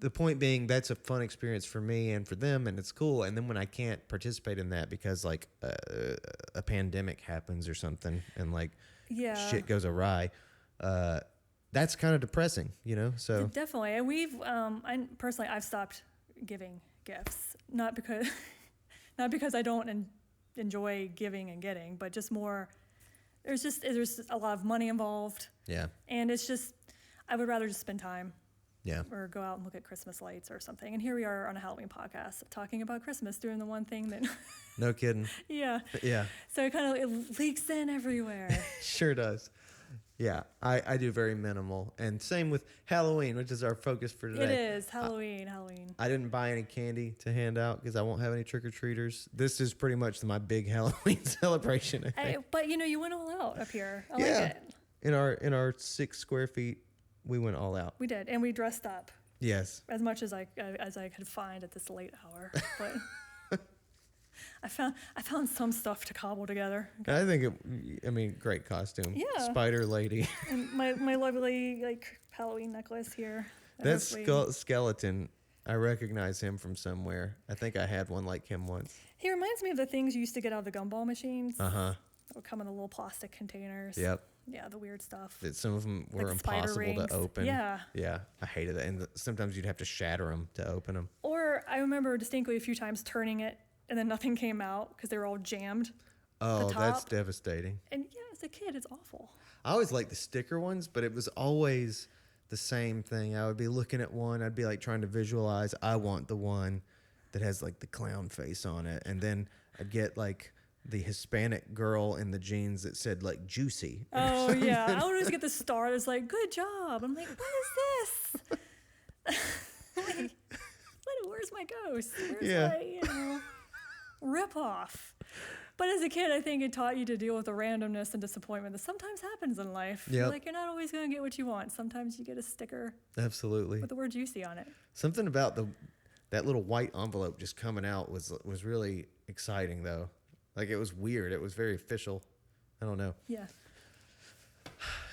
S3: the point being, that's a fun experience for me and for them, and it's cool. And then when I can't participate in that because a pandemic happens or something, and
S2: yeah,
S3: shit goes awry, that's kind of depressing, So
S2: definitely. And I've stopped giving gifts, not because I don't enjoy giving and getting, but just more. There's a lot of money involved,
S3: yeah,
S2: and it's just I would rather just spend time.
S3: yeah.
S2: Or go out and look at Christmas lights or something. And here we are on a Halloween podcast talking about Christmas, doing the one thing that,
S3: No kidding.
S2: yeah.
S3: Yeah,
S2: So it leaks in everywhere.
S3: sure does. Yeah, I do very minimal, and same with Halloween, which is our focus for today.
S2: It is Halloween.
S3: I didn't buy any candy to hand out because I won't have any trick-or-treaters. This is pretty much my big Halloween celebration, I think.
S2: But you went all out up here. I like
S3: Yeah.
S2: it.
S3: In our 6 square feet, we went all out.
S2: We did, and we dressed up
S3: Yes.
S2: as much as I could find at this late hour. But I found some stuff to cobble together.
S3: I think great costume.
S2: Yeah.
S3: Spider Lady.
S2: And my lovely Halloween necklace here.
S3: That
S2: Hopefully-
S3: skeleton, I recognize him from somewhere. I think I had one like him once.
S2: He reminds me of the things you used to get out of the gumball machines.
S3: Uh-huh.
S2: That would come in the little plastic containers.
S3: Yep.
S2: Yeah, the weird stuff.
S3: That some of them were
S2: Like the spider
S3: impossible
S2: rings.
S3: to open.
S2: Yeah.
S3: Yeah, I hated that. And sometimes you'd have to shatter them to open them.
S2: Or I remember distinctly a few times turning it and then nothing came out because they were all jammed.
S3: Oh, that's
S2: top.
S3: devastating.
S2: And yeah, as a kid, it's awful.
S3: I always liked the sticker ones, but it was always the same thing. I would be looking at one, I'd be trying to visualize, I want the one that has the clown face on it. And then I'd get the Hispanic girl in the jeans that said juicy.
S2: Oh, yeah. I would always get the star that's like, good job. I'm like, what is this? Where's my ghost? Where's
S3: Yeah.
S2: my, rip off? But as a kid, I think it taught you to deal with the randomness and disappointment that sometimes happens in life.
S3: Yep.
S2: You're not always going to get what you want. Sometimes you get a sticker
S3: Absolutely.
S2: with the word juicy on it.
S3: Something about that little white envelope just coming out was really exciting, though. It was weird. It was very official. I don't know.
S2: Yeah.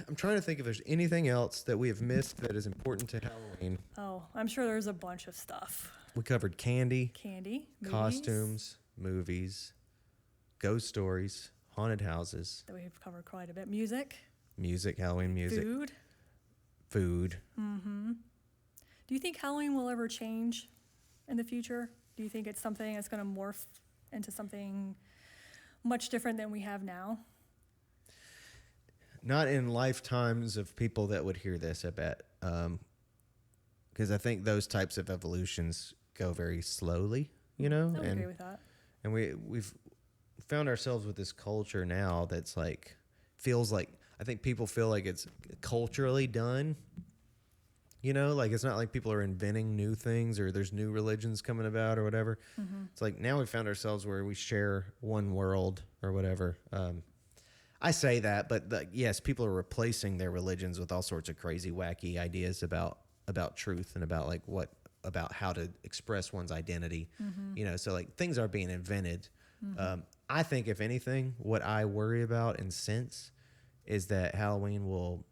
S3: I'm trying to think if there's anything else that we have missed that is important to Halloween.
S2: Oh, I'm sure there's a bunch of stuff.
S3: We covered candy,
S2: Candy, movies
S3: costumes, movies, ghost stories, haunted houses,
S2: that we've covered quite a bit. Music,
S3: music, Halloween music,
S2: food.
S3: food.
S2: Do you think Halloween will ever change in the future? Do you think it's something that's going to morph into something much different than we have now?
S3: Not in lifetimes of people that would hear this, I bet. Because I think those types of evolutions go very slowly,
S2: I would agree with that.
S3: And we've found ourselves with this culture now that's feels like, I think people feel like it's culturally done. It's not like people are inventing new things or there's new religions coming about or whatever.
S2: Mm-hmm.
S3: It's now we found ourselves where we share one world or whatever. I say that, but yes, people are replacing their religions with all sorts of crazy, wacky ideas about truth and about how to express one's identity.
S2: Mm-hmm.
S3: So things are being invented. I think if anything, what I worry about and sense is that Halloween will,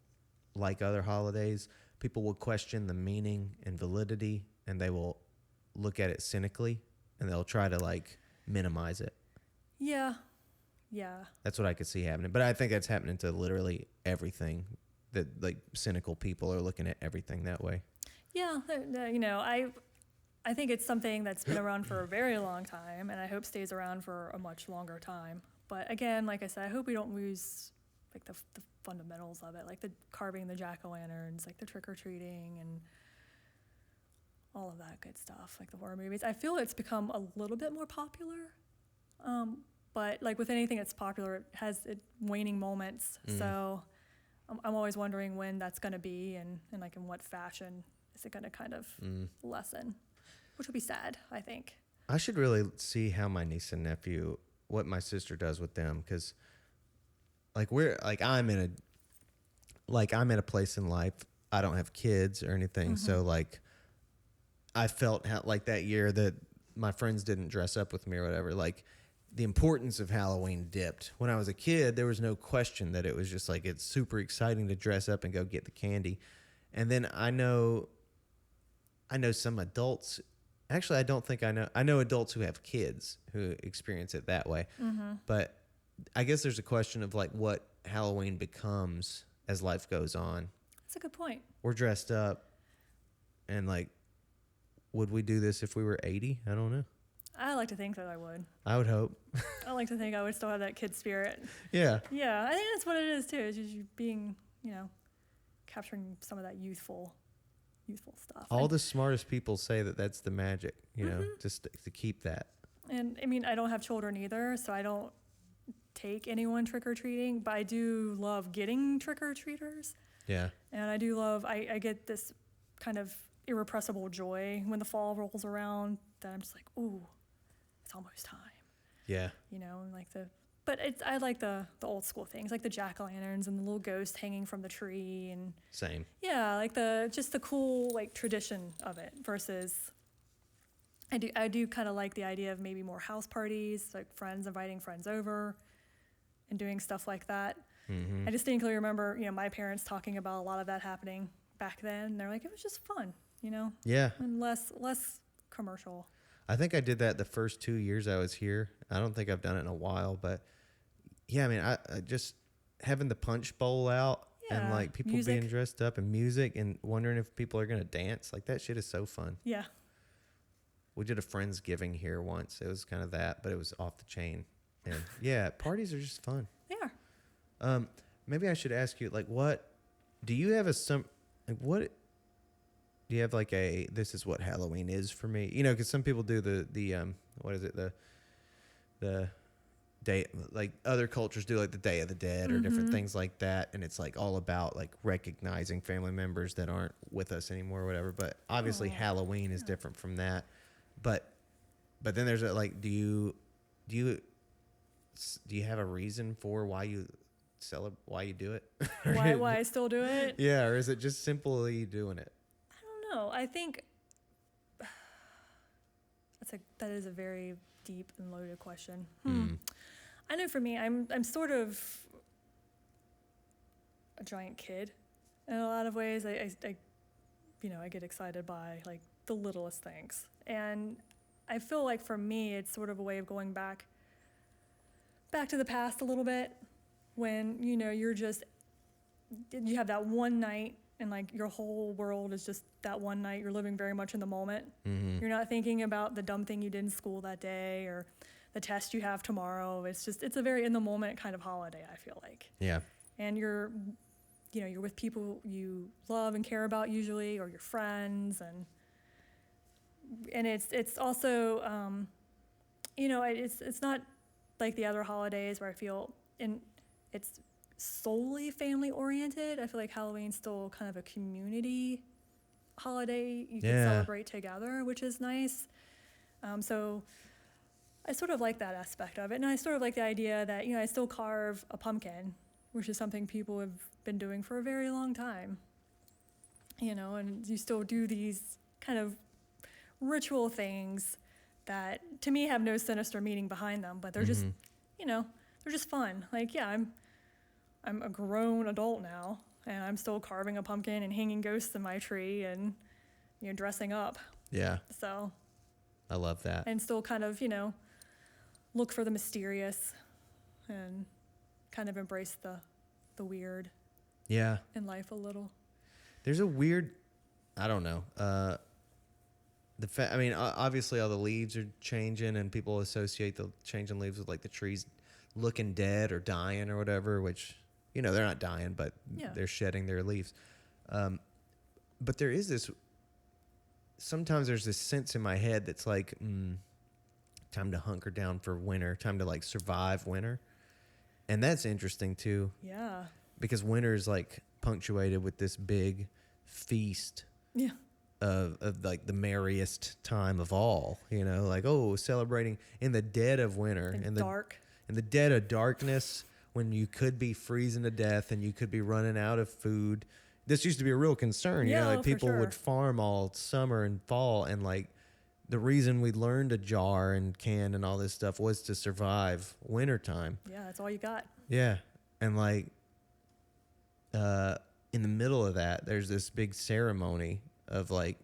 S3: like other holidays, people will question the meaning and validity, and they will look at it cynically, and they'll try to minimize it.
S2: Yeah. Yeah.
S3: That's what I could see happening. But I think that's happening to literally everything. That like cynical people are looking at everything that way.
S2: Yeah, you know, I think it's something that's been around for a very long time, and I hope stays around for a much longer time. But again, like I said, I hope we don't lose like the fundamentals of it, like the carving the jack-o'-lanterns, like the trick-or-treating, and all of that good stuff, like the horror movies. I feel it's become a little bit more popular, but like with anything that's popular, it has waning moments. So I'm always wondering when that's going to be, and like in what fashion is it going to kind of lessen, which would be sad, I think.
S3: I should really see how my niece and nephew, what my sister does with them, because like I'm in a place in life. I don't have kids or anything, so like I felt like that year that my friends didn't dress up with me or whatever. Like the importance of Halloween dipped. When I was a kid, there was no question that it was just like it's super exciting to dress up and go get the candy. And then I know some adults. Actually, I don't think I know adults who have kids who experience it that way. But I guess there's a question of like what Halloween becomes as life goes on.
S2: That's a good point.
S3: We're dressed up, and like, would we do this if we were 80? I don't know.
S2: I like to think that I would.
S3: I would hope.
S2: I like to think I would still have that kid spirit.
S3: Yeah.
S2: Yeah, I think that's what it is too. Is just you being, you know, capturing some of that youthful stuff.
S3: All the smartest people say that that's the magic, you know, just to keep that.
S2: And I mean, I don't have children either, so I don't take anyone trick or treating, but I do love getting trick or treaters.
S3: Yeah.
S2: And I do love, I get this kind of irrepressible joy when the fall rolls around that I'm just like, ooh, it's almost time.
S3: Yeah.
S2: You know, and like but I like the old school things, like the jack-o'-lanterns and the little ghost hanging from the tree, and
S3: Same.
S2: yeah, like just the cool like tradition of it versus I do kind of like the idea of maybe more house parties, like friends inviting friends over and doing stuff like that. I distinctly remember, you know, my parents talking about a lot of that happening back then. They're like, it was just fun, you know?
S3: Yeah.
S2: And less commercial.
S3: I think I did that the first 2 years I was here. I don't think I've done it in a while, but yeah, I mean, I just having the punch bowl out and
S2: Yeah,
S3: like people
S2: music.
S3: being dressed up and music and wondering if people are going to dance. Like that shit is so fun.
S2: Yeah.
S3: We did a Friendsgiving here once. It was kind of that, but it was off the chain. And yeah, parties are just fun.
S2: They are.
S3: Maybe I should ask you, like, what do you have what do you have like this is what Halloween is for me? You know, because some people do the what is it, the day, like other cultures do like the Day of the Dead or different things like that, and it's like all about like recognizing family members that aren't with us anymore or whatever. But obviously Halloween is different from that. But then there's like, do you have a reason for why you do it?
S2: Why I still do it?
S3: Yeah, or is it just simply doing it?
S2: I don't know. I think that is a very deep and loaded question. I know for me, I'm sort of a giant kid in a lot of ways. I get excited by like the littlest things, and I feel like for me, it's sort of a way of going back to the past a little bit, when you know you have that one night and like your whole world is just that one night. You're living very much in the moment. You're not thinking about the dumb thing you did in school that day or the test you have tomorrow. It's a very in the moment kind of holiday, I feel like.
S3: Yeah.
S2: And you're with people you love and care about usually, or your friends, and it's also it's not like the other holidays where I feel it's solely family oriented. I feel like Halloween's still kind of a community holiday you can celebrate together, which is nice. So I sort of like that aspect of it, and I sort of like the idea that I still carve a pumpkin, which is something people have been doing for a very long time. And you still do these kind of ritual things that to me have no sinister meaning behind them, but they're just they're just fun. Like, yeah, I'm a grown adult now, and I'm still carving a pumpkin and hanging ghosts in my tree and dressing up.
S3: Yeah.
S2: So
S3: I love that.
S2: and still kind of look for the mysterious and kind of embrace the weird
S3: Yeah.
S2: in life a little.
S3: There's a weird, I don't know. I mean, obviously all the leaves are changing, and people associate the changing leaves with like the trees looking dead or dying or whatever. Which, you know, they're not dying, but
S2: Yeah.
S3: they're shedding their leaves. But there is this. Sometimes there's this sense in my head that's like, time to hunker down for winter, time to like survive winter, and that's interesting too.
S2: Yeah.
S3: Because winter is like punctuated with this big feast
S2: Yeah.
S3: of like the merriest time of all, you know, like, oh, celebrating in the dead of winter,
S2: And dark.
S3: in the dead of darkness, when you could be freezing to death and you could be running out of food. This used to be a real concern, you know,
S2: Yeah,
S3: like
S2: for
S3: people
S2: sure.
S3: would farm all summer and fall, and like the reason we learned to jar and can and all this stuff was to survive wintertime.
S2: Yeah, that's all you got.
S3: Yeah. And like in the middle of that, there's this big ceremony of like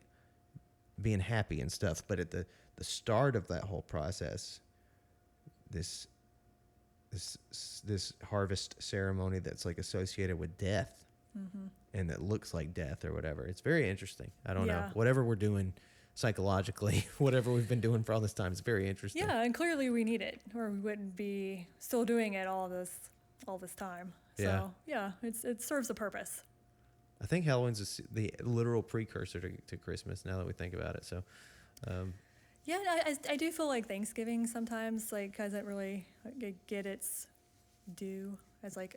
S3: being happy and stuff. But at the start of that whole process, this harvest ceremony that's like associated with death, and that looks like death or whatever. It's very interesting. I don't know.
S2: Yeah.
S3: Whatever we're doing psychologically, whatever we've been doing for all this time, it's very interesting.
S2: Yeah, and clearly we need it, or we wouldn't be still doing it all this time.
S3: Yeah.
S2: So yeah, it serves a purpose.
S3: I think Halloween's the literal precursor to Christmas, now that we think about it. So,
S2: Yeah, I do feel like Thanksgiving sometimes like doesn't really get its due as like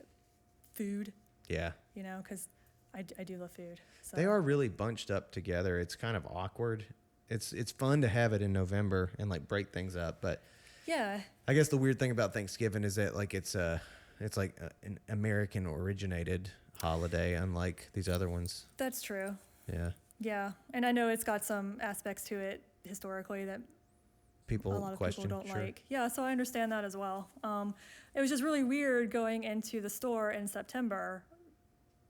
S2: food,
S3: yeah.
S2: you know, because I do love food. So.
S3: They are really bunched up together. It's kind of awkward. It's fun to have it in November and like break things up, but
S2: Yeah,
S3: I guess the weird thing about Thanksgiving is that like it's like an American originated holiday, unlike these other ones.
S2: that's true.
S3: Yeah,
S2: Yeah, and I know it's got some aspects to it historically that
S3: people
S2: a lot of
S3: question.
S2: people don't
S3: Sure.
S2: like. Yeah, so I understand that as well. It was just really weird going into the store in September,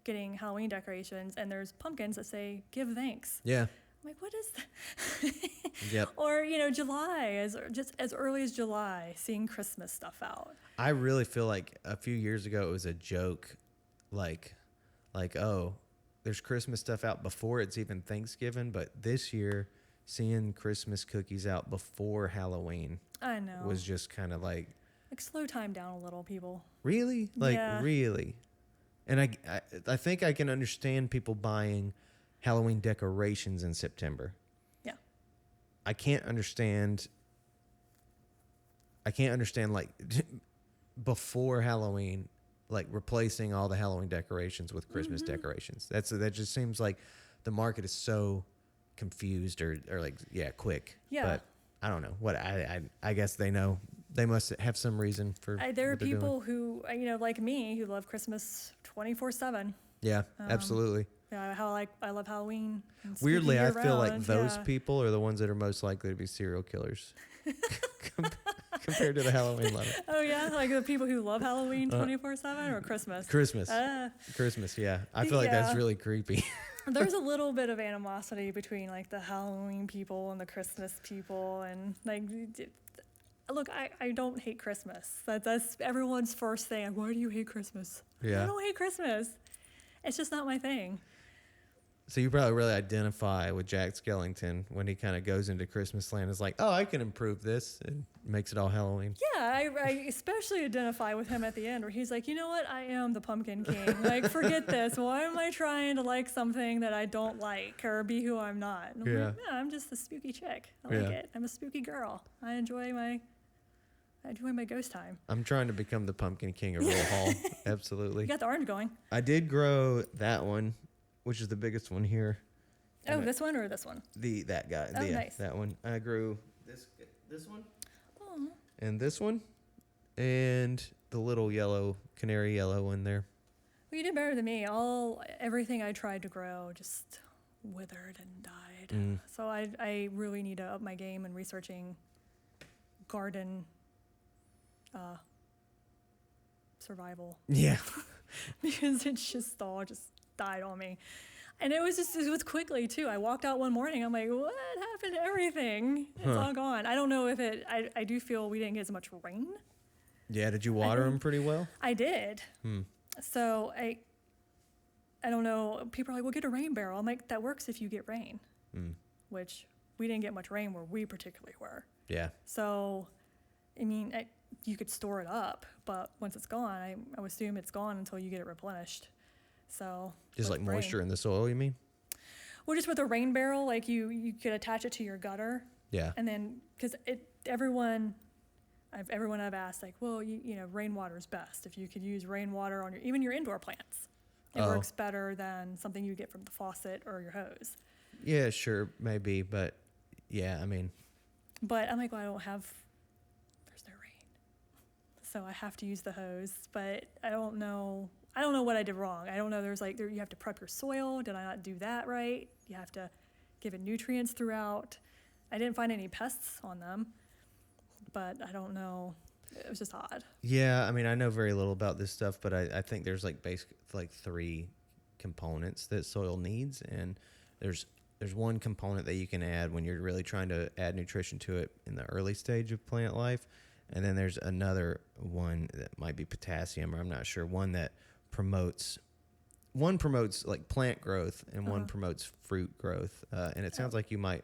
S2: getting Halloween decorations, and there's pumpkins that say "Give thanks."
S3: Yeah.
S2: I'm like, what is that?
S3: Yep.
S2: Or July, just as early as July, seeing Christmas stuff out.
S3: I really feel like a few years ago it was a joke, like oh, there's Christmas stuff out before it's even Thanksgiving, but this year seeing Christmas cookies out before Halloween
S2: I know.
S3: was just kind of like,
S2: slow time down a little, people.
S3: really? Like,
S2: Yeah.
S3: really? And I think I can understand people buying Halloween decorations in September.
S2: Yeah.
S3: I can't understand like before Halloween, like replacing all the Halloween decorations with Christmas decorations. That just seems like the market is so confused or like, yeah, quick.
S2: Yeah.
S3: But I don't know what I guess they know. They must have some reason for
S2: There are
S3: what they're doing.
S2: people who, like me, who love Christmas 24/7.
S3: Yeah, absolutely.
S2: Yeah, I love Halloween. and spooky
S3: Weirdly, I
S2: year
S3: feel like
S2: round,
S3: those
S2: yeah.
S3: people are the ones that are most likely to be serial killers compared to the Halloween lover.
S2: Oh yeah, like the people who love Halloween 24/7 or Christmas.
S3: Christmas, yeah. I feel like that's
S2: Yeah.
S3: really creepy.
S2: There's a little bit of animosity between like the Halloween people and the Christmas people, and like, look, I don't hate Christmas. That's everyone's first thing. Like, why do you hate Christmas?
S3: Yeah.
S2: I don't hate Christmas. It's just not my thing.
S3: So you probably really identify with Jack Skellington when he kind of goes into Christmas land. Is like, oh, I can improve this, and makes it all Halloween.
S2: Yeah, I especially identify with him at the end where he's like, you know what? I am the Pumpkin King. Like, forget this. Why am I trying to like something that I don't like or be who I'm not? And I'm
S3: Yeah.
S2: like, no, I'm just a spooky chick. I like
S3: Yeah.
S2: it. I'm a spooky girl. I enjoy my ghost time.
S3: I'm trying to become the Pumpkin King of Roll Hall. Absolutely.
S2: You got the orange going.
S3: I did grow that one, which is the biggest one here.
S2: Oh, this one or this one?
S3: That guy.
S2: Oh,
S3: yeah,
S2: nice.
S3: that one. I grew this one
S2: Oh,
S3: and this one and the little yellow canary yellow one there.
S2: well, you did better than me. Everything I tried to grow just withered and died.
S3: Mm.
S2: So I really need to up my game in researching garden survival.
S3: Yeah.
S2: Because it just all just died on me. And it was quickly too. I walked out one morning, I'm like, what happened to everything? It's all gone. I don't know if I do feel we didn't get as much rain
S3: Yeah, did you water them pretty well?
S2: I did. So I don't know. People are like, well, get a rain barrel. I'm like, that works if you get rain, which we didn't get much rain where we particularly were.
S3: Yeah.
S2: So, I mean, you could store it up, but once it's gone, I would assume it's gone until you get it replenished. So
S3: Just
S2: with
S3: like
S2: rain-
S3: moisture in the soil, you mean?
S2: Well, just with a rain barrel, like you could attach it to your gutter,
S3: Yeah.
S2: and then because everyone I've asked, like, well, you know, rainwater is best. If you could use rainwater on even your indoor plants, it
S3: Oh.
S2: works better than something you get from the faucet or your hose.
S3: Yeah, sure, maybe, but yeah, I mean,
S2: But I'm like, well, there's no rain, so I have to use the hose. But I don't know what I did wrong. I don't know. You have to prep your soil. Did I not do that right? You have to give it nutrients throughout. I didn't find any pests on them, but I don't know. It was just odd.
S3: yeah, I mean, I know very little about this stuff, but I think there's like like 3 components that soil needs, and there's one component that you can add when you're really trying to add nutrition to it in the early stage of plant life, and then there's another one that might be potassium, or I'm not sure. One promotes like plant growth, and one promotes fruit growth, and it sounds like you might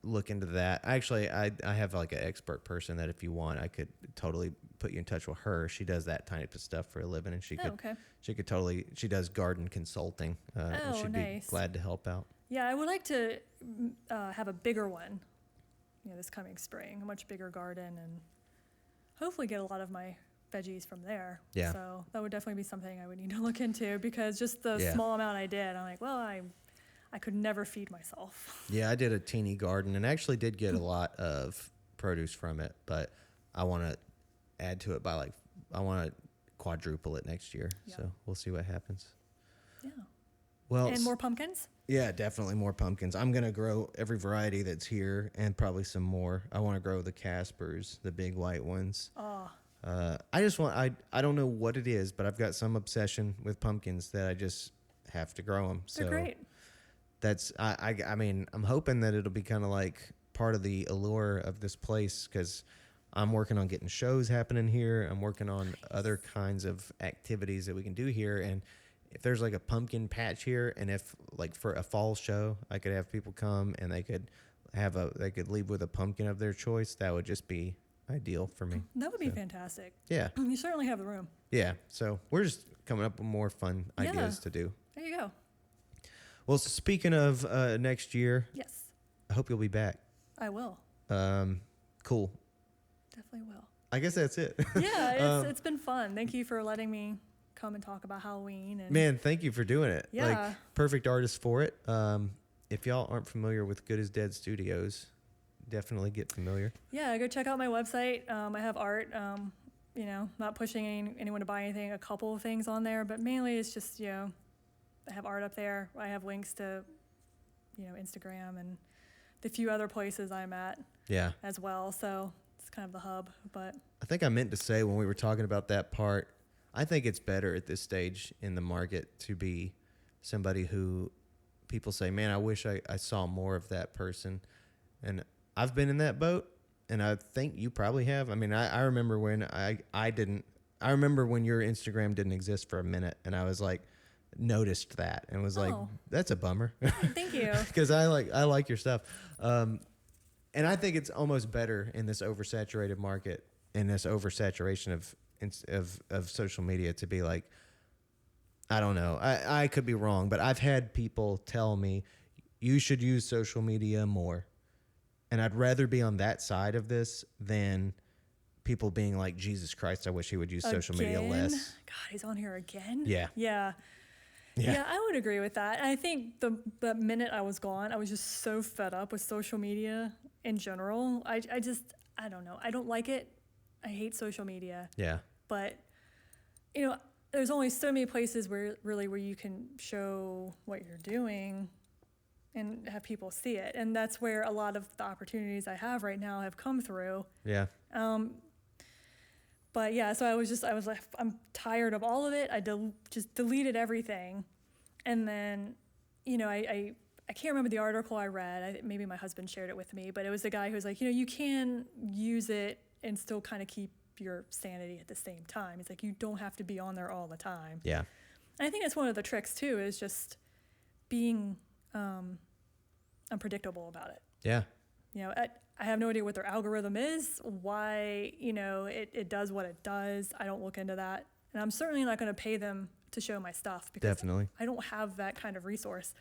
S3: look into that. Actually, I have like an expert person that if you want, I could totally put you in touch with her. She does that type of stuff for a living, and she could totally, she does garden consulting, and she'd
S2: nice.
S3: be glad to help out.
S2: Yeah, I would like to have a bigger one, this coming spring, a much bigger garden, and hopefully get a lot of my veggies from there.
S3: Yeah.
S2: So that would definitely be something I would need to look into, because just the
S3: Yeah.
S2: small amount I did, I'm like, well, I could never feed myself.
S3: Yeah, I did a teeny garden and actually did get a lot of produce from it, but I want to add to it I want to quadruple it next year.
S2: Yeah.
S3: So we'll see what happens.
S2: Yeah.
S3: Well,
S2: And more pumpkins?
S3: yeah, definitely more pumpkins. I'm going to grow every variety that's here and probably some more. I want to grow the Caspers, the big white ones.
S2: Oh,
S3: I don't know what it is, but I've got some obsession with pumpkins that I just have to grow them.
S2: they're
S3: So
S2: great.
S3: that's, I mean, I'm hoping that it'll be kind of like part of the allure of this place, because I'm working on getting shows happening here. I'm working on other kinds of activities that we can do here. And if there's like a pumpkin patch here, and if like for a fall show, I could have people come and they could leave with a pumpkin of their choice, that would just be ideal for me.
S2: That would be
S3: So,
S2: fantastic.
S3: Yeah.
S2: You certainly have the room.
S3: Yeah. So we're just coming up with more fun ideas
S2: Yeah.
S3: to do.
S2: There you go.
S3: Well, speaking of next year,
S2: Yes,
S3: I hope you'll be back.
S2: I will.
S3: Cool.
S2: Definitely will.
S3: I guess that's it.
S2: Yeah, it's been fun. Thank you for letting me come and talk about Halloween. And
S3: Man, thank you for doing it.
S2: Yeah.
S3: Like, perfect artist for it. If y'all aren't familiar with Good as Dead Studios, definitely get familiar.
S2: Yeah, go check out my website. I have art. Not pushing anyone to buy anything. A couple of things on there, but mainly it's just I have art up there. I have links to Instagram and the few other places I'm at
S3: Yeah.
S2: as well. So it's kind of the hub. But
S3: I think I meant to say when we were talking about that part, I think it's better at this stage in the market to be somebody who people say, man, I wish I saw more of that person. And I've been in that boat, and I think you probably have. I mean, I remember when I remember when your Instagram didn't exist for a minute, and I was like, noticed that and was like,
S2: Oh.
S3: that's a bummer.
S2: thank you.
S3: Because I like your stuff. And I think it's almost better in this oversaturated market, in this oversaturation of social media, to be like, I don't know. I could be wrong, but I've had people tell me you should use social media more. And I'd rather be on that side of this than people being like, Jesus Christ, I wish he would use social media
S2: Again?
S3: less.
S2: God, he's on here again.
S3: Yeah.
S2: Yeah.
S3: Yeah.
S2: Yeah, I would agree with that. And I think the minute I was gone, I was just so fed up with social media in general. I don't know. I don't like it. I hate social media.
S3: Yeah.
S2: But, there's only so many places where you can show what you're doing and have people see it. And that's where a lot of the opportunities I have right now have come through.
S3: Yeah.
S2: But yeah, so I was like, I'm tired of all of it. I just deleted everything. And then, I can't remember the article I read. Maybe my husband shared it with me, but it was the guy who was like, you can use it and still kind of keep your sanity at the same time. It's like you don't have to be on there all the time.
S3: Yeah.
S2: And I think that's one of the tricks too, is just being unpredictable about it.
S3: Yeah.
S2: You know, I have no idea what their algorithm is, why, you know, it does what it does. I don't look into that. And I'm certainly not going to pay them to show my stuff because
S3: Definitely.
S2: I don't have that kind of resource.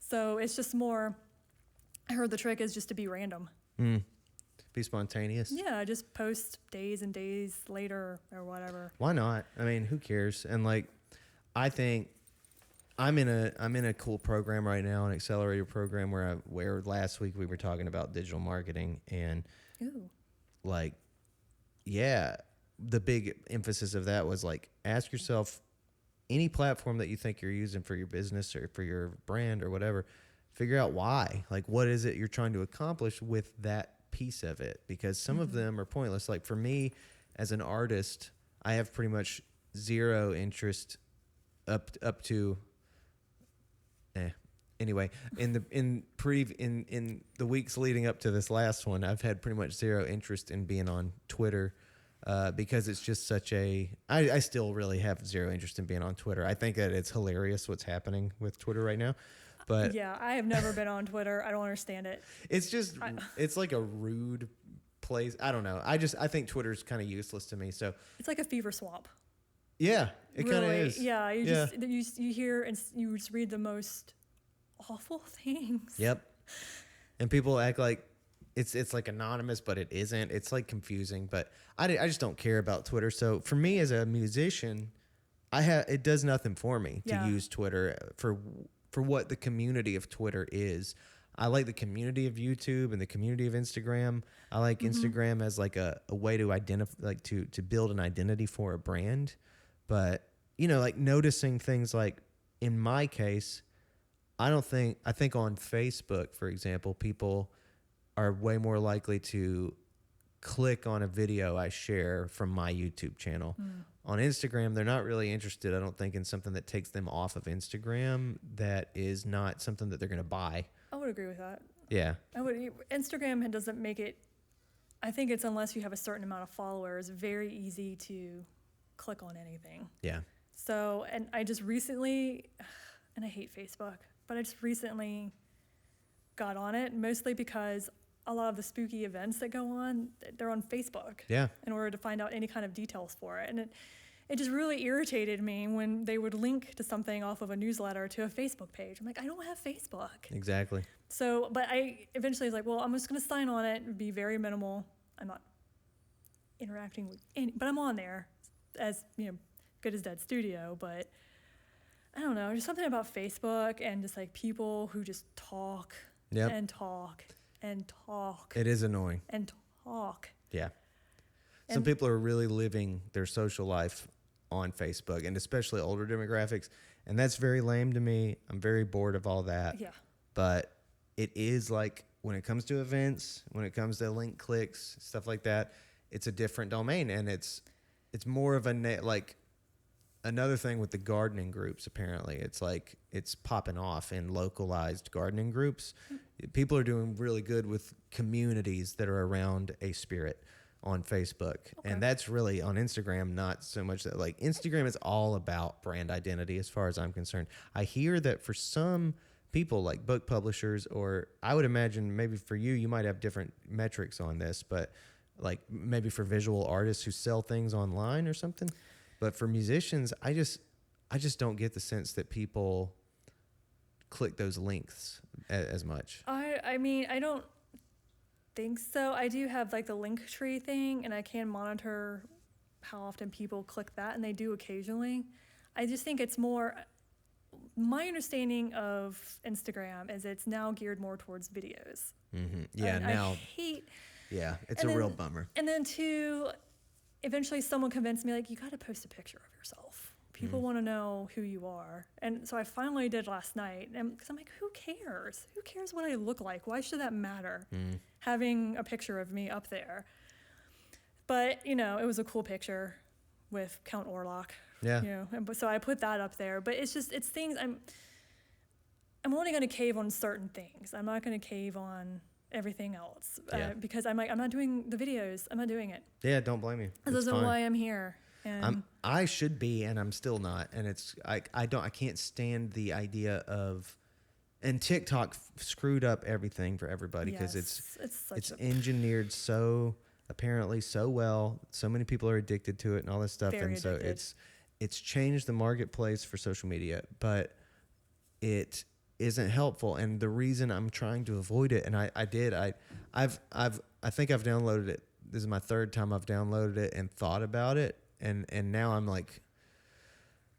S2: So it's just more, I heard the trick is just to be random.
S3: Be spontaneous.
S2: Yeah, just post days and days later or whatever.
S3: Why not? I mean, who cares? And like, I think I'm in a cool program right now, an accelerator program where last week we were talking about digital marketing and
S2: Ooh.
S3: like, yeah, the big emphasis of that was like, ask yourself any platform that you think you're using for your business or for your brand or whatever, figure out why. Like, what is it you're trying to accomplish with that piece of it? Because some of them are pointless. Like for me as an artist, I have pretty much zero interest up to anyway, in the weeks leading up to this last one, I've had pretty much zero interest in being on Twitter because it's just such I still really have zero interest in being on Twitter. I think that it's hilarious what's happening with Twitter right now. But
S2: Yeah, I have never been on Twitter. I don't understand it.
S3: it's just it's like a rude place. I don't know. I think Twitter's kind of useless to me. So
S2: It's like a fever swamp.
S3: yeah, it kind of
S2: Really.
S3: is.
S2: Yeah, you hear and you just read the most awful things.
S3: Yep. And people act like it's like anonymous, but it isn't. It's like confusing, but I just don't care about Twitter. So for me as a musician, it does nothing for me to
S2: Yeah.
S3: use Twitter for what the community of Twitter is. I like the community of YouTube and the community of Instagram. I like Instagram as like a way to identify, like to build an identity for a brand. But, you know, like noticing things like in my case, I think on Facebook, for example, people are way more likely to click on a video I share from my YouTube channel. On Instagram, they're not really interested, I don't think, in something that takes them off of Instagram that is not something that they're going to buy.
S2: I would agree with that.
S3: Yeah.
S2: Instagram doesn't make it, I think it's unless you have a certain amount of followers, very easy to click on anything.
S3: Yeah.
S2: So, and I just recently, and I hate Facebook, but I just recently got on it mostly because a lot of the spooky events that go on, they're on Facebook.
S3: Yeah.
S2: In order to find out any kind of details for it. And it just really irritated me when they would link to something off of a newsletter to a Facebook page. I'm like, I don't have Facebook.
S3: Exactly.
S2: So, but I eventually was like, well, I'm just going to sign on it and be very minimal. I'm not interacting with but I'm on there as, you know, Good as Dead Studio, but I don't know, there's something about Facebook and just like people who just talk
S3: Yep.
S2: and talk and talk
S3: It is annoying.
S2: and talk.
S3: Yeah. Some
S2: And-
S3: people are really living their social life on Facebook, and especially older demographics. And that's very lame to me. I'm very bored of all that.
S2: Yeah.
S3: But it is like when it comes to events, when it comes to link clicks, stuff like that, it's a different domain. And it's more of like another thing with the gardening groups, apparently. It's like it's popping off in localized gardening groups. People are doing really good with communities that are around a spirit on Facebook.
S2: Okay.
S3: And that's really on Instagram, not so much that. Like Instagram is all about brand identity as far as I'm concerned. I hear that for some people like book publishers, or I would imagine maybe for you might have different metrics on this, but like maybe for visual artists who sell things online or something. But for musicians, I just don't get the sense that people click those links as much.
S2: I mean, I don't think so. I do have like the link tree thing, and I can monitor how often people click that, and they do occasionally. I just think it's more, my understanding of Instagram is it's now geared more towards videos.
S3: Yeah,
S2: And
S3: now,
S2: I hate,
S3: yeah, it's
S2: and
S3: a real
S2: then-
S3: bummer.
S2: and then two, eventually someone convinced me, like, you got to post a picture of yourself. People want to know who you are. And so I finally did last night, and because I'm like, who cares? Who cares what I look like? Why should that matter? Having a picture of me up there. But, you know, it was a cool picture with Count Orlok.
S3: Yeah.
S2: You know, and so I put that up there. But it's just, it's things I'm only going to cave on certain things. I'm not going to cave on everything else
S3: Yeah.
S2: because I'm like, I'm not doing the videos. I'm not doing it.
S3: Yeah, don't blame me.
S2: This
S3: It's
S2: isn't
S3: fine.
S2: why I'm here. And
S3: I should be, and I'm still not. And it's I can't stand the idea of, and TikTok screwed up everything for everybody because
S2: yes, it's such
S3: it's
S2: a
S3: engineered so apparently so well. So many people are addicted to it and all this stuff,
S2: Very
S3: and so
S2: addicted.
S3: it's changed the marketplace for social media, but it isn't helpful. And the reason I'm trying to avoid it, and I think I've downloaded it. This is my third time I've downloaded it and thought about it, and now I'm like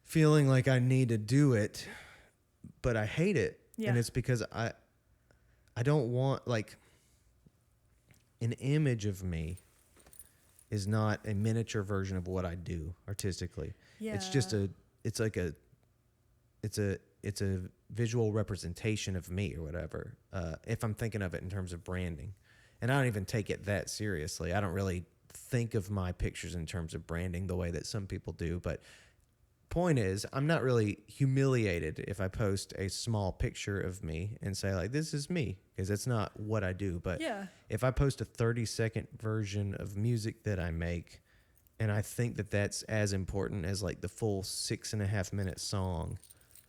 S3: feeling like I need to do it, but I hate it.
S2: Yeah.
S3: And it's because I don't want, like, an image of me is not a miniature version of what I do artistically. It's just it's a visual representation of me or whatever. If I'm thinking of it in terms of branding, and I don't even take it that seriously. I don't really think of my pictures in terms of branding the way that some people do. But point is, I'm not really humiliated if I post a small picture of me and say, like, this is me, because it's not what I do. But
S2: Yeah.
S3: if I post a 30-second version of music that I make, and I think that that's as important as like the full 6.5-minute song,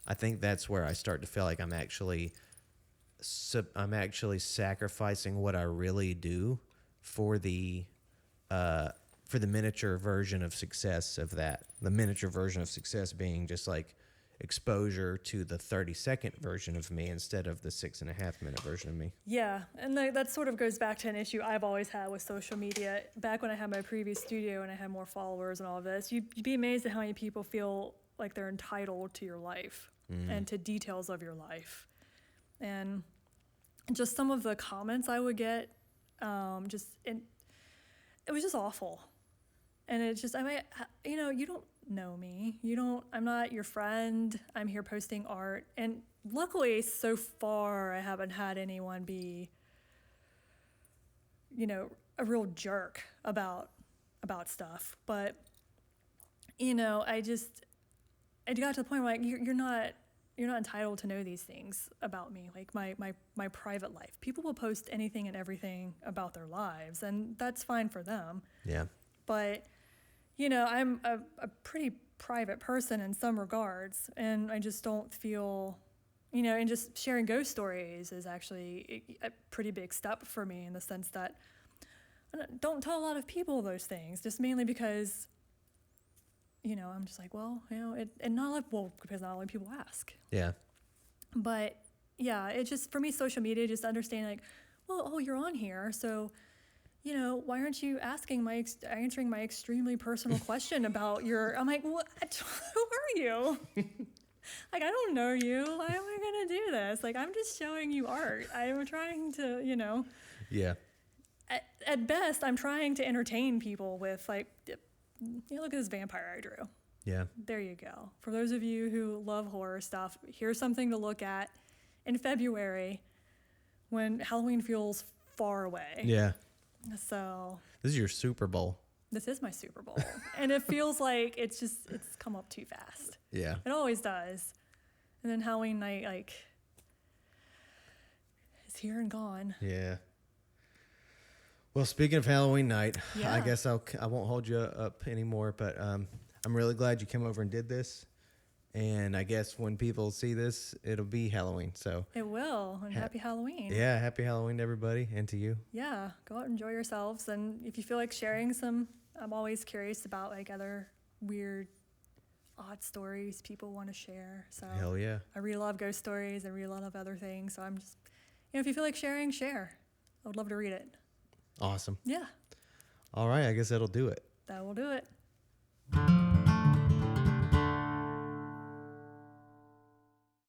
S3: I think that's where I start to feel like I'm actually sacrificing what I really do for the miniature version of success of that. The miniature version of success being just like exposure to the 30-second version of me instead of the 6.5-minute version of me.
S2: Yeah, and that sort of goes back to an issue I've always had with social media. Back when I had my previous studio and I had more followers and all of this, you'd be amazed at how many people feel like they're entitled to your life and to details of your life. And just some of the comments I would get, it was just awful. And it's just, you don't know me. I'm not your friend. I'm here posting art. And luckily, so far, I haven't had anyone be, a real jerk about stuff. But, I got to the point where, like, you're not entitled to know these things about me, like my private life. People will post anything and everything about their lives, and that's fine for them.
S3: Yeah.
S2: But, I'm a pretty private person in some regards, and I just don't feel, and just sharing ghost stories is actually a pretty big step for me in the sense that I don't tell a lot of people those things, just mainly because, I'm just like, well, and not because not a lot of people ask.
S3: Yeah.
S2: But yeah, it just, for me, social media, just understanding like, well, you're on here, so, why aren't you answering my extremely personal question about I'm like, what? Who are you? Like, I don't know you. Why am I going to do this? Like, I'm just showing you art. I'm trying to,
S3: Yeah.
S2: at best, I'm trying to entertain people with, like, look at this vampire I drew.
S3: Yeah.
S2: There you go. For those of you who love horror stuff, here's something to look at in February when Halloween feels far away.
S3: Yeah.
S2: So
S3: This is your Super Bowl.
S2: this is my Super Bowl. And it feels like it's come up too fast.
S3: Yeah.
S2: It always does. And then Halloween night, like, is here and gone.
S3: Yeah. Well, speaking of Halloween night, I
S2: Yeah.
S3: guess I won't hold you up anymore, but I'm really glad you came over and did this. And I guess when people see this, it'll be Halloween. So
S2: It will. And happy Halloween.
S3: yeah, happy Halloween to everybody and to you.
S2: Yeah, go out and enjoy yourselves. And if you feel like sharing I'm always curious about like other weird, odd stories people want to share. So
S3: Hell yeah.
S2: I really love ghost stories. I really love other things. So I'm just, if you feel like sharing, share. I would love to read it.
S3: Awesome.
S2: Yeah,
S3: All right, I guess that'll do it.
S2: that will do it.